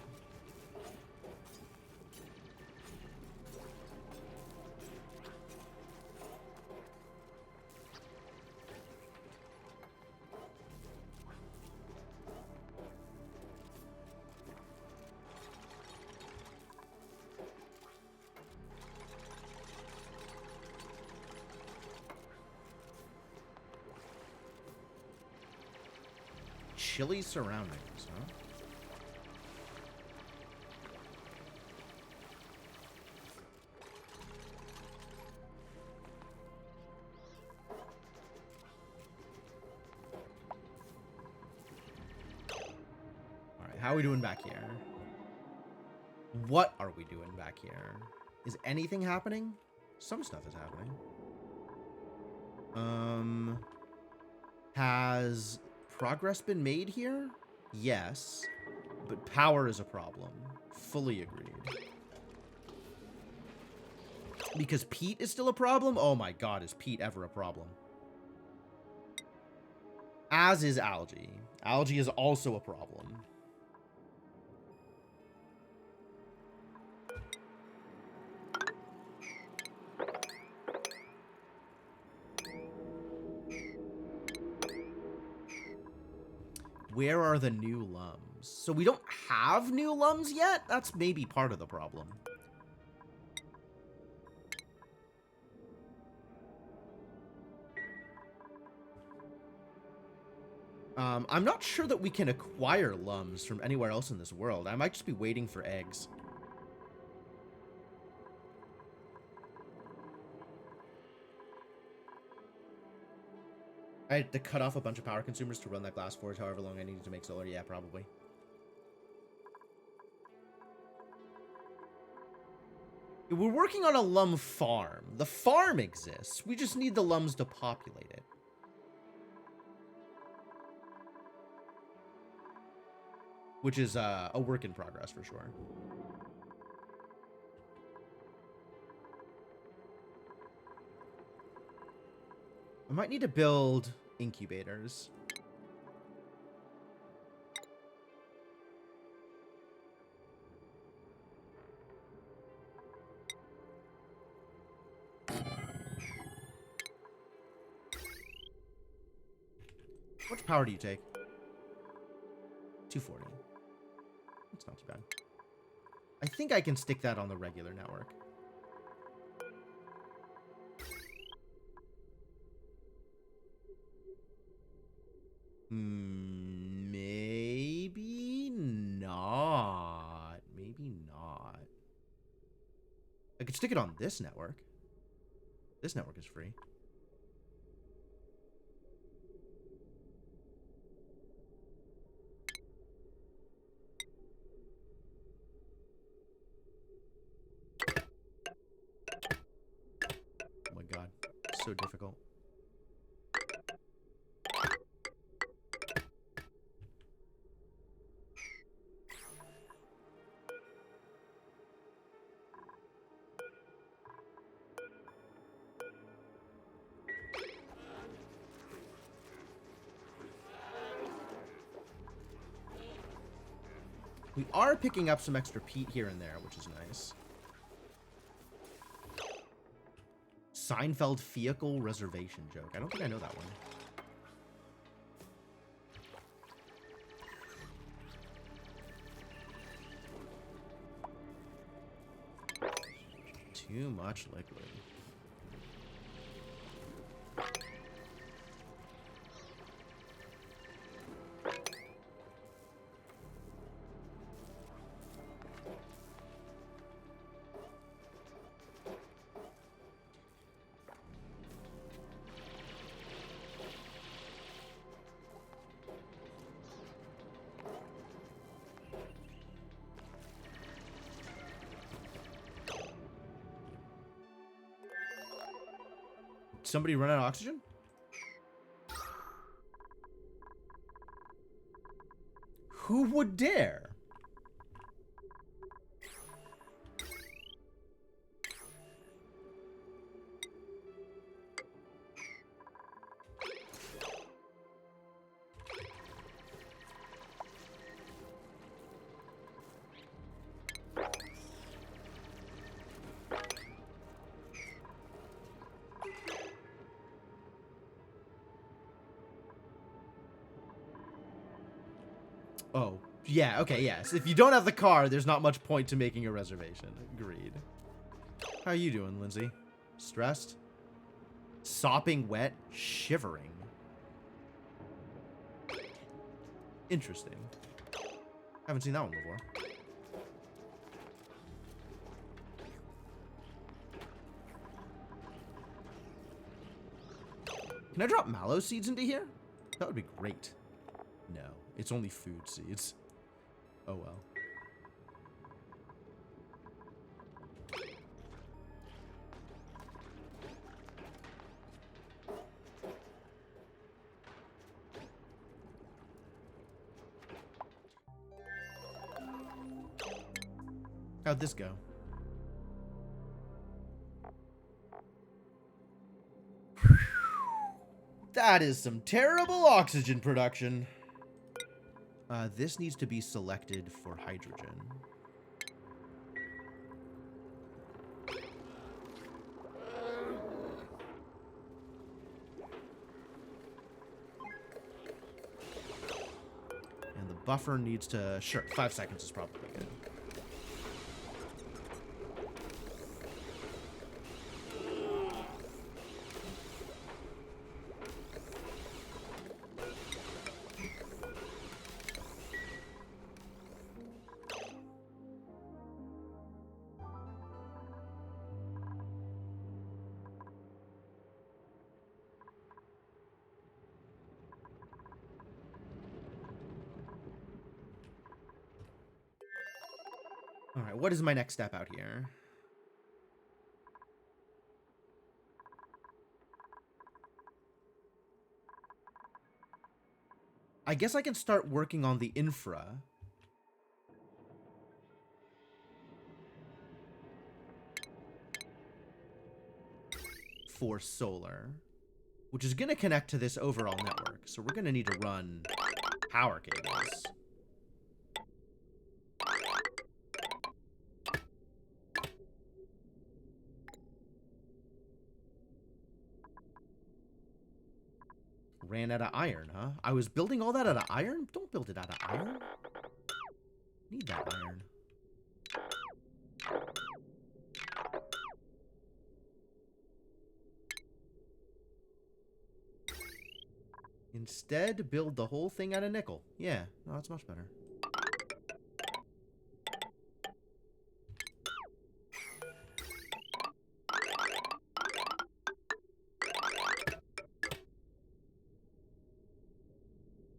Chilly surroundings, huh? Alright, how are we doing back here? What are we doing back here? Is anything happening? Some stuff is happening. Has progress been made here? Yes. But power is a problem. Fully agreed. Because peat is still a problem? Oh my god, is peat ever a problem? As is algae. Algae is also a problem. Where are the new lums? So we don't have new lums yet? That's maybe part of the problem. I'm not sure that we can acquire lums from anywhere else in this world. I might just be waiting for eggs. I had to cut off a bunch of power consumers to run that glass forge however long I needed to make solar. Yeah, probably. We're working on a lum farm. The farm exists. We just need the lums to populate it. Which is a work in progress for sure. I might need to build incubators. How much power do you take? 240. That's not too bad. I think I can stick that on the regular network. Maybe not. Maybe not. I could stick it on this network. This network is free. Oh my god. So difficult. We are picking up some extra peat here and there, which is nice. Seinfeld vehicle reservation joke. I don't think I know that one. Too much liquid. Somebody run out of oxygen? Who would dare? Oh, yeah, okay, yes. If you don't have the car, there's not much point to making a reservation. Agreed. How are you doing, Lindsay? Stressed? Sopping wet? Shivering? Interesting. Haven't seen that one before. Can I drop mallow seeds into here? That would be great. No, it's only food seeds. Oh well. How'd this go? That is some terrible oxygen production. This needs to be selected for hydrogen. And the buffer needs to... Sure, 5 seconds is probably good. Alright, what is my next step out here? I guess I can start working on the infra. For solar. Which is going to connect to this overall network. So we're going to need to run power cables. Ran out of iron, huh? I was building all that out of iron? Don't build it out of iron. Need that iron. Instead, build the whole thing out of nickel. Yeah, no, that's much better.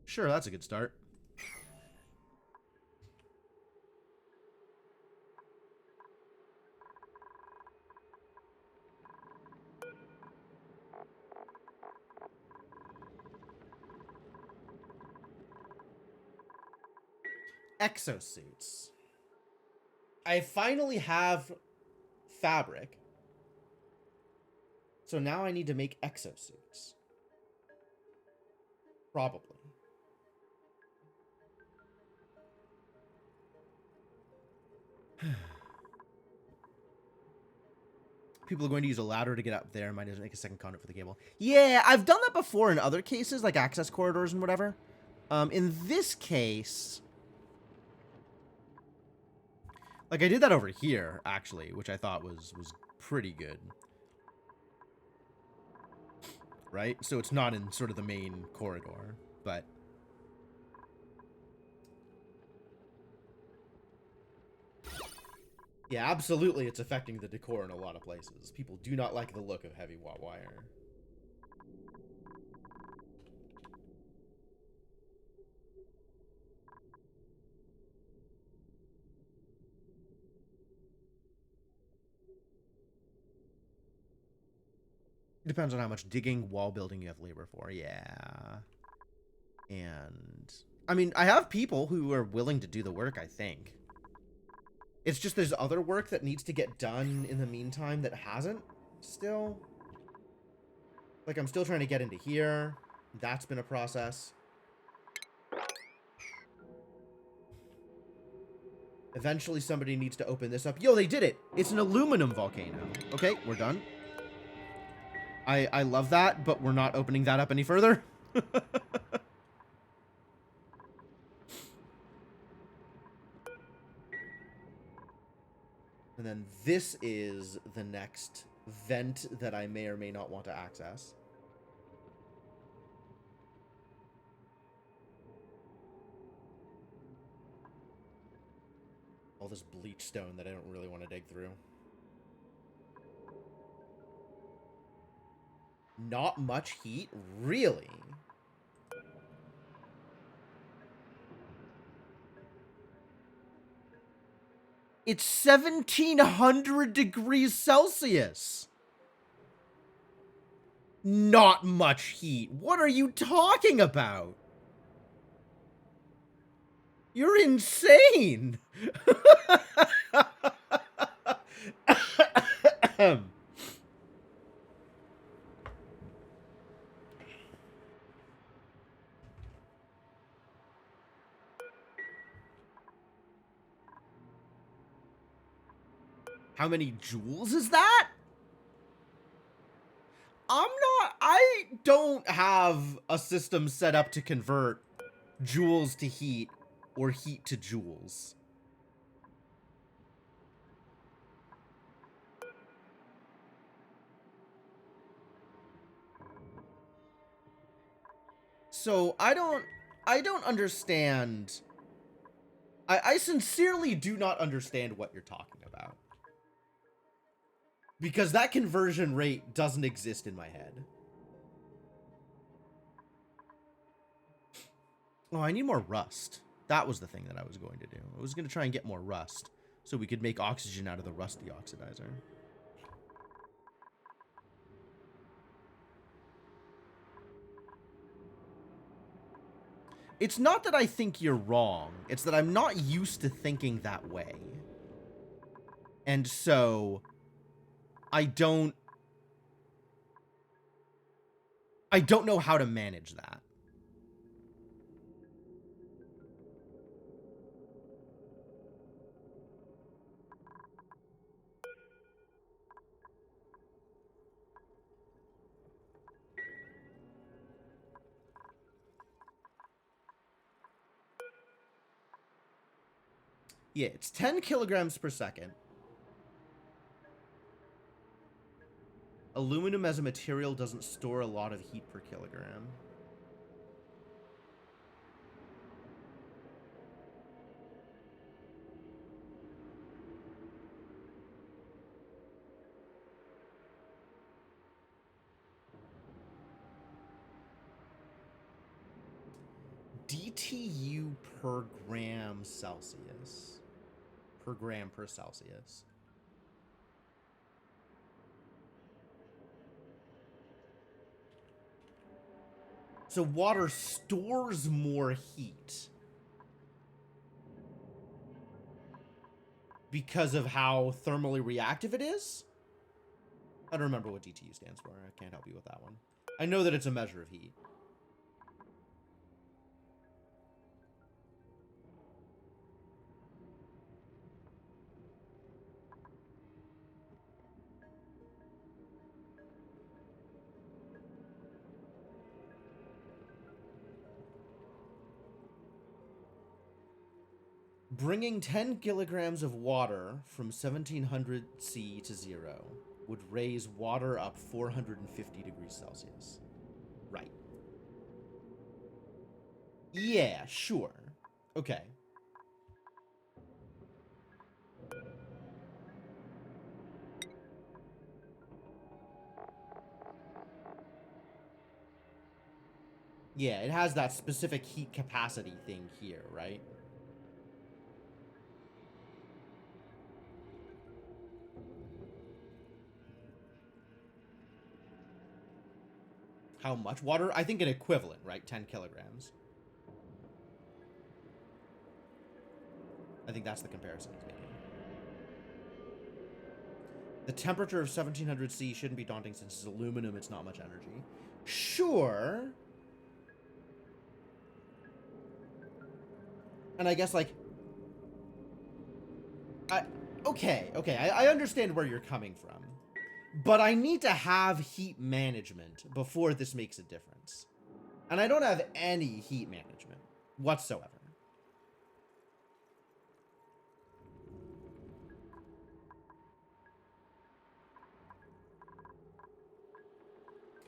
Sure, that's a good start. Exosuits. I finally have fabric. So now I need to make exosuits. Probably. People are going to use a ladder to get up there. Might as well make a second conduit for the cable. Yeah, I've done that before in other cases, like access corridors and whatever. In this case... Like, I did that over here, actually, which I thought was pretty good. Right? So it's not in sort of the main corridor, but... Yeah, absolutely it's affecting the decor in a lot of places. People do not like the look of heavy wire. It depends on how much digging, wall building you have labor for. Yeah. And... I mean, I have people who are willing to do the work, I think. It's just there's other work that needs to get done in the meantime that hasn't still. Like, I'm still trying to get into here. That's been a process. Eventually somebody needs to open this up. Yo, they did it! It's an aluminum volcano. Okay, we're done. I love that, but we're not opening that up any further. And then this is the next vent that I may or may not want to access. All this bleach stone that I don't really want to dig through. Not much heat? Really? It's 1700 degrees Celsius. Not much heat. What are you talking about? You're insane. How many joules is that? I don't have a system set up to convert joules to heat or heat to joules. So I don't understand. I sincerely do not understand what you're talking about. Because that conversion rate doesn't exist in my head. Oh, I need more rust. That was the thing that I was going to do. I was going to try and get more rust. So we could make oxygen out of the rust deoxidizer. It's not that I think you're wrong. It's that I'm not used to thinking that way. And so I don't know how to manage that. Yeah, it's 10 kilograms per second. Aluminum as a material doesn't store a lot of heat per kilogram. DTU per gram Celsius. Per gram per Celsius. So water stores more heat because of how thermally reactive it is? I don't remember what DTU stands for. I can't help you with that one. I know that it's a measure of heat. Bringing 10 kilograms of water from 1700 C to 0 would raise water up 450 degrees Celsius. Right. Yeah, sure. Okay. Yeah, it has that specific heat capacity thing here, right? How much water? I think an equivalent, right? 10 kilograms. I think that's the comparison he's making. The temperature of 1700 C shouldn't be daunting since it's aluminum, it's not much energy. Sure. And I guess, like... Okay, I understand where you're coming from. But I need to have heat management before this makes a difference. And I don't have any heat management whatsoever.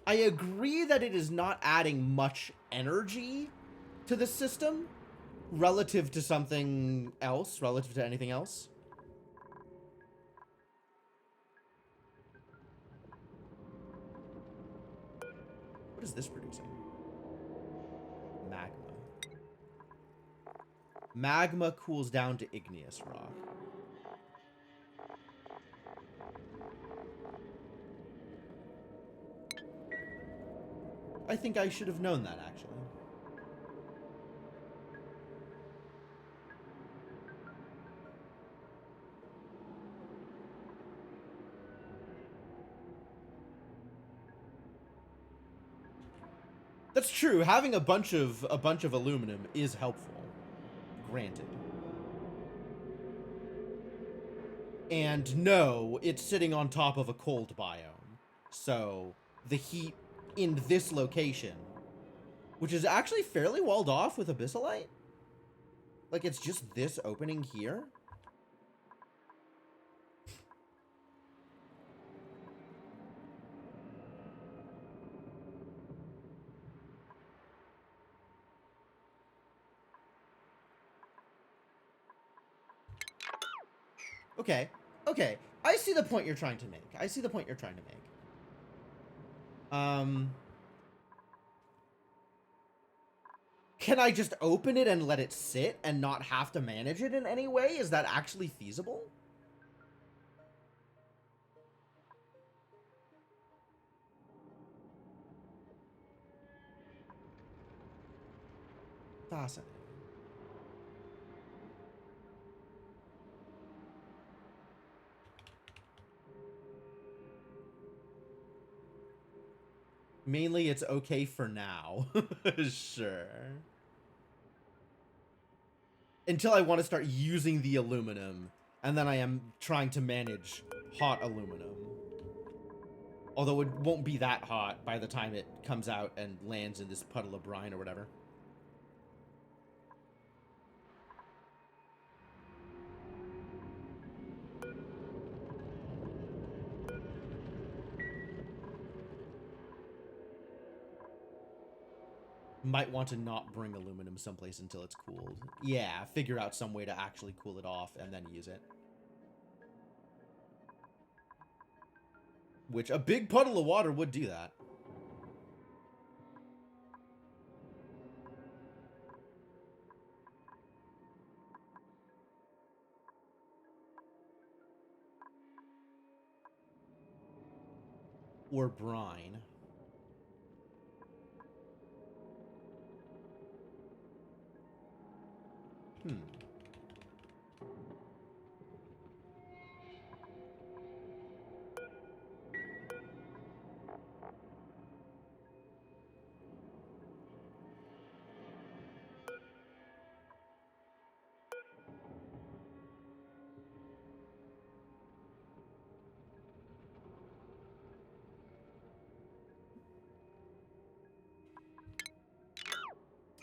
I agree that it is not adding much energy to the system relative to something else, relative to anything else. What is this producing? Magma. Magma cools down to igneous rock. I think I should have known that, actually. That's true. Having a bunch of aluminum is helpful. Granted. And no, it's sitting on top of a cold biome. So the heat in this location, which is actually fairly walled off with abyssalite. Like, it's just this opening here. Okay, okay. I see the point you're trying to make. I see the point you're trying to make. Can I just open it and let it sit and not have to manage it in any way? Is that actually feasible? Fascinating. Mainly, it's okay for now. Sure. Until I want to start using the aluminum, and then I am trying to manage hot aluminum. Although it won't be that hot by the time it comes out and lands in this puddle of brine or whatever. Might want to not bring aluminum someplace until it's cooled. Yeah, figure out some way to actually cool it off and then use it. Which a big puddle of water would do that. Or brine.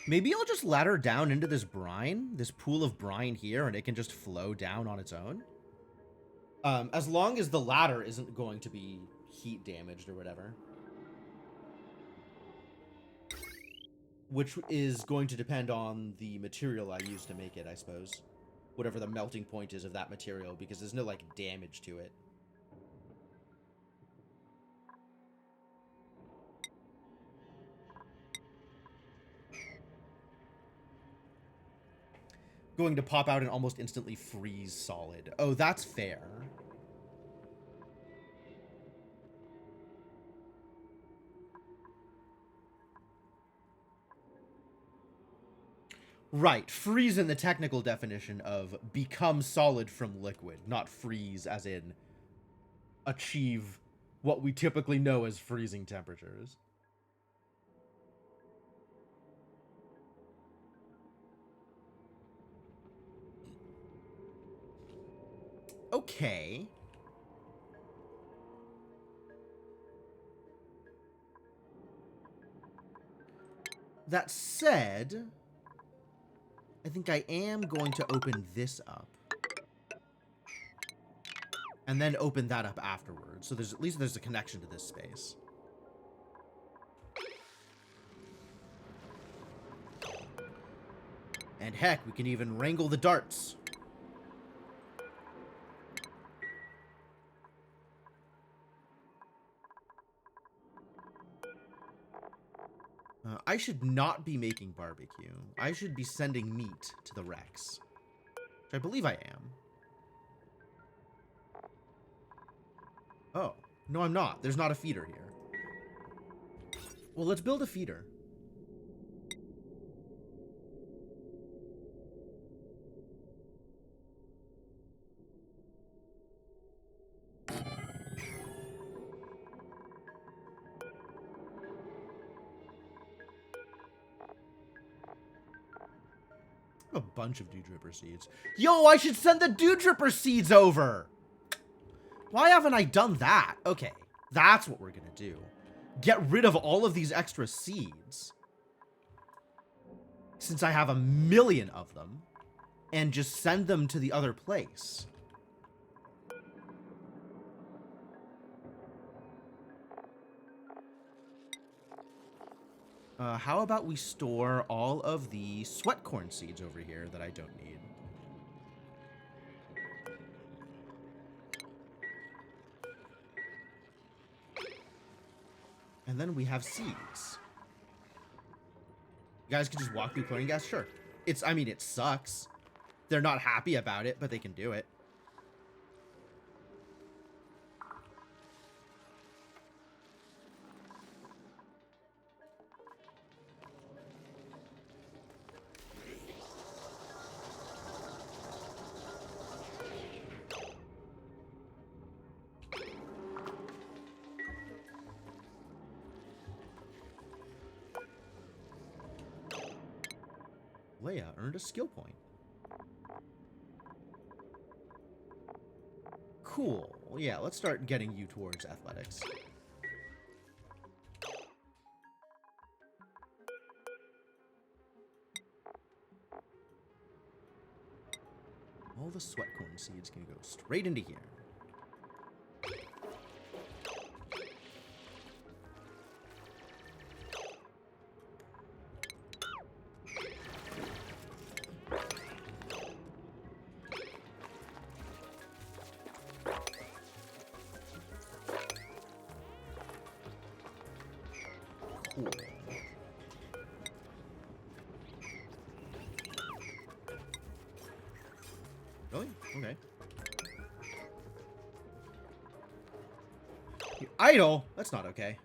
Maybe I'll just ladder down into this brine, this pool of brine here, and it can just flow down on its own. As long as the ladder isn't going to be heat damaged or whatever. Which is going to depend on the material I use to make it, I suppose. Whatever the melting point is of that material, because there's no, like, damage to it. Going to pop out and almost instantly freeze solid. Oh, that's fair. Right, freeze in the technical definition of become solid from liquid, not freeze as in achieve what we typically know as freezing temperatures. Okay. That said, I think I am going to open this up. And then open that up afterwards. So there's at least there's a connection to this space. And heck, we can even wrangle the darts. I should not be making barbecue. I should be sending meat to the Rex. Which I believe I am. Oh. No, I'm not. There's not a feeder here. Well, let's build a feeder. A bunch of Dewdripper seeds. Yo, I should send the Dewdripper seeds over! Why haven't I done that? Okay, that's what we're gonna do. Get rid of all of these extra seeds. Since I have a million of them. And just send them to the other place. How about we store all of the sweat corn seeds over here that I don't need? And then we have seeds. guys can just walk through chlorine gas? Sure. I mean, it sucks. They're not happy about it, but they can do it. Leia earned a skill point. Cool. Yeah, let's start getting you towards athletics. All the sweat cone seeds can go straight into here. Cool. Really? Okay. You idle? That's not okay.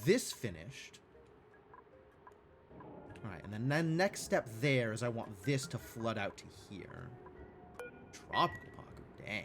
This finished. Alright, and then the next step there is I want this to flood out to here. Tropical Paku, dang.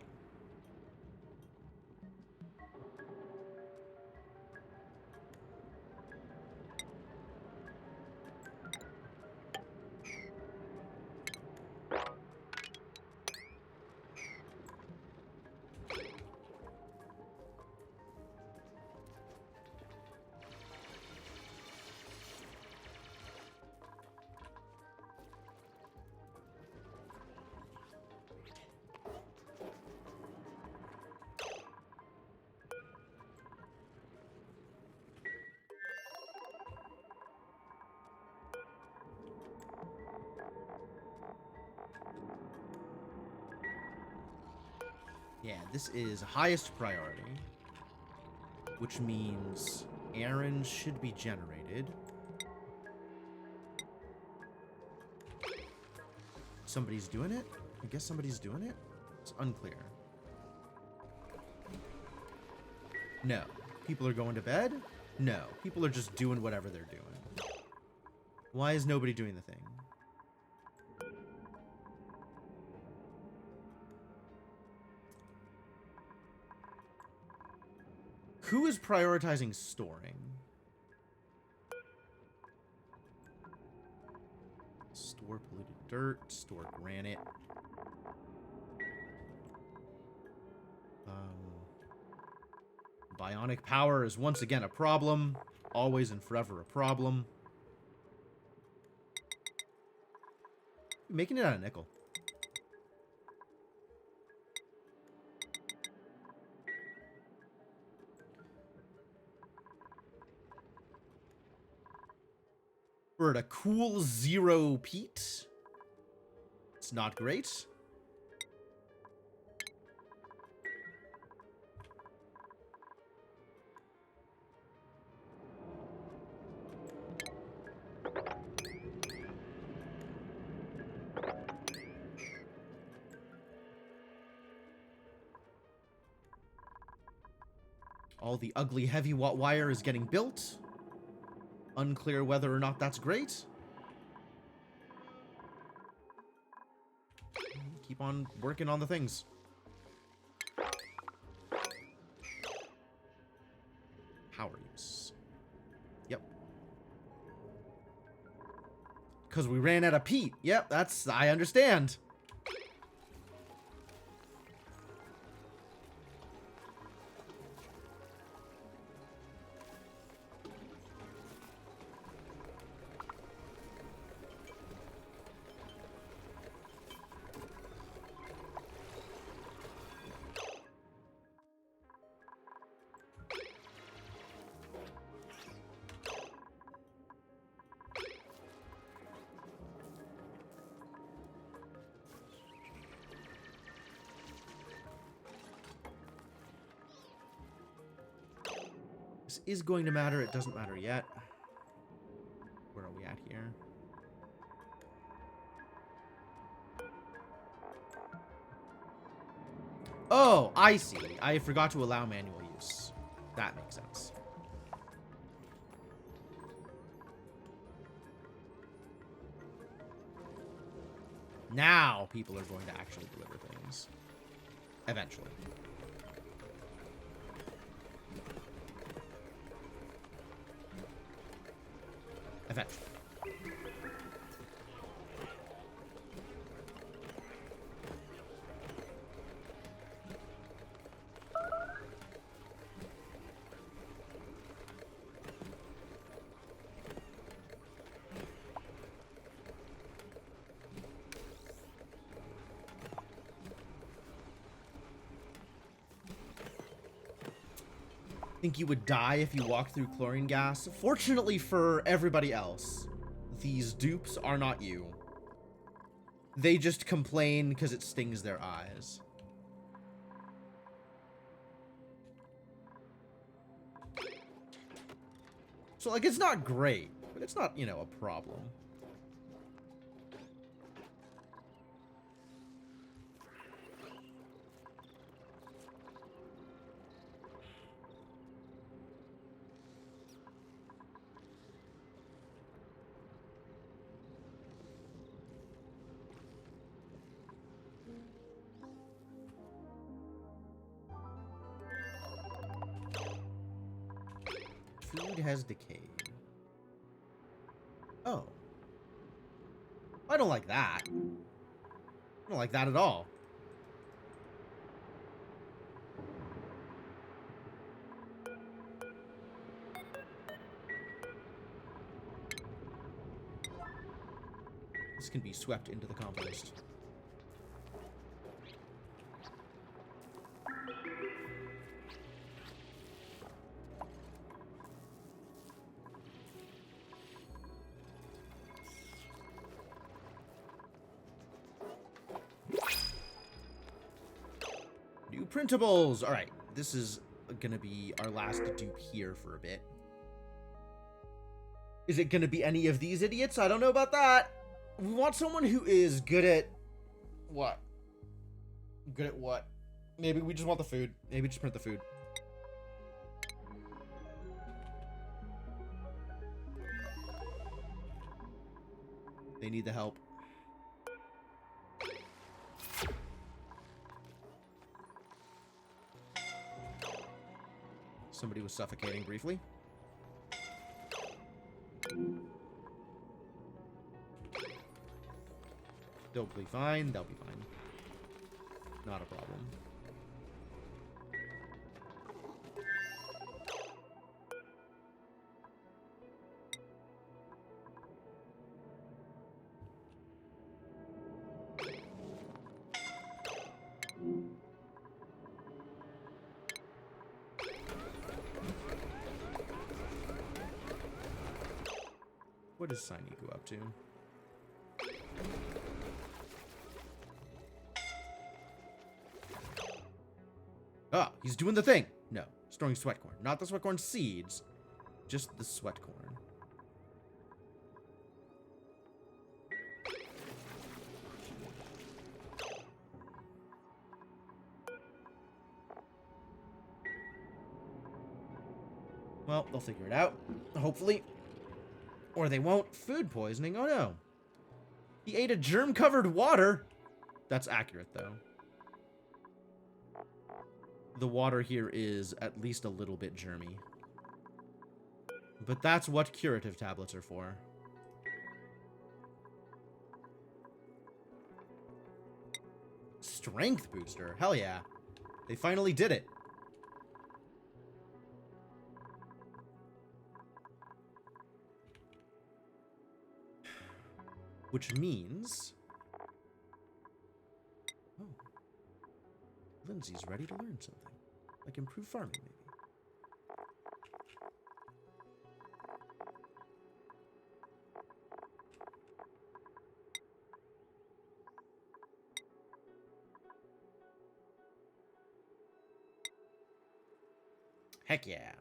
Yeah, this is highest priority, which means errands should be generated. Somebody's doing it? I guess somebody's doing it? It's unclear. No. People are going to bed? No. People are just doing whatever they're doing. Why is nobody doing the thing? Who is prioritizing storing? Store polluted dirt, store granite. Bionic power is once again a problem. Always and forever a problem. Making it out of nickel. We're at a cool 0 peat. It's not great. All the ugly heavy watt wire is getting built. Unclear whether or not that's great. Keep on working on the things. Power use. Yep. Because we ran out of peat. Yep, I understand. This is going to matter. It doesn't matter yet. We're here. Oh, I see. I forgot to allow manual use. That makes sense. Now people are going to actually deliver things. Eventually. Eventually. Think you would die if you walked through chlorine gas? Fortunately for everybody else, these dupes are not you. They just complain because it stings their eyes. So, like, it's not great, but it's not, you know, a problem. Food has decayed. Oh. I don't like that. I don't like that at all. This can be swept into the compost. New printables! Alright, this is gonna be our last dupe here for a bit. Is it gonna be any of these idiots? I don't know about that. We want someone who is good at... what? Good at what? Maybe we just want the food. Maybe just print the food. They need the help. Somebody was suffocating briefly. They'll be fine. They'll be fine. Not a problem. What is Siniku up to? Ah, he's doing the thing. No, storing sweat corn. Not the sweat corn seeds, just the sweat corn. Well, they'll figure it out, hopefully. Or they won't. Food poisoning? Oh no. He ate a germ-covered water. That's accurate, though. The water here is at least a little bit germy. But that's what curative tablets are for. Strength booster. Hell yeah. They finally did it. Which means... oh. Lindsay's ready to learn something. Like improved farming, maybe. Heck yeah.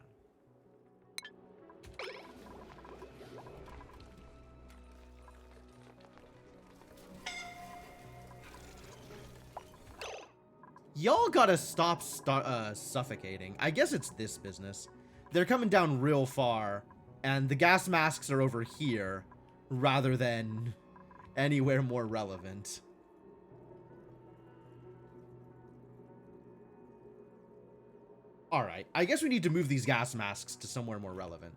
Y'all gotta stop suffocating. I guess it's this business. They're coming down real far, and the gas masks are over here, rather than anywhere more relevant. Alright, I guess we need to move these gas masks to somewhere more relevant.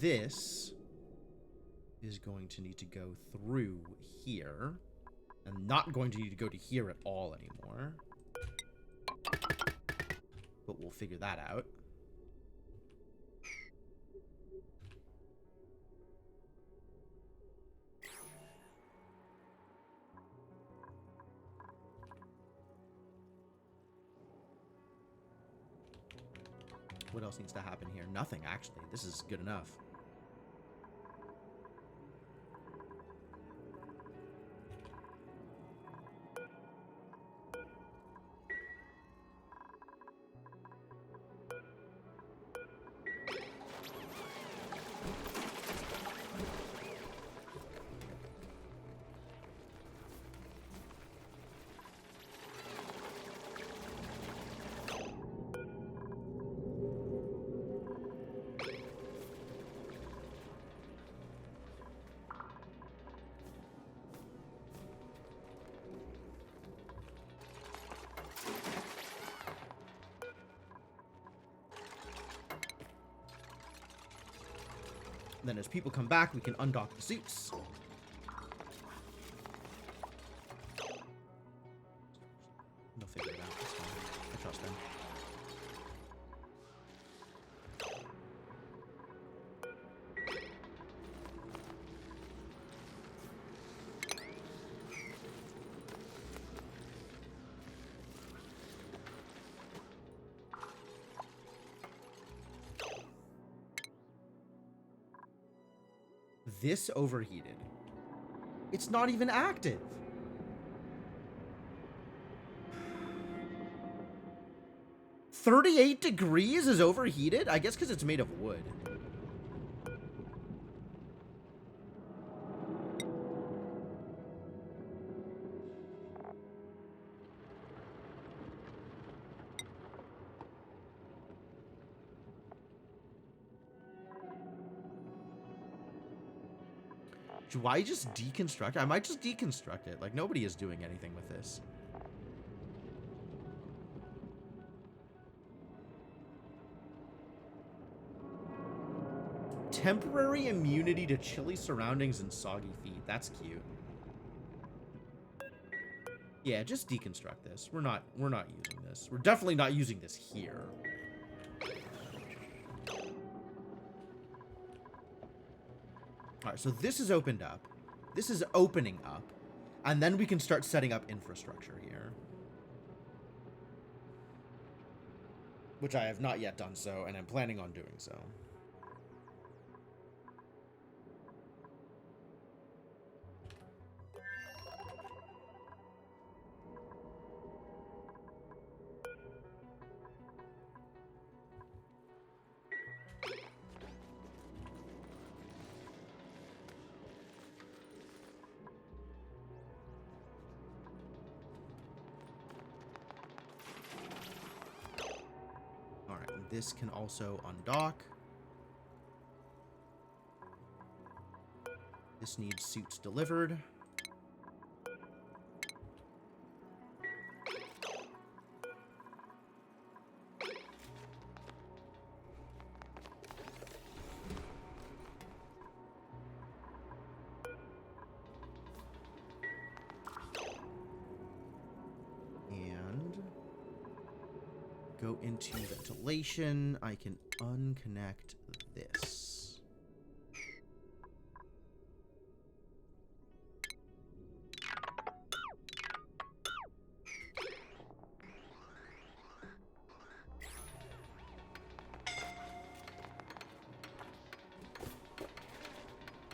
This is going to need to go through here, and not going to need to go to here at all anymore. But we'll figure that out. What else needs to happen here? Nothing, actually. This is good enough. Then as people come back, we can undock the suits. They'll figure it out. It's fine. I trust them. This overheated. It's not even active. $38 degrees is overheated? I guess because it's made of wood. Do I just deconstruct it? I might just deconstruct it. Like, nobody is doing anything with this. Temporary immunity to chilly surroundings and soggy feet. That's cute. Yeah, just deconstruct this. We're not using this. We're definitely not using this here. Alright, so this is opened up. This is opening up. And then we can start setting up infrastructure here. Which I have not yet done so, and I'm planning on doing so. This can also undock. This needs suits delivered. go into ventilation. I can unconnect this.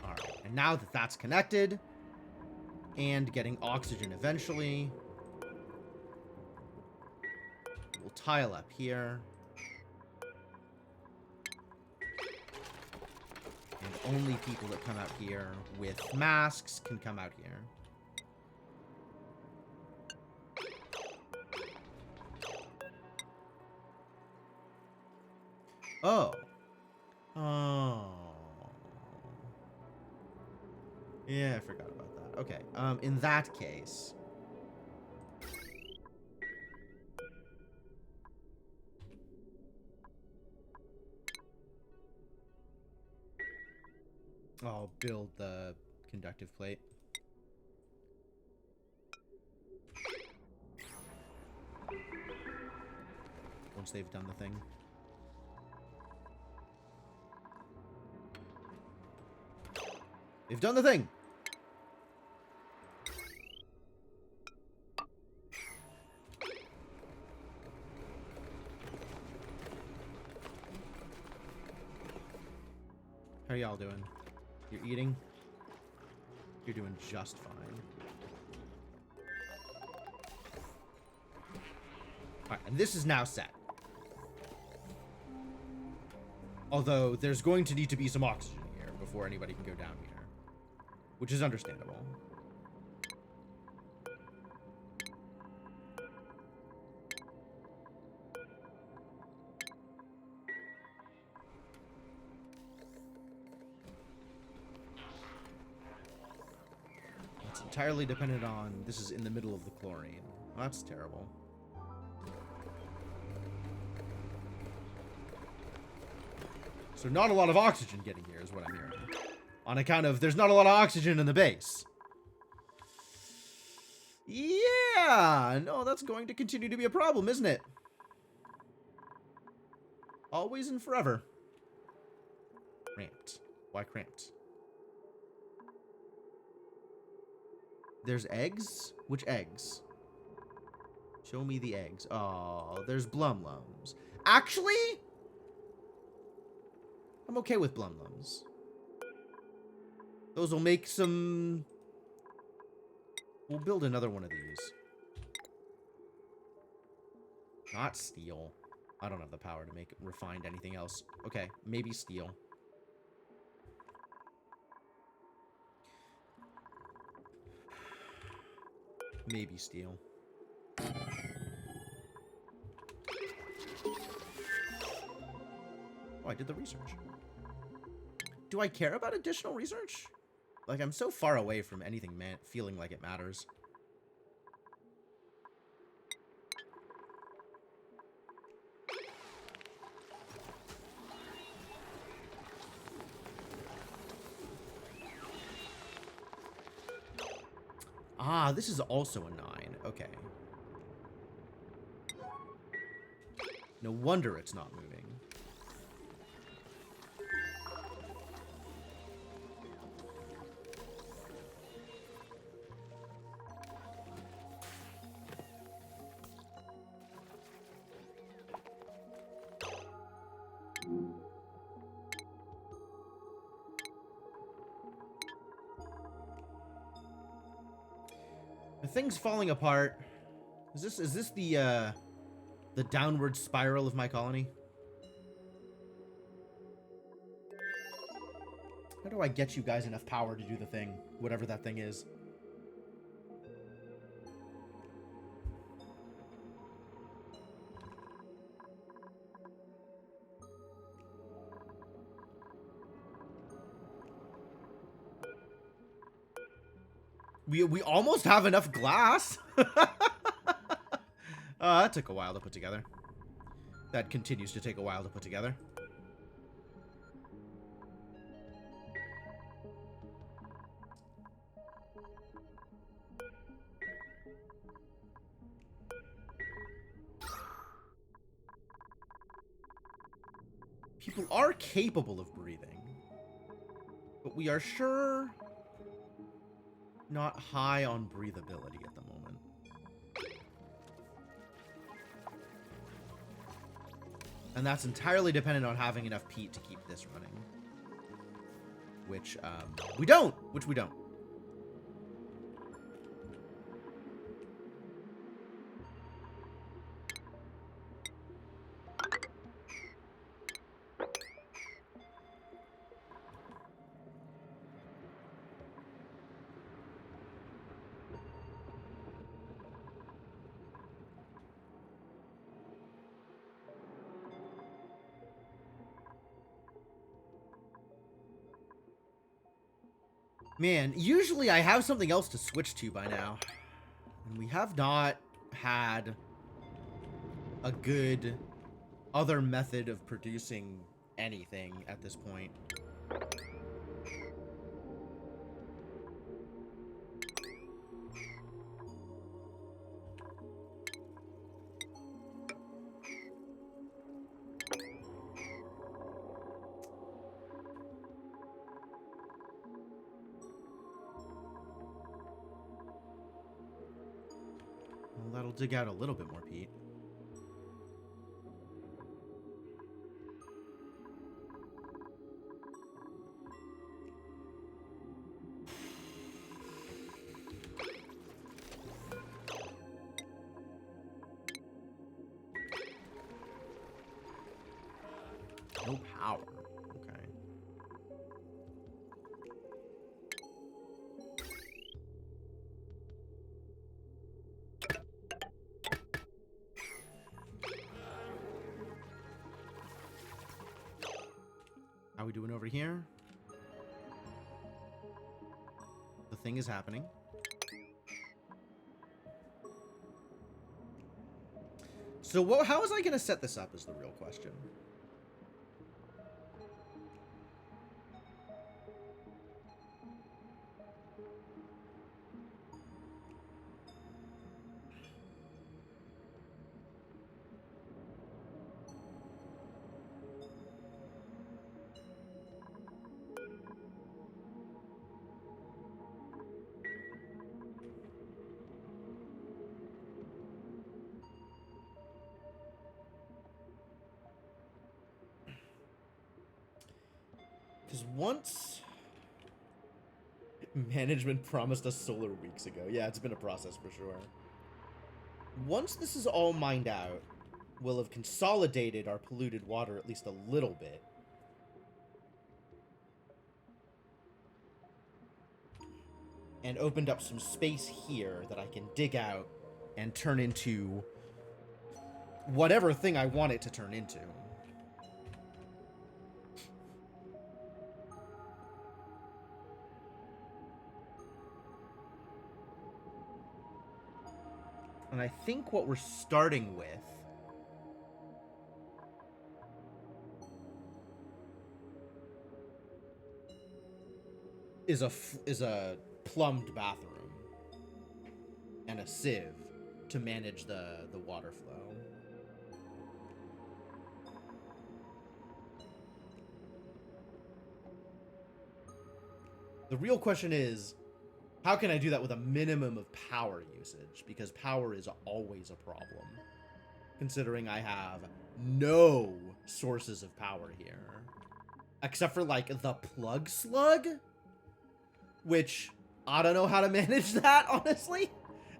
Alright, and now that that's connected, and getting oxygen eventually, we'll tile up here. And only people that come out here with masks can come out here. Oh. Oh. Yeah, I forgot about that. Okay, in that case... I'll build the conductive plate. Once they've done the thing. They've done the thing! How are y'all doing? You're eating? You're doing just fine. Alright, and this is now set. Although, there's going to need to be some oxygen here before anybody can go down here. Which is understandable. It's entirely dependent on... This is in the middle of the chlorine. Well, that's terrible. So not a lot of oxygen getting here is what I'm hearing. On account of there's not a lot of oxygen in the base. Yeah! No, that's going to continue to be a problem, isn't it? Always and forever. Cramped. Why cramped? There's eggs? Which eggs? Show me the eggs. Oh, there's blumlums. Actually, I'm okay with blumlums. Those will make some... We'll build another one of these. Not steel. I don't have the power to make refined anything else. Okay, maybe steel. Maybe steel. Oh, I did the research. Do I care about additional research? Like, I'm so far away from anything feeling like it matters. Ah, this is also a 9. Okay. No wonder it's not moving. The thing's falling apart. Is this the downward spiral of my colony? How do I get you guys enough power to do the thing, whatever that thing is? We almost have enough glass. That took a while to put together. That continues to take a while to put together. People are capable of breathing, but we are sure not high on breathability at the moment. And that's entirely dependent on having enough peat to keep this running. Which, we don't! Which we don't. Man, usually I have something else to switch to by now. And we have not had a good other method of producing anything at this point. Well, that'll dig out a little bit more peat. No power. Okay. How we doing over here? The thing is happening. So how was I going to set this up is the real question. Because once management promised us solar weeks ago. Yeah, it's been a process for sure. Once this is all mined out, we'll have consolidated our polluted water at least a little bit. And opened up some space here that I can dig out and turn into whatever thing I want it to turn into. And I think what we're starting with is a plumbed bathroom and a sieve to manage the water flow. The real question is, how can I do that with a minimum of power usage? Because power is always a problem, considering I have no sources of power here. Except for, like, the plug slug? Which, I don't know how to manage that, honestly.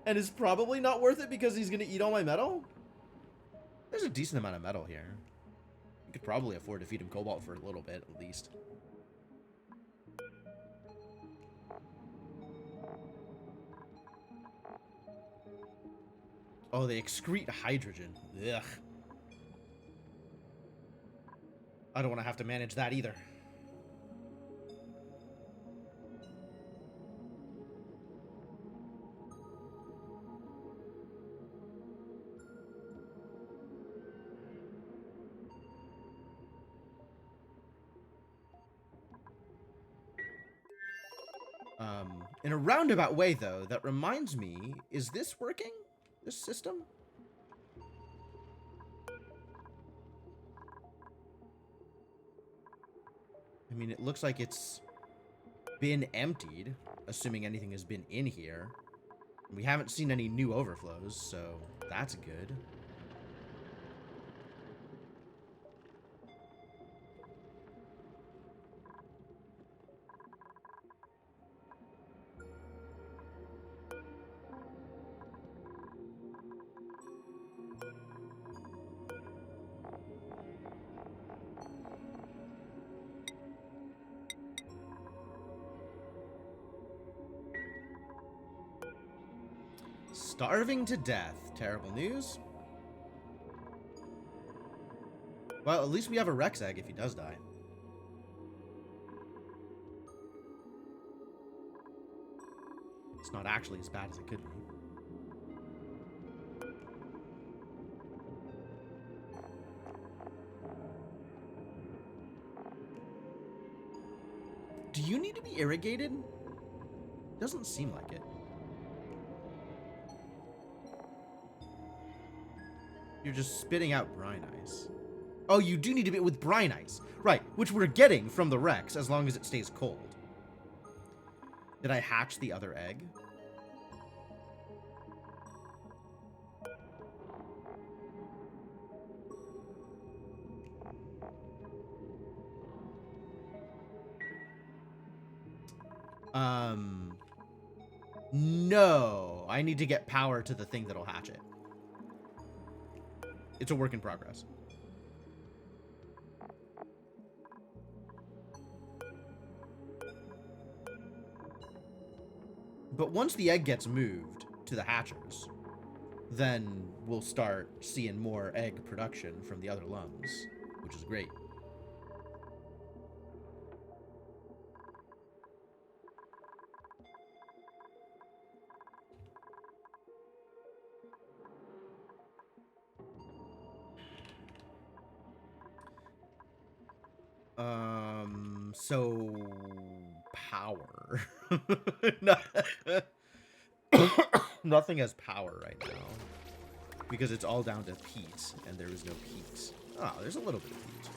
And is probably not worth it because he's going to eat all my metal. There's a decent amount of metal here. You could probably afford to feed him cobalt for a little bit, at least. Oh, they excrete hydrogen. Ugh. I don't want to have to manage that either. In a roundabout way, though, that reminds me, is this working? This system? I mean, it looks like it's been emptied, assuming anything has been in here. We haven't seen any new overflows, so that's good. Starving to death. Terrible news. Well, at least we have a Rex egg if he does die. It's not actually as bad as it could be. Do you need to be irrigated? Doesn't seem like it. You're just spitting out brine ice. Oh, you do need to be with brine ice. Right, which we're getting from the Rex as long as it stays cold. Did I hatch the other egg? No. I need to get power to the thing that'll hatch it. It's a work in progress. But once the egg gets moved to the hatchers, then we'll start seeing more egg production from the other lums, which is great. So power. Nothing has power right now because it's all down to peat, and there is no peat. Oh, there's a little bit of peat.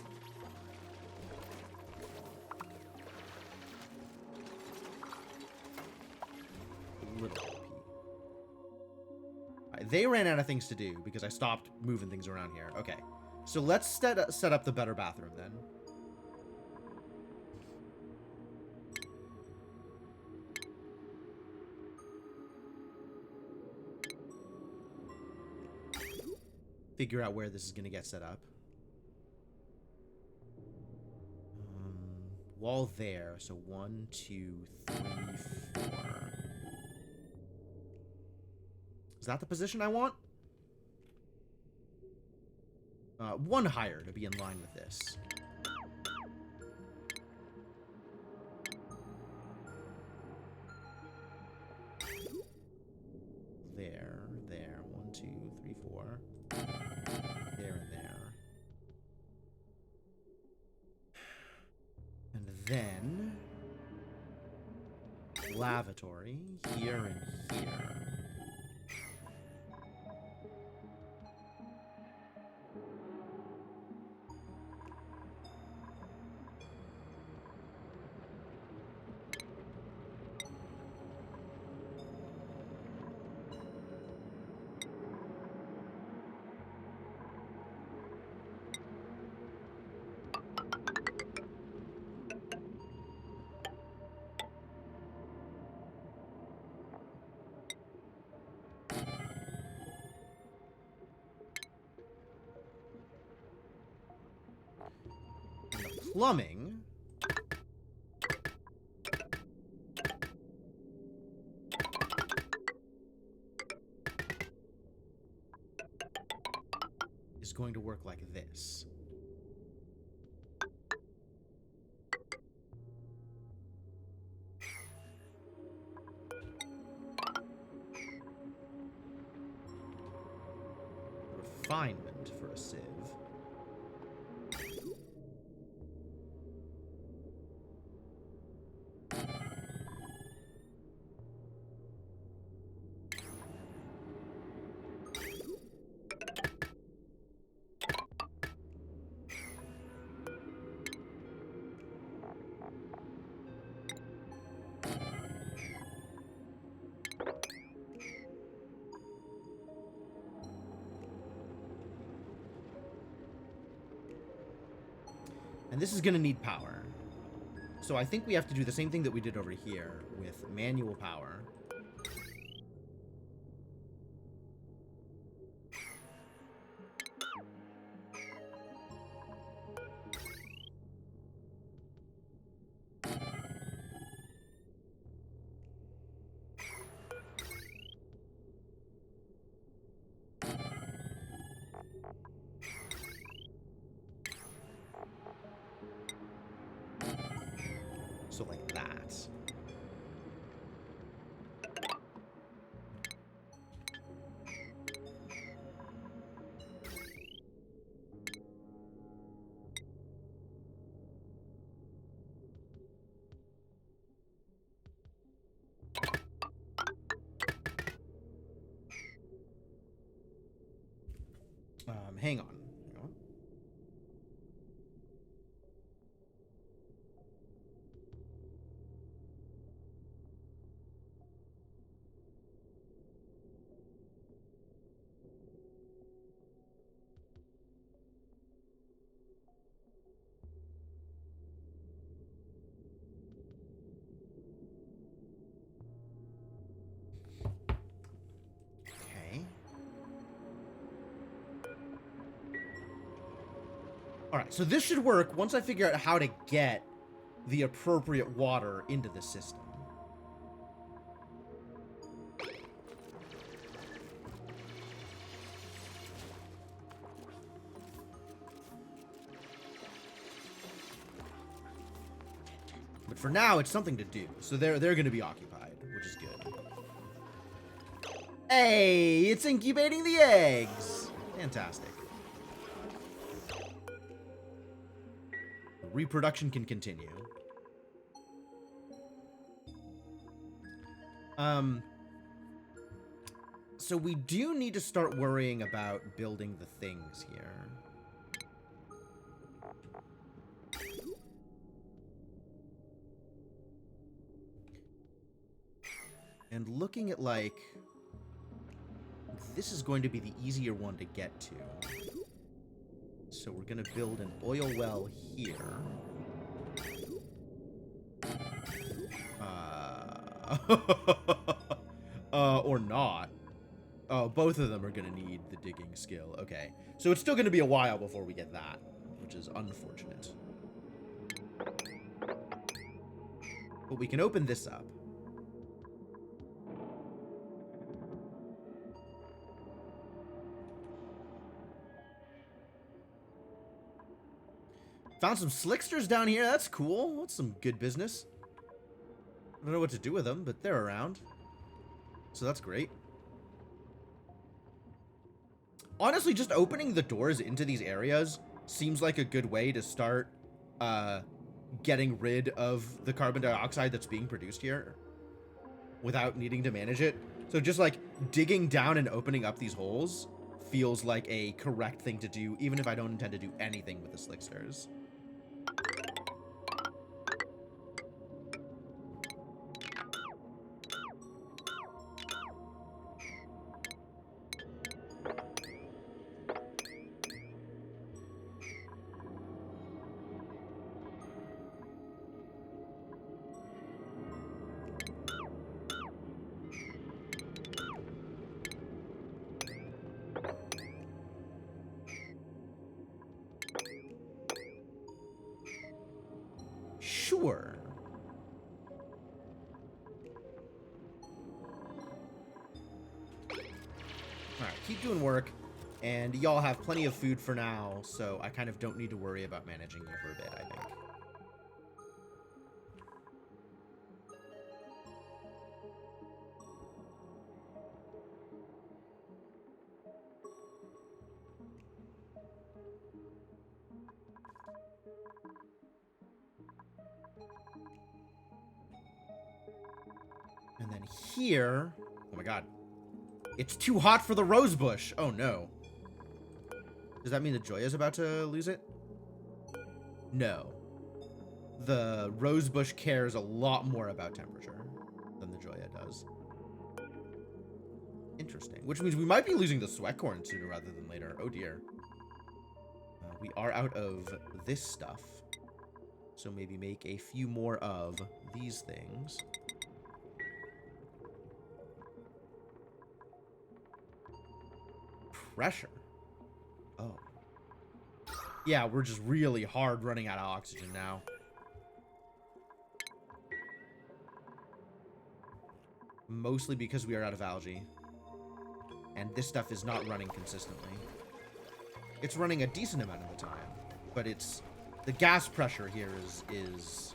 A little bit of peat. Right, they ran out of things to do because I stopped moving things around here. Okay, so let's set up the better bathroom then. Figure out where this is going to get set up. Wall there. So 1, 2, 3, 4. Is that the position I want? One higher to be in line with this. There. 1, 2, 3, 4. There and there. And then lavatory here and here. Plumbing is going to work like this. Refinement for a sieve. And this is going to need power. So I think we have to do the same thing that we did over here with manual power. So like that. Hang on. Alright, so this should work once I figure out how to get the appropriate water into the system. But for now, it's something to do. So they're going to be occupied, which is good. Hey, it's incubating the eggs! Fantastic. Reproduction can continue. So we do need to start worrying about building the things here. And looking at, like, this is going to be the easier one to get to. So we're going to build an oil well here. Or not. Oh, both of them are going to need the digging skill. Okay. So it's still going to be a while before we get that, which is unfortunate. But we can open this up. Found some slicksters down here. That's cool. That's some good business. I don't know what to do with them, but they're around. So that's great. Honestly, just opening the doors into these areas seems like a good way to start getting rid of the carbon dioxide that's being produced here without needing to manage it. So just like digging down and opening up these holes feels like a correct thing to do, even if I don't intend to do anything with the slicksters. Sure. Alright, keep doing work. And y'all have plenty of food for now, so I kind of don't need to worry about managing you for a bit, I think. And then here... Oh my god. It's too hot for the rose bush! Oh no. Does that mean that Joya's about to lose it? No. the rosebush cares a lot more about temperature than the Joya does. Interesting. Which means we might be losing the sweatcorn sooner rather than later. Oh dear. We are out of this stuff. So maybe make a few more of these things. Pressure. Oh. Yeah, we're just really hard running out of oxygen now. Mostly because we are out of algae. And this stuff is not running consistently. It's running a decent amount of the time. But it's... the gas pressure here is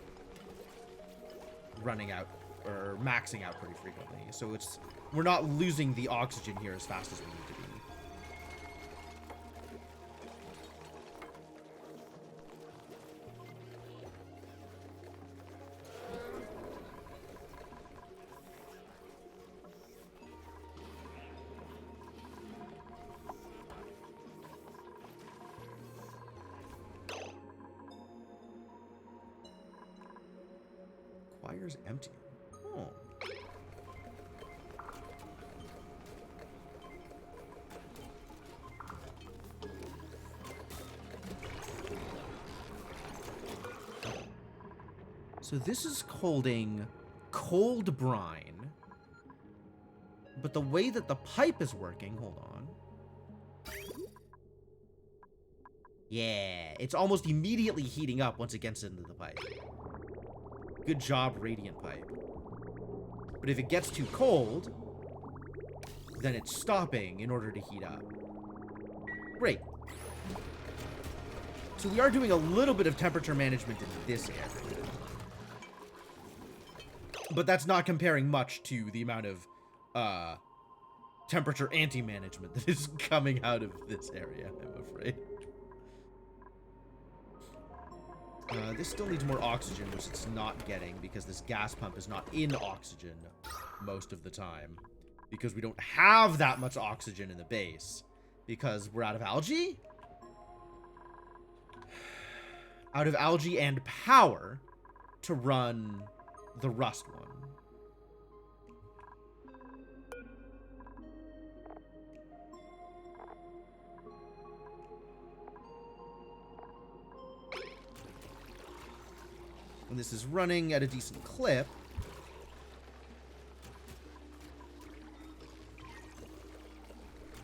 running out, or maxing out pretty frequently. So it's... we're not losing the oxygen here as fast as we need to be. Requires empty. Oh. So this is holding cold brine. But the way that the pipe is working, hold on. Yeah, it's almost immediately heating up once it gets into the pipe. Good job, Radiant Pipe. But if it gets too cold, then it's stopping in order to heat up. Great. So we are doing a little bit of temperature management in this area. But that's not comparing much to the amount of temperature anti-management that is coming out of this area, I'm afraid. This still needs more oxygen, which it's not getting because this gas pump is not in oxygen most of the time. Because we don't have that much oxygen in the base. Because we're out of algae? Out of algae and power to run the rust one. And this is running at a decent clip.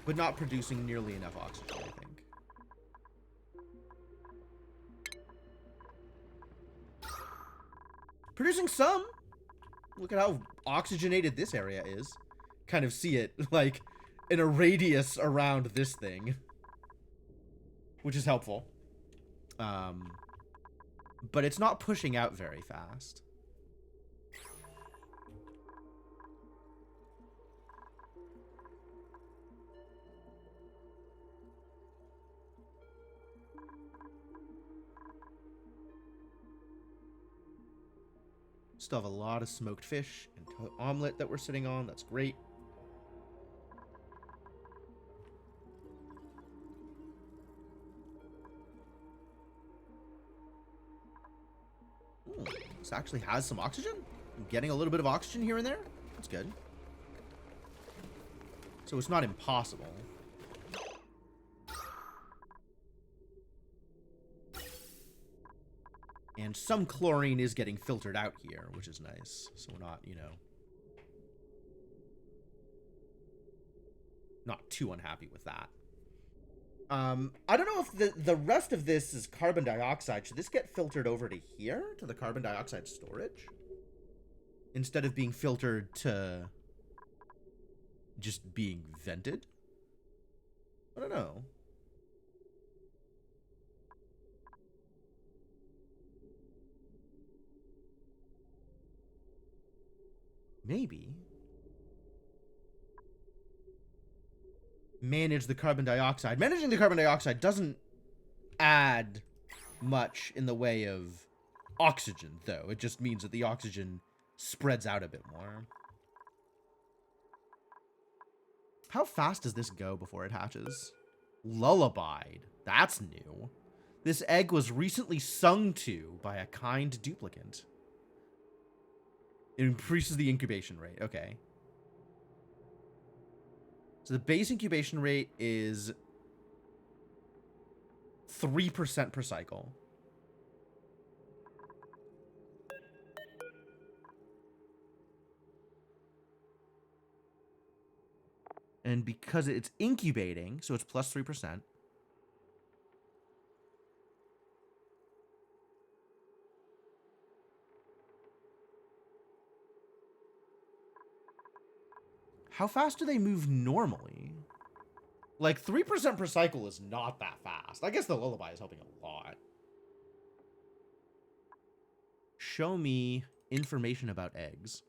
But not producing nearly enough oxygen, I think. Producing some. Look at how oxygenated this area is. Kind of see it, like, in a radius around this thing. Which is helpful. But it's not pushing out very fast. Still have a lot of smoked fish and omelet that we're sitting on. That's great. Ooh, this actually has some oxygen. I'm getting a little bit of oxygen here and there. That's good. So it's not impossible. And some chlorine is getting filtered out here, which is nice. So we're not, you know, not too unhappy with that. I don't know if the rest of this is carbon dioxide. Should this get filtered over to here, to the carbon dioxide storage? Instead of being filtered to just being vented? I don't know. Maybe. Manage the carbon dioxide. Managing the carbon dioxide doesn't add much in the way of oxygen, though. It just means that the oxygen spreads out a bit more. How fast does this go before it hatches? Lullabied. That's new. This egg was recently sung to by a kind duplicant. It increases the incubation rate. Okay. So the base incubation rate is 3% per cycle. And because it's incubating, so it's plus 3%. How fast do they move normally? Like, 3% per cycle is not that fast. I guess the lullaby is helping a lot. Show me information about eggs.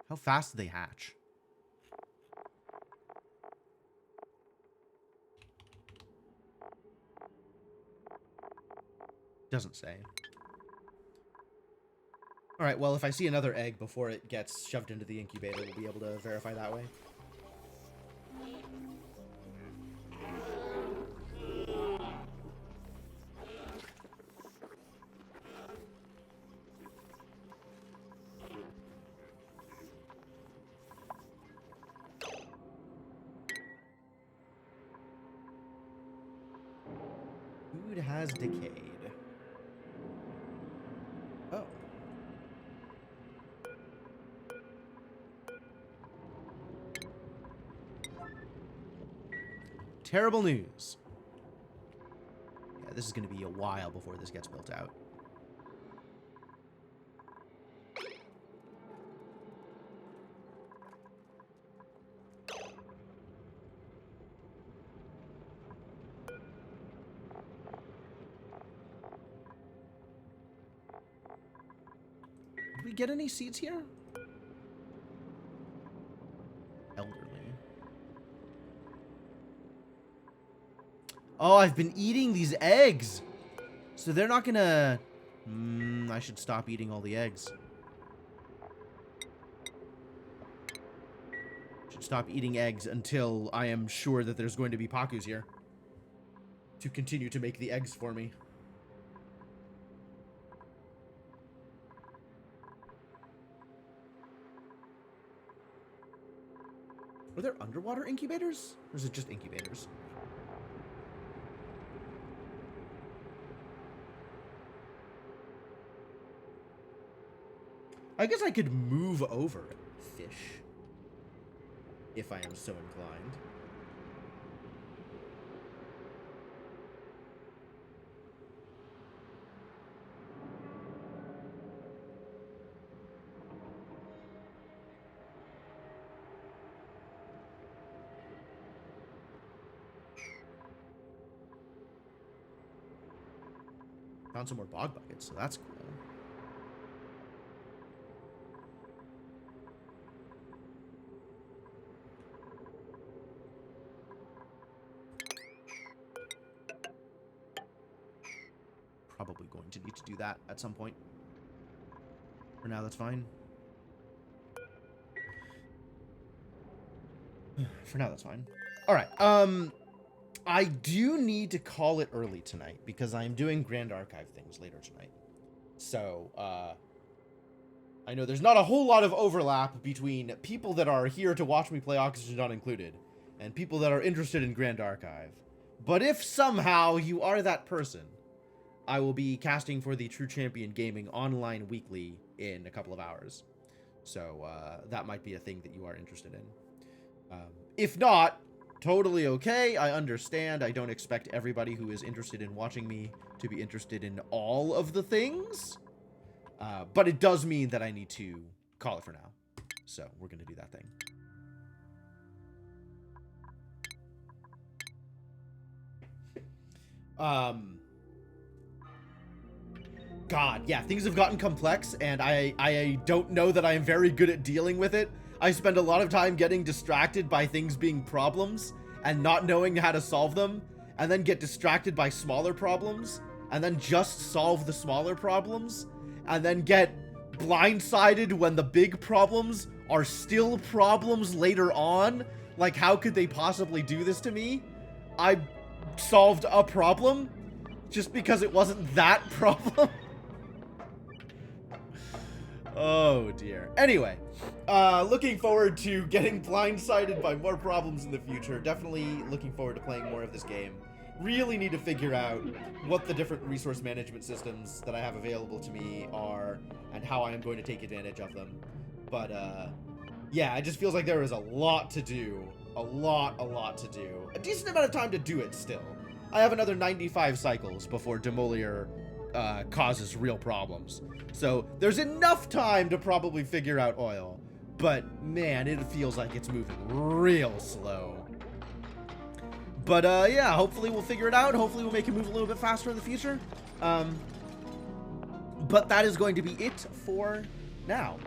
How fast do they hatch? Doesn't say. All right, well, if I see another egg before it gets shoved into the incubator, we'll be able to verify that way. Food has decayed. Oh. Terrible news. Yeah, this is going to be a while before this gets built out. Did we get any seeds here? Elderly. Oh, I've been eating these eggs. So they're not gonna... I should stop eating all the eggs. Should stop eating eggs until I am sure that there's going to be Pakus here. To continue to make the eggs for me. Are there underwater incubators? Or is it just incubators? I guess I could move over fish. If I am so inclined. Found some more bog buckets, so that's cool. Probably going to need to do that at some point. For now, that's fine. For now, that's fine. All right. I do need to call it early tonight because I'm doing Grand Archive things later tonight. So, I know there's not a whole lot of overlap between people that are here to watch me play Oxygen Not Included and people that are interested in Grand Archive. But if somehow you are that person, I will be casting for the True Champion Gaming online weekly in a couple of hours. So, that might be a thing that you are interested in. If not, totally okay. I understand. I don't expect everybody who is interested in watching me to be interested in all of the things. But it does mean that I need to call it for now. So, we're going to do that thing. God, yeah, things have gotten complex, and I don't know that I am very good at dealing with it. I spend a lot of time getting distracted by things being problems and not knowing how to solve them, and then get distracted by smaller problems, and then just solve the smaller problems, and then get blindsided when the big problems are still problems later on. Like, how could they possibly do this to me? I solved a problem just because it wasn't that problem. Oh dear. Anyway, looking forward to getting blindsided by more problems in the future. Definitely looking forward to playing more of this game. Really need to figure out what the different resource management systems that I have available to me are and how I am going to take advantage of them. But yeah, it just feels like there is a lot to do. A lot to do. A decent amount of time to do it still. I have another 95 cycles before Demolier causes real problems. So there's enough time to probably figure out oil. But man, it feels like it's moving real slow. But yeah, hopefully we'll figure it out. Hopefully we'll make it move a little bit faster in the future. But that is going to be it for now.